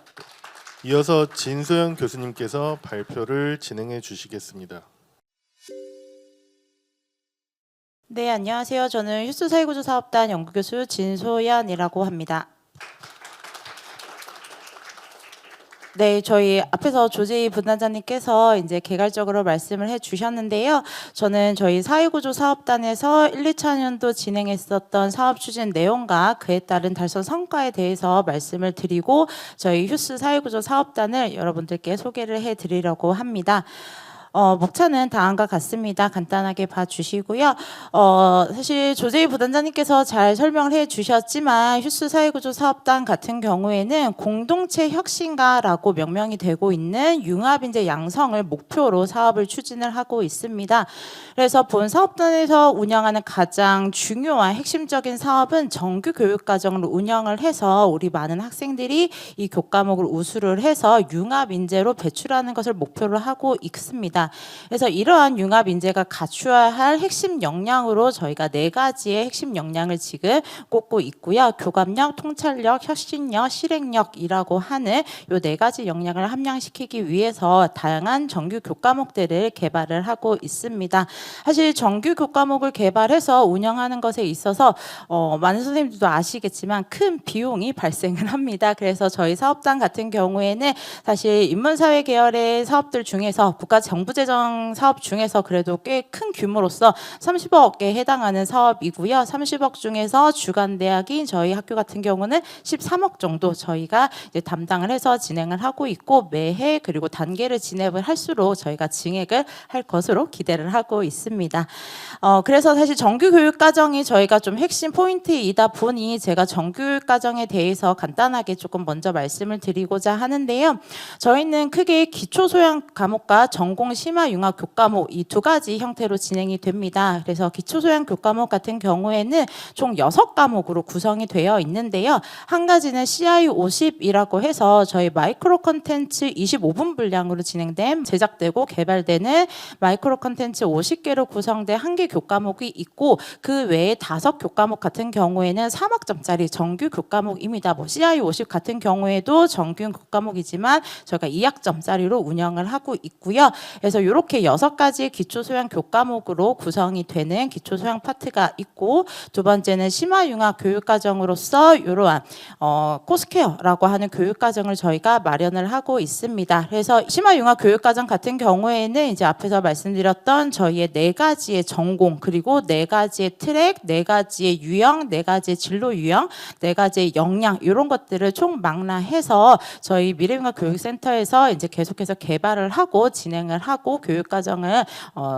이어서 진소연 교수님께서 발표를 진행해 주시겠습니다. 네, 안녕하세요. 저는 휴스 사회구조 사업단 연구교수 진소연이라고 합니다. 네, 저희 앞에서 조재희 분단장님께서 이제 개괄적으로 말씀을 해주셨는데요. 저는 저희 사회구조 사업단에서 1, 2차년도 진행했었던 사업 추진 내용과 그에 따른 달성 성과에 대해서 말씀을 드리고, 저희 휴스 사회구조 사업단을 여러분들께 소개를 해드리려고 합니다. 목차는 다음과 같습니다. 간단하게 봐주시고요. 사실 조재희 부단장님께서 잘 설명을 해주셨지만 휴스 사회구조 사업단 같은 경우에는 공동체 혁신가라고 명명이 되고 있는 융합인재 양성을 목표로 사업을 추진을 하고 있습니다. 그래서 본 사업단에서 운영하는 가장 중요한 핵심적인 사업은 정규 교육과정을 운영을 해서 우리 많은 학생들이 이 교과목을 우수를 해서 융합인재로 배출하는 것을 목표로 하고 있습니다. 있습니다. 그래서 이러한 융합 인재가 갖추어야 할 핵심 역량으로 저희가 4가지의 핵심 역량을 지금 꼽고 있고요. 교감력, 통찰력, 혁신력, 실행력이라고 하는 이 4가지 역량을 함양시키기 위해서 다양한 정규 교과목들을 개발을 하고 있습니다. 사실 정규 교과목을 개발해서 운영하는 것에 있어서 많은 선생님들도 아시겠지만 큰 비용이 발생을 합니다. 그래서 저희 사업단 같은 경우에는 사실 인문사회 계열의 사업들 중에서 국가 정부재정 사업 중에서 그래도 꽤 큰 규모로서 30억에 해당하는 사업이고요. 30억 중에서 주간대학인 저희 학교 같은 경우는 13억 정도 저희가 이제 담당을 해서 진행을 하고 있고 매해 그리고 단계를 진행을 할수록 저희가 증액을 할 것으로 기대를 하고 있습니다. 그래서 사실 정규교육과정이 저희가 좀 핵심 포인트이다 보니 제가 정규교육과정에 대해서 간단하게 조금 먼저 말씀을 드리고자 하는데요. 저희는 크게 기초소양 과목과 전공 심화 융합 교과목 이 2가지 형태로 진행이 됩니다. 그래서 기초소양 교과목 같은 경우에는 총 6과목으로 구성이 되어 있는데요. 한 가지는 CI50이라고 해서 저희 마이크로 컨텐츠 25분 분량으로 진행된 제작되고 개발되는 마이크로 컨텐츠 50개로 구성된 한 개 교과목이 있고 그 외에 5교과목 같은 경우에는 3학점짜리 정규 교과목입니다. CI50 같은 경우에도 정규 교과목이지만 저희가 2학점짜리로 운영을 하고 있고요. 그래서 이렇게 6가지의 기초소양 교과목으로 구성이 되는 기초소양 파트가 있고 두 번째는 심화융합 교육과정으로서 이러한 코스케어라고 하는 교육과정을 저희가 마련을 하고 있습니다. 그래서 심화융합 교육과정 같은 경우에는 이제 앞에서 말씀드렸던 저희의 4가지의 전공 그리고 4가지의 트랙, 4가지의 유형, 4가지의 진로 유형, 4가지의 역량 이런 것들을 총망라해서 저희 미래융합 교육센터에서 이제 계속해서 개발을 하고 진행을 하고 교육과정을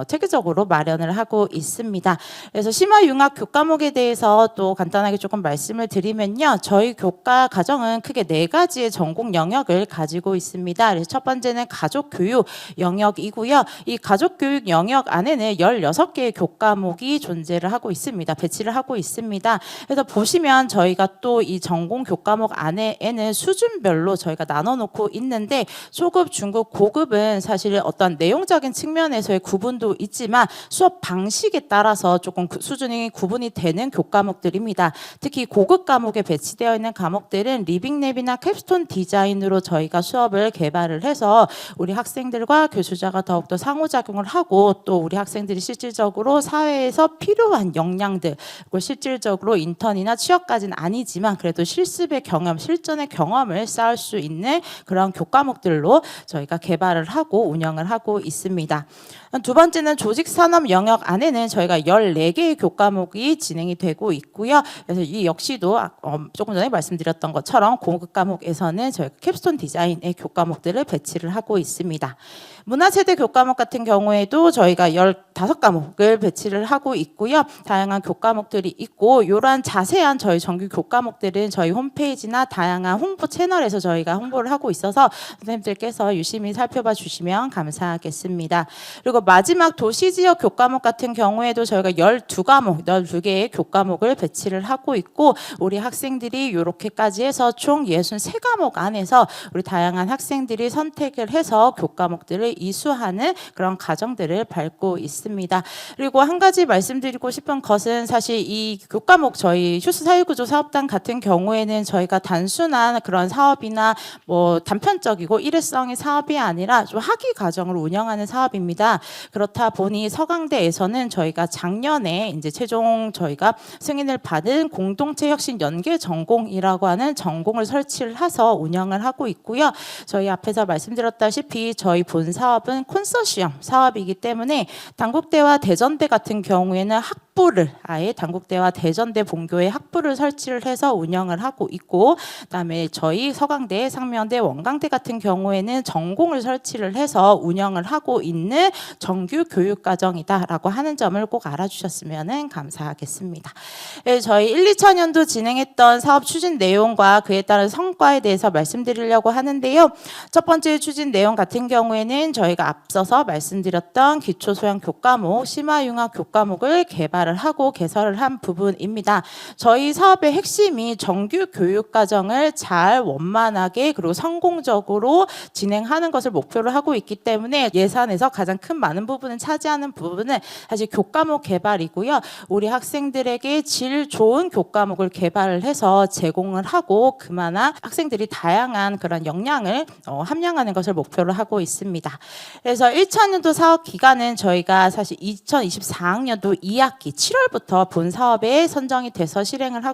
체계적으로 마련을 하고 있습니다. 그래서 심화융합 교과목에 대해서 또 간단하게 조금 말씀을 드리면요. 저희 교과 과정은 크게 4가지의 전공 영역을 가지고 있습니다. 그래서 첫 번째는 가족교육 영역이고요. 이 가족교육 영역 안에는 16개의 교과목이 존재를 하고 있습니다. 배치를 하고 있습니다. 그래서 보시면 저희가 또 이 전공 교과목 안에는 수준별로 저희가 나눠놓고 있는데 초급, 중급, 고급은 사실 어떤 내용적인 측면에서의 구분도 있지만 수업 방식에 따라서 조금 수준이 구분이 되는 교과목들입니다. 특히 고급 과목에 배치되어 있는 과목들은 리빙랩이나 캡스톤 디자인으로 저희가 수업을 개발을 해서 우리 학생들과 교수자가 더욱더 상호작용을 하고 또 우리 학생들이 실질적으로 사회에서 필요한 역량들 그리고 실질적으로 인턴이나 취업까지는 아니지만 그래도 실습의 경험, 실전의 경험을 쌓을 수 있는 그런 교과목들로 저희가 개발을 하고 운영을 하고 있습니다. 두 번째는 조직산업 영역 안에는 저희가 14개의 교과목이 진행이 되고 있고요. 그래서 이 역시도 조금 전에 말씀드렸던 것처럼 고급 과목에서는 저희가 캡스톤 디자인의 교과목들을 배치를 하고 있습니다. 문화세대 교과목 같은 경우에도 저희가 15과목을 배치를 하고 있고요. 다양한 교과목들이 있고 이러한 자세한 저희 정규 교과목들은 저희 홈페이지나 다양한 홍보 채널에서 저희가 홍보를 하고 있어서 선생님들께서 유심히 살펴봐 주시면 감사하겠습니다. 그리고 마지막 도시지역 교과목 같은 경우에도 저희가 12과목, 12개의 교과목을 배치를 하고 있고 우리 학생들이 이렇게까지 해서 총 63과목 안에서 우리 다양한 학생들이 선택을 해서 교과목들을 이수하는 그런 과정들을 밟고 있습니다. 그리고 한 가지 말씀드리고 싶은 것은 사실 이 교과목 저희 휴스 사회구조 사업단 같은 경우에는 저희가 단순한 그런 사업이나 뭐 단편적이고 일회성의 사업이 아니라 좀 학위 과정을 운영하는 사업입니다. 그렇다 보니 서강대에서는 저희가 작년에 이제 최종 저희가 승인을 받은 공동체 혁신 연계 전공이라고 하는 전공을 설치를 해서 운영을 하고 있고요. 저희 앞에서 말씀드렸다시피 저희 본 사업은 콘소시엄 사업이기 때문에 단국대와 대전대 같은 경우에는 학부를 아예 단국대와 대전대 본교에 학부를 설치를 해서 운영을 하고 있고 그다음에 저희 서강대, 상면대, 원광대 같은 경우에는 전공을 설치를 해서 운영을 하고 있는 정규 교육과정이다라고 하는 점을 꼭 알아주셨으면 감사하겠습니다. 저희 1, 2차년도 진행했던 사업 추진 내용과 그에 따른 성과에 대해서 말씀드리려고 하는데요. 첫 번째 추진 내용 같은 경우에는 저희가 앞서서 말씀드렸던 기초소양 교과목, 심화융합 교과목을 개발 개발을 하고 개설을 한 부분입니다. 저희 사업의 핵심이 정규 교육 과정을 잘 원만하게 그리고 성공적으로 진행하는 것을 목표로 하고 있기 때문에 예산에서 가장 큰 많은 부분을 차지하는 부분은 사실 교과목 개발이고요. 우리 학생들에게 질 좋은 교과목을 개발을 해서 제공을 하고 그만한 학생들이 다양한 그런 역량을 함양하는 것을 목표로 하고 있습니다. 그래서 1차년도 사업 기간은 저희가 사실 2024학년도 2학기 7월부터 본 사업에 선정이 돼서 실행을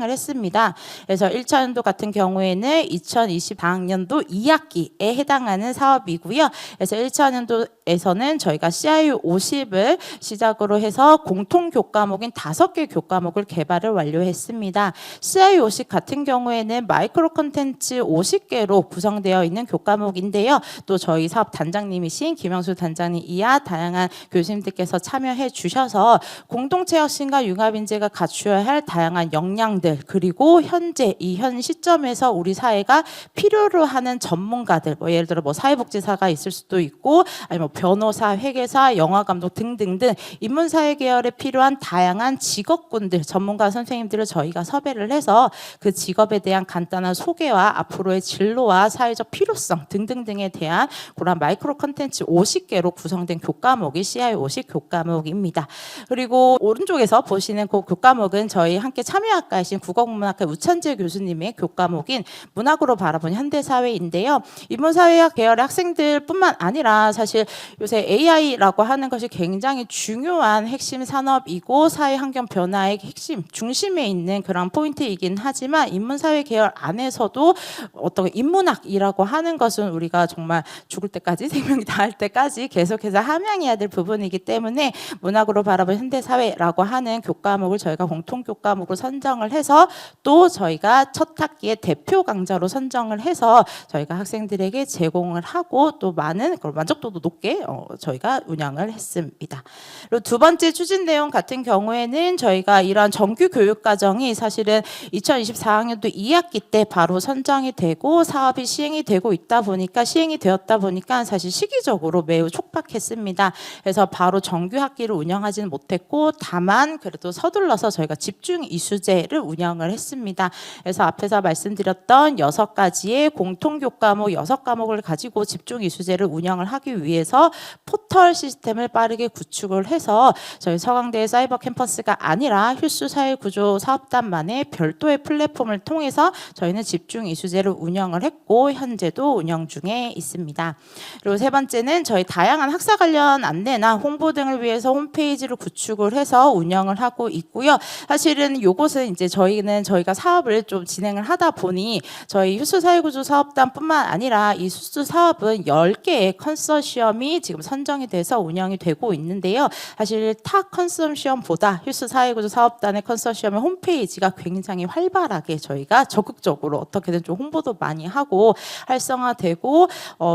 했습니다. 그래서 1차년도 같은 경우에는 2024학년도 2학기에 해당하는 사업이고요. 그래서 1차년도에서는 저희가 CIU 50을 시작으로 해서 공통 교과목인 5개 교과목을 개발을 완료했습니다. CIU 50 같은 경우에는 마이크로 콘텐츠 50개로 구성되어 있는 교과목인데요. 또 저희 사업 단장님이신 김영수 단장님 이하 다양한 교수님들께서 참여해 주셔서 공동체 혁신과 융합인재가 갖추어야 할 다양한 역량들 그리고 현재 이 현 시점에서 우리 사회가 필요로 하는 전문가들 예를 들어 사회복지사가 있을 수도 있고 아니면 변호사, 회계사, 영화감독 등등등 인문사회 계열에 필요한 다양한 직업군들 전문가 선생님들을 저희가 섭외를 해서 그 직업에 대한 간단한 소개와 앞으로의 진로와 사회적 필요성 등등등에 대한 그런 마이크로 컨텐츠 50개로 구성된 교과목이 CIU 50 교과목입니다. 그리고 오른쪽에서 보시는 그 교과목은 저희 함께 참여학과이신 국어국문학과 우찬재 교수님의 교과목인 문학으로 바라본 현대사회인데요. 인문사회학 계열의 학생들뿐만 아니라 사실 요새 AI라고 하는 것이 굉장히 중요한 핵심 산업이고 사회 환경 변화의 핵심 중심에 있는 그런 포인트이긴 하지만 인문사회 계열 안에서도 어떤 인문학이라고 하는 것은 우리가 정말 죽을 때까지 생명이 다할 때까지 계속해서 함양해야 될 부분이기 때문에 문학으로 바라본 현대사회라고 하는 교과목을 저희가 공통 교과목으로 선정을 해서 또 저희가 첫 학기에 대표 강좌로 선정을 해서 저희가 학생들에게 제공을 하고 또 많은 만족도도 높게 저희가 운영을 했습니다. 그리고 두 번째 추진 내용 같은 경우에는 저희가 이러한 정규 교육 과정이 사실은 2024학년도 2학기 때 바로 선정이 되고 사업이 시행이 되었다 보니까 사실 시기적으로 매우 촉박했습니다. 그래서 바로 정규 학기를 운영하지는 못했고 다만 그래도 서둘러서 저희가 집중 이수제를 운영을 했습니다. 그래서 앞에서 말씀드렸던 6가지의 공통 교과목 6과목을 가지고 집중 이수제를 운영을 하기 위해서 포털 시스템을 빠르게 구축을 해서 저희 서강대의 사이버 캠퍼스가 아니라 휴스 사회구조 사업단만의 별도의 플랫폼을 통해서 저희는 집중 이수제를 운영을 했고 현재도 운영 중에 있습니다. 그리고 세 번째는 저희 다양한 학사 관련 안내나 홍보 등을 위해서 홈페이지를 구축을 해서 운영을 하고 있고요. 사실은 요것은 이제 저희가 사업을 좀 진행을 하다 보니 저희 휴스 사회구조 사업단뿐만 아니라 이 휴스 사업은 10개의 컨소시엄이 지금 선정이 돼서 운영이 되고 있는데요. 사실 타 컨소시엄보다 휴스 사회구조 사업단의 컨소시엄의 홈페이지가 굉장히 활발하게 저희가 적극적으로 어떻게든 좀 홍보도 많이 하고 활성화되고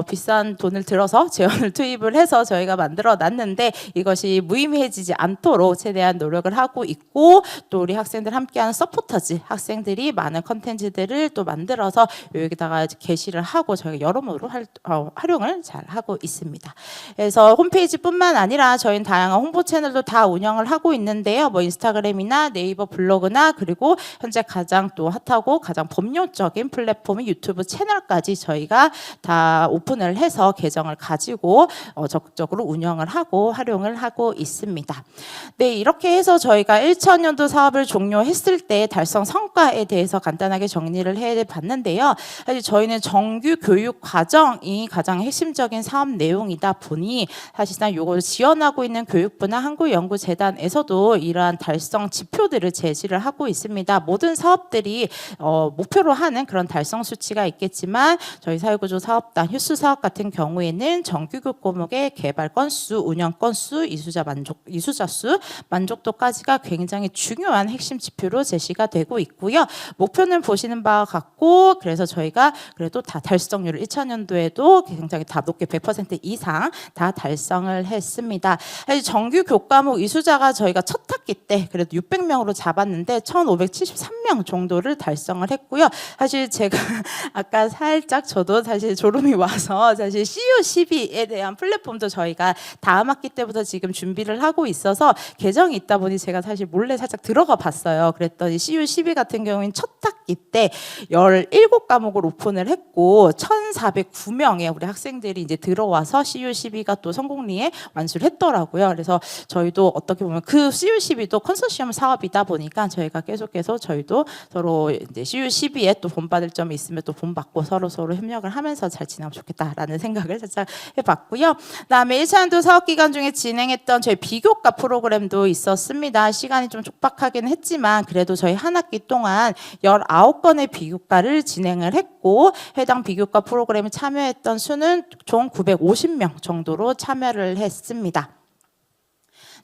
비싼 돈을 들어서 재원을 투입을 해서 저희가 만들어 놨는데 이것이 무의미해지지 않도록 최대한 노력을 하고 있고 또 우리 학생들 함께하는 서포터즈 학생들이 많은 컨텐츠들을 또 만들어서 여기다가 게시를 하고 저희가 여러모로 활용을 잘 하고 있습니다. 그래서 홈페이지뿐만 아니라 저희는 다양한 홍보 채널도 다 운영을 하고 있는데요. 인스타그램이나 네이버 블로그나 그리고 현재 가장 또 핫하고 가장 법률적인 플랫폼인 유튜브 채널까지 저희가 다 오픈을 해서 계정을 가지고 적극적으로 운영을 하고 활용을 하고 있습니다. 네, 이렇게 해서 저희가 1차년도 사업을 종료했을 때 달성 성과에 대해서 간단하게 정리를 해봤는데요. 사실 저희는 정규 교육 과정이 가장 핵심적인 사업 내용이다 보니 사실상 이걸 지원하고 있는 교육부나 한국연구재단에서도 이러한 달성 지표들을 제시를 하고 있습니다. 모든 사업들이 목표로 하는 그런 달성 수치가 있겠지만 저희 사회구조 사업단 휴스 사업 같은 경우에는 정규교육 과목의 개발 건수, 운영 건수, 이수자 수, 만족도까지가 굉장히 중요한 핵심 지표로 제시가 되고 있고요. 목표는 보시는 바와 같고 그래서 저희가 그래도 다 달성률을 1차년도에도 굉장히 다 높게 100% 이상 다 달성을 했습니다. 정규 교과목 이수자가 저희가 첫 학기 때 그래도 600명으로 잡았는데 1,573명 정도를 달성을 했고요. 사실 제가 아까 살짝 저도 사실 졸음이 와서 사실 CU12에 대한 플랫폼도 저희가 다음 학기 때부터 지금 준비를 하고 있어서 개정이 있다 보니 제가 사실 몰래 살짝 들어가 봤어요. 그랬더니 CU12 같은 경우에는 첫 학기 때 17과목을 오픈을 했고 1,409명의 우리 학생들이 이제 들어와서 CU12가 또 성공리에 완수를 했더라고요. 그래서 저희도 어떻게 보면 그 CU12도 컨소시엄 사업이다 보니까 저희가 계속해서 저희도 서로 이제 CU12에 또 본받을 점이 있으면 또 본받고 서로 협력을 하면서 잘 지나면 좋겠다라는 생각을 살짝 해봤고요. 그다음에 1차년도 사업 기간 중에 진행했던 저희 비교과 프로그램도 있었습니다. 시간이 좀 촉박하긴 했지만 그래도 저희 한 학기 동안 19건의 비교과를 진행을 했고 해당 비교과 프로그램에 참여했던 수는 총 950명 정도로 참여를 했습니다.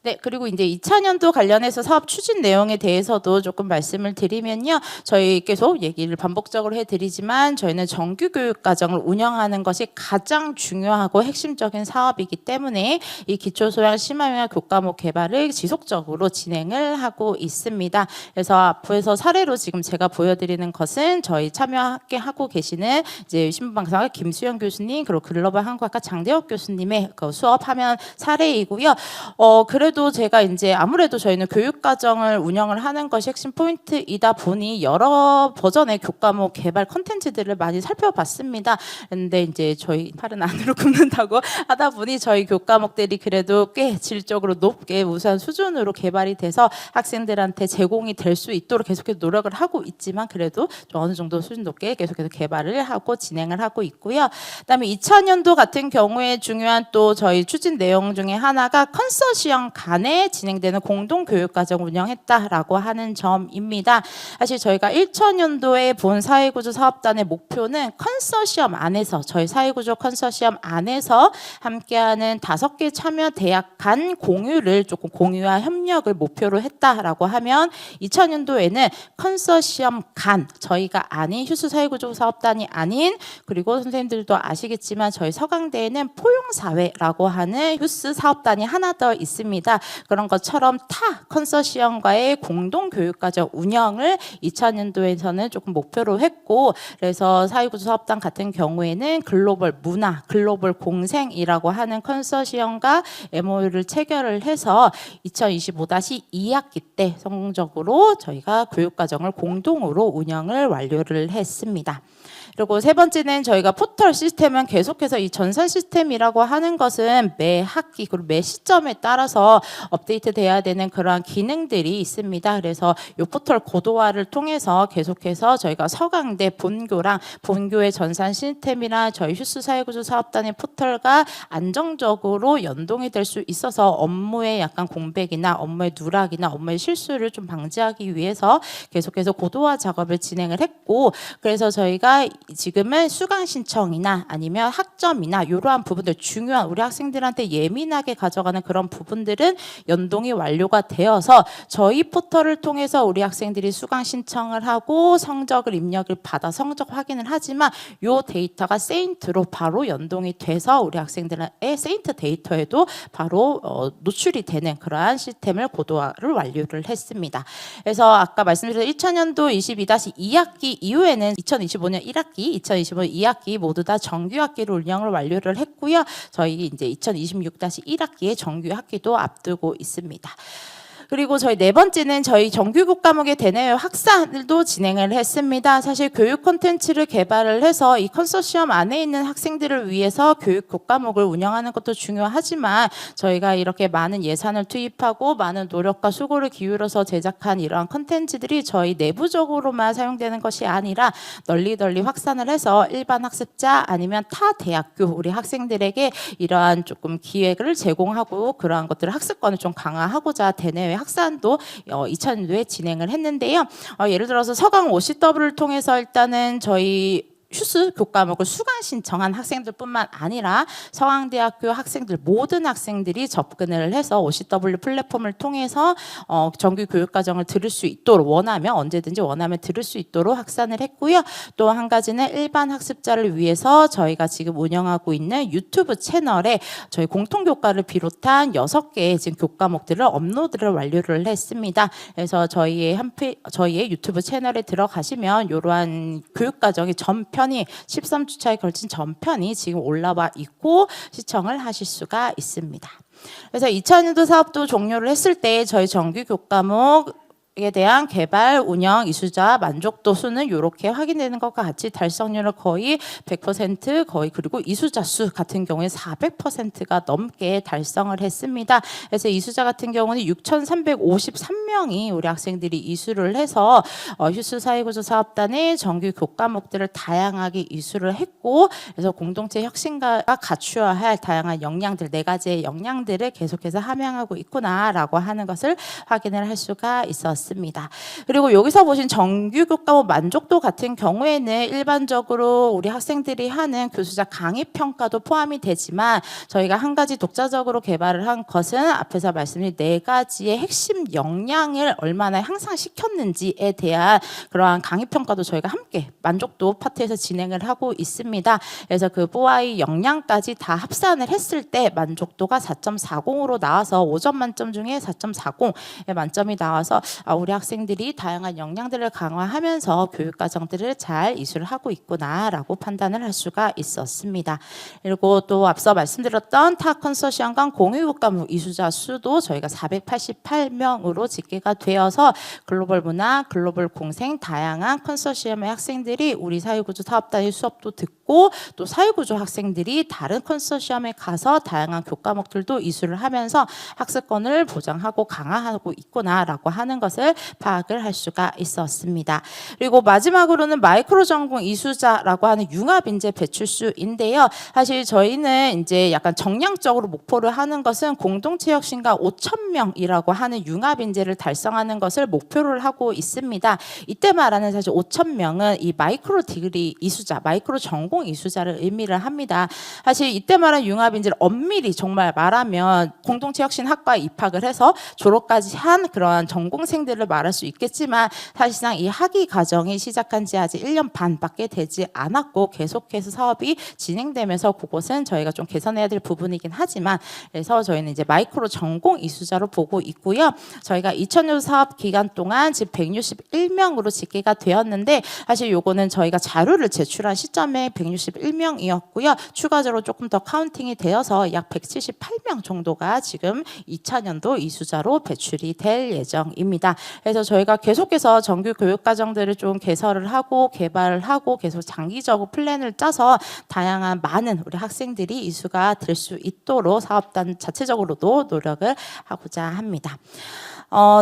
네, 그리고 이제 2차년도 관련해서 사업 추진 내용에 대해서도 조금 말씀을 드리면요. 저희 계속 얘기를 반복적으로 해드리지만 저희는 정규 교육 과정을 운영하는 것이 가장 중요하고 핵심적인 사업이기 때문에 이 기초소양 심화영역 교과목 개발을 지속적으로 진행을 하고 있습니다. 그래서 앞에서 사례로 지금 제가 보여드리는 것은 저희 참여하게 하고 계시는 이제 신문방송학 김수영 교수님 그리고 글로벌 한국학과 장대혁 교수님의 그 수업하면 사례이고요. 그래도 제가 이제 아무래도 저희는 교육과정을 운영을 하는 것이 핵심 포인트이다 보니 여러 버전의 교과목 개발 컨텐츠들을 많이 살펴봤습니다. 근데 이제 저희 팔은 안으로 굽는다고 하다 보니 저희 교과목들이 그래도 꽤 질적으로 높게 우수한 수준으로 개발이 돼서 학생들한테 제공이 될 수 있도록 계속해서 노력을 하고 있지만 그래도 좀 어느 정도 수준 높게 계속해서 개발을 하고 진행을 하고 있고요. 그다음에 2000년도 같은 경우에 중요한 또 저희 추진 내용 중에 하나가 컨소시엄 간에 진행되는 공동교육과정 운영했다라고 하는 점입니다. 사실 저희가 1차년도에 본 사회구조 사업단의 목표는 컨소시엄 안에서 저희 사회구조 컨소시엄 안에서 함께하는 5개 참여 대학 간 공유를 조금 공유와 협력을 목표로 했다라고 하면 2000년도에는 컨소시엄 간 저희가 아닌 휴스 사회구조 사업단이 아닌 그리고 선생님들도 아시겠지만 저희 서강대에는 포용사회라고 하는 휴스 사업단이 하나 더 있습니다. 그런 것처럼 타 컨소시엄과의 공동교육과정 운영을 2000년도에서는 조금 목표로 했고 그래서 사회구조 사업단 같은 경우에는 글로벌 문화, 글로벌 공생이라고 하는 컨소시엄과 MOU를 체결을 해서 2025-2학기 때 성공적으로 저희가 교육과정을 공동으로 운영을 완료를 했습니다. 그리고 세 번째는 저희가 포털 시스템은 계속해서 이 전산 시스템이라고 하는 것은 매 학기 그리고 매 시점에 따라서 업데이트 돼야 되는 그러한 기능들이 있습니다. 그래서 이 포털 고도화를 통해서 계속해서 저희가 서강대 본교랑 본교의 전산 시스템이나 저희 휴스 사회구조 사업단의 포털과 안정적으로 연동이 될 수 있어서 업무의 약간 공백이나 업무의 누락이나 업무의 실수를 좀 방지하기 위해서 계속해서 고도화 작업을 진행을 했고 그래서 저희가 지금은 수강 신청이나 아니면 학점이나 이러한 부분들 중요한 우리 학생들한테 예민하게 가져가는 그런 부분들은 연동이 완료가 되어서 저희 포털을 통해서 우리 학생들이 수강 신청을 하고 성적을 입력을 받아 성적 확인을 하지만 이 데이터가 세인트로 바로 연동이 돼서 우리 학생들의 세인트 데이터에도 바로 노출이 되는 그러한 시스템을 고도화를 완료를 했습니다. 그래서 아까 말씀드린 1차년도 22-2학기 이후에는 2025년 1학기 2025년 2학기 모두 다 정규 학기로 운영을 완료를 했고요. 저희 이제 2026-1학기에 정규 학기도 앞두고 있습니다. 그리고 저희 네 번째는 저희 정규 교과목의 대내외 확산도 진행을 했습니다. 사실 교육 콘텐츠를 개발을 해서 이 컨소시엄 안에 있는 학생들을 위해서 교육 교과목을 운영하는 것도 중요하지만 저희가 이렇게 많은 예산을 투입하고 많은 노력과 수고를 기울여서 제작한 이러한 콘텐츠들이 저희 내부적으로만 사용되는 것이 아니라 널리 확산을 해서 일반 학습자 아니면 타 대학교 우리 학생들에게 이러한 조금 기획을 제공하고 그러한 것들을 학습권을 좀 강화하고자 대내외 확산도 2000년도에 진행을 했는데요. 예를 들어서 서강 OCW를 통해서 일단은 저희 휴스 교과목을 수강 신청한 학생들뿐만 아니라 서강대학교 학생들 모든 학생들이 접근을 해서 OCW 플랫폼을 통해서 정규 교육과정을 들을 수 있도록 원하면 언제든지 원하면 들을 수 있도록 확산을 했고요. 또 한 가지는 일반 학습자를 위해서 저희가 지금 운영하고 있는 유튜브 채널에 저희 공통교과를 비롯한 6개의 지금 교과목들을 업로드를 완료를 했습니다. 그래서 저희의 유튜브 채널에 들어가시면 이러한 교육과정의 전편이 13주차에 걸친 전편이 지금 올라와 있고 시청을 하실 수가 있습니다. 그래서 2차년도 사업도 종료를 했을 때 저희 정규 교과목에 대한 개발, 운영, 이수자 만족도 수는 이렇게 확인되는 것과 같이 달성률을 거의 100% 거의, 그리고 이수자 수 같은 경우에 400%가 넘게 달성을 했습니다. 그래서 이수자 같은 경우는 6,353명이 우리 학생들이 이수를 해서 휴스 사회구조 사업단의 정규 교과목들을 다양하게 이수를 했고, 그래서 공동체 혁신가가 갖추어야 할 다양한 역량들, 4가지의 역량들을 계속해서 함양하고 있구나라고 하는 것을 확인을 할 수가 있었습니다. 그리고 여기서 보신 정규 교과목 만족도 같은 경우에는 일반적으로 우리 학생들이 하는 교수자 강의 평가도 포함이 되지만, 저희가 한 가지 독자적으로 개발을 한 것은 앞에서 말씀드린 4가지의 핵심 역량을 얼마나 향상시켰는지에 대한 그러한 강의 평가도 저희가 함께 만족도 파트에서 진행을 하고 있습니다. 그래서 그 4와의 역량까지 다 합산을 했을 때 만족도가 4.40으로 나와서 5점 만점 중에 4.40의 만점이 나와서 우리 학생들이 다양한 역량들을 강화하면서 교육과정들을 잘 이수를 하고 있구나라고 판단을 할 수가 있었습니다. 그리고 또 앞서 말씀드렸던 타 컨소시엄 간 공유과목 이수자 수도 저희가 488명으로 집계가 되어서 글로벌 문화, 글로벌 공생, 다양한 컨소시엄의 학생들이 우리 사회구조 사업단의 수업도 듣고, 또 사회구조 학생들이 다른 컨소시엄에 가서 다양한 교과목들도 이수를 하면서 학습권을 보장하고 강화하고 있구나라고 하는 것을 파악을 할 수가 있었습니다. 그리고 마지막으로는 마이크로 전공 이수자라고 하는 융합 인재 배출수인데요. 사실 저희는 이제 약간 정량적으로 목표를 하는 것은 공동체 혁신가 5,000명이라고 하는 융합 인재를 달성하는 것을 목표를 하고 있습니다. 이때 말하는 사실 5,000명은 이 마이크로 디그리 이수자, 마이크로 전공 이수자를 의미를 합니다. 사실 이때 말하는 융합 인재를 엄밀히 정말 말하면 공동체 혁신 학과에 입학을 해서 졸업까지 한 그러한 전공생들을 말할 수 있겠지만, 사실상 이 학위 과정이 시작한 지 아직 1년 반밖에 되지 않았고 계속해서 사업이 진행되면서 그곳은 저희가 좀 개선해야 될 부분이긴 하지만, 그래서 저희는 이제 마이크로 전공 이수자로 보고 있고요. 저희가 2000년 사업 기간 동안 지금 161명으로 집계가 되었는데, 사실 요거는 저희가 자료를 제출한 시점에 161명이었고요. 추가적으로 조금 더 카운팅이 되어서 약 178명 정도가 지금 2차년도 이수자로 배출이 될 예정입니다. 그래서 저희가 계속해서 정규 교육과정들을 좀 개설을 하고 개발을 하고 계속 장기적으로 플랜을 짜서 다양한 많은 우리 학생들이 이수가 될 수 있도록 사업단 자체적으로도 노력을 하고자 합니다.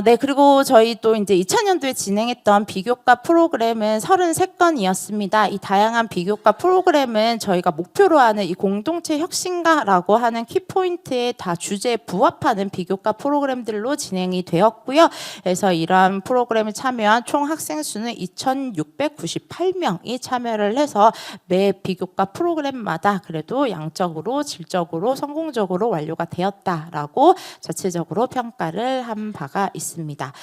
네, 그리고 저희 또 이제 2000년도에 진행했던 비교과 프로그램은 33건이었습니다. 이 다양한 비교과 프로그램은 저희가 목표로 하는 이 공동체 혁신가라고 하는 키포인트에 다 주제에 부합하는 비교과 프로그램들로 진행이 되었고요. 그래서 이러한 프로그램에 참여한 총 학생 수는 2,698명이 참여를 해서 매 비교과 프로그램마다 그래도 양적으로 질적으로 성공적으로 완료가 되었다라고 자체적으로 평가를 한 바가 있습니다.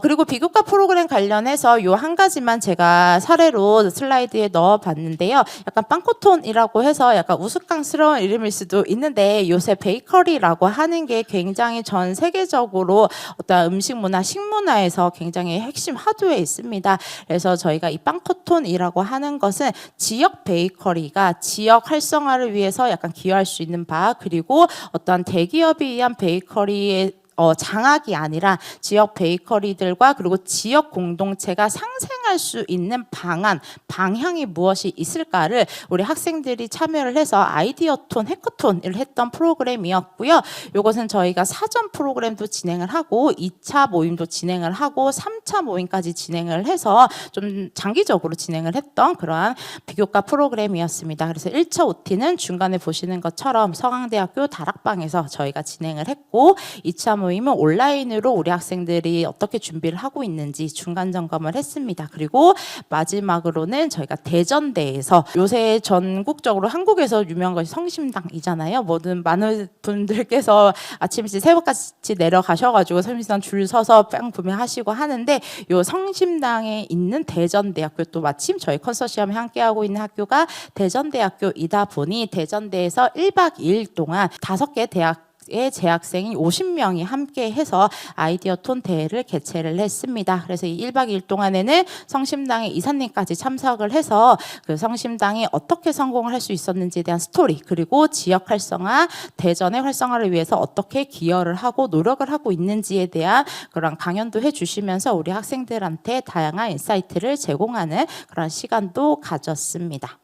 그리고 비교과 프로그램 관련해서 요 한 가지만 제가 사례로 슬라이드에 넣어봤는데요. 약간 빵코톤이라고 해서 약간 우스꽝스러운 이름일 수도 있는데, 요새 베이커리라고 하는 게 굉장히 전 세계적으로 어떤 음식 문화, 식문화에서 굉장히 핵심 화두에 있습니다. 그래서 저희가 이 빵코톤이라고 하는 것은 지역 베이커리가 지역 활성화를 위해서 약간 기여할 수 있는 바, 그리고 어떤 대기업에 의한 베이커리의 장악이 아니라 지역 베이커리들과 그리고 지역 공동체가 상생할 수 있는 방안, 방향이 무엇이 있을까를 우리 학생들이 참여를 해서 아이디어톤, 해커톤을 했던 프로그램이었고요. 이것은 저희가 사전 프로그램도 진행을 하고 2차 모임도 진행을 하고 3차 모임까지 진행을 해서 좀 장기적으로 진행을 했던 그러한 비교과 프로그램이었습니다. 그래서 1차 OT는 중간에 보시는 것처럼 서강대학교 다락방에서 저희가 진행을 했고, 2차 모임은 온라인으로 우리 학생들이 어떻게 준비를 하고 있는지 중간 점검을 했습니다. 그리고 마지막으로는 저희가 대전대에서 요새 전국적으로 한국에서 유명한 것이 성심당이잖아요. 많은 분들께서 아침 일찍 새벽같이 내려가셔가지고 성심당 줄 서서 빵 구매하시고 하는데, 요 성심당에 있는 대전대학교, 또 마침 저희 컨소시엄에 함께하고 있는 학교가 대전대학교이다 보니 대전대에서 1박 2일 동안 5개 대학 재학생이 50명이 함께 해서 아이디어 톤 대회를 개최를 했습니다. 그래서 이 1박 2일 동안에는 성심당의 이사님까지 참석을 해서 그 성심당이 어떻게 성공을 할 수 있었는지에 대한 스토리, 그리고 지역 활성화, 대전의 활성화를 위해서 어떻게 기여를 하고 노력을 하고 있는지에 대한 그런 강연도 해주시면서 우리 학생들한테 다양한 인사이트를 제공하는 그런 시간도 가졌습니다.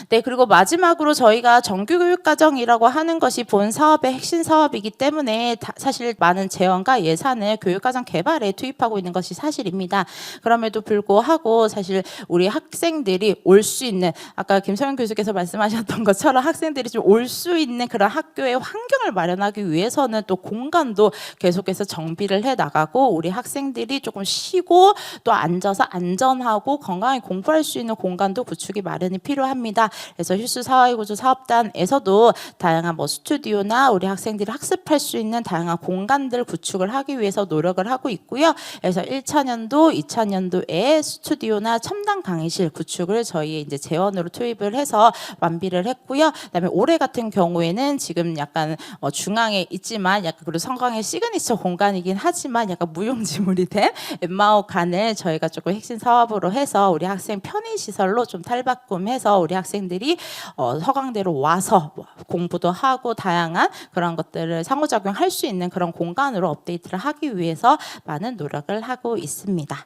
네, 그리고 마지막으로 저희가 정규교육과정이라고 하는 것이 본 사업의 핵심 사업이기 때문에 사실 많은 재원과 예산을 교육과정 개발에 투입하고 있는 것이 사실입니다. 그럼에도 불구하고 사실 우리 학생들이 올 수 있는, 아까 김성현 교수께서 말씀하셨던 것처럼 학생들이 좀 올 수 있는 그런 학교의 환경을 마련하기 위해서는 또 공간도 계속해서 정비를 해 나가고, 우리 학생들이 조금 쉬고 또 앉아서 안전하고 건강하게 공부할 수 있는 공간도 구축이 마련이 필요합니다. 그래서 휴스 사회구조 사업단에서도 다양한 스튜디오나 우리 학생들이 학습할 수 있는 다양한 공간들 구축을 하기 위해서 노력을 하고 있고요. 그래서 1차년도, 2차년도에 스튜디오나 첨단 강의실 구축을 저희 이제 재원으로 투입을 해서 완비를 했고요. 그다음에 올해 같은 경우에는 지금 약간 중앙에 있지만 약간 그리고 성광의 시그니처 공간이긴 하지만 약간 무용지물이 된 엠마오관을 저희가 조금 핵심 사업으로 해서 우리 학생 편의 시설로 좀 탈바꿈해서 우리 학생들이 서강대로 와서 공부도 하고 다양한 그런 것들을 상호작용할 수 있는 그런 공간으로 업데이트를 하기 위해서 많은 노력을 하고 있습니다.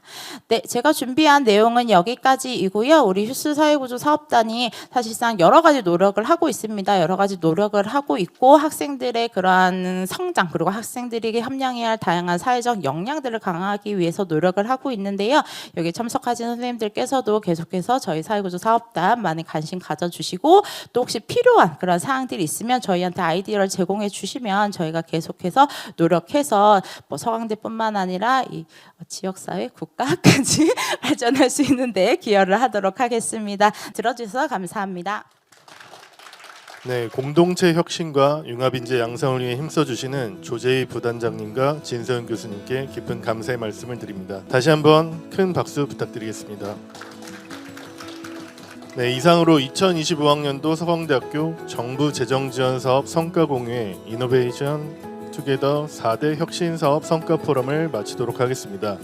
네, 제가 준비한 내용은 여기까지이고요. 우리 휴스 사회구조 사업단이 사실상 여러 가지 노력을 하고 있습니다. 여러 가지 노력을 하고 있고 학생들의 그러한 성장, 그리고 학생들에게 함량해야 할 다양한 사회적 역량들을 강화하기 위해서 노력을 하고 있는데요. 여기 참석하신 선생님들께서도 계속해서 저희 사회구조 사업단 많은 관심 가져주시고, 또 혹시 필요한 그런 사항들이 있으면 저희한테 아이디어를 제공해 주시면 저희가 계속해서 노력해서 서강대뿐만 아니라 이 지역사회, 국가까지 발전할 수 있는데 기여를 하도록 하겠습니다. 들어주셔서 감사합니다. 네, 공동체 혁신과 융합인재 양성을 위해 힘써주시는 조재희 부단장님과 진서윤 교수님께 깊은 감사의 말씀을 드립니다. 다시 한번 큰 박수 부탁드리겠습니다. 네, 이상으로 2025학년도 서강대학교 정부 재정지원사업 성과공유회 이노베이션 투게더 4대 혁신사업 성과포럼을 마치도록 하겠습니다.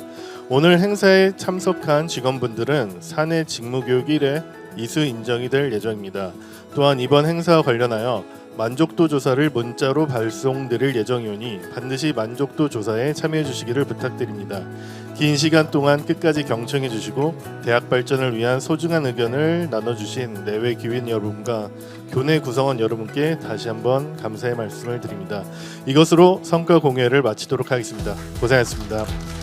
오늘 행사에 참석한 직원분들은 사내 직무교육 1회 이수 인정이 될 예정입니다. 또한 이번 행사와 관련하여 만족도 조사를 문자로 발송드릴 예정이오니 반드시 만족도 조사에 참여해 주시기를 부탁드립니다. 긴 시간 동안 끝까지 경청해 주시고 대학 발전을 위한 소중한 의견을 나눠주신 내외 기윈 여러분과 교내 구성원 여러분께 다시 한번 감사의 말씀을 드립니다. 이것으로 성과 공유회를 마치도록 하겠습니다. 고생하셨습니다.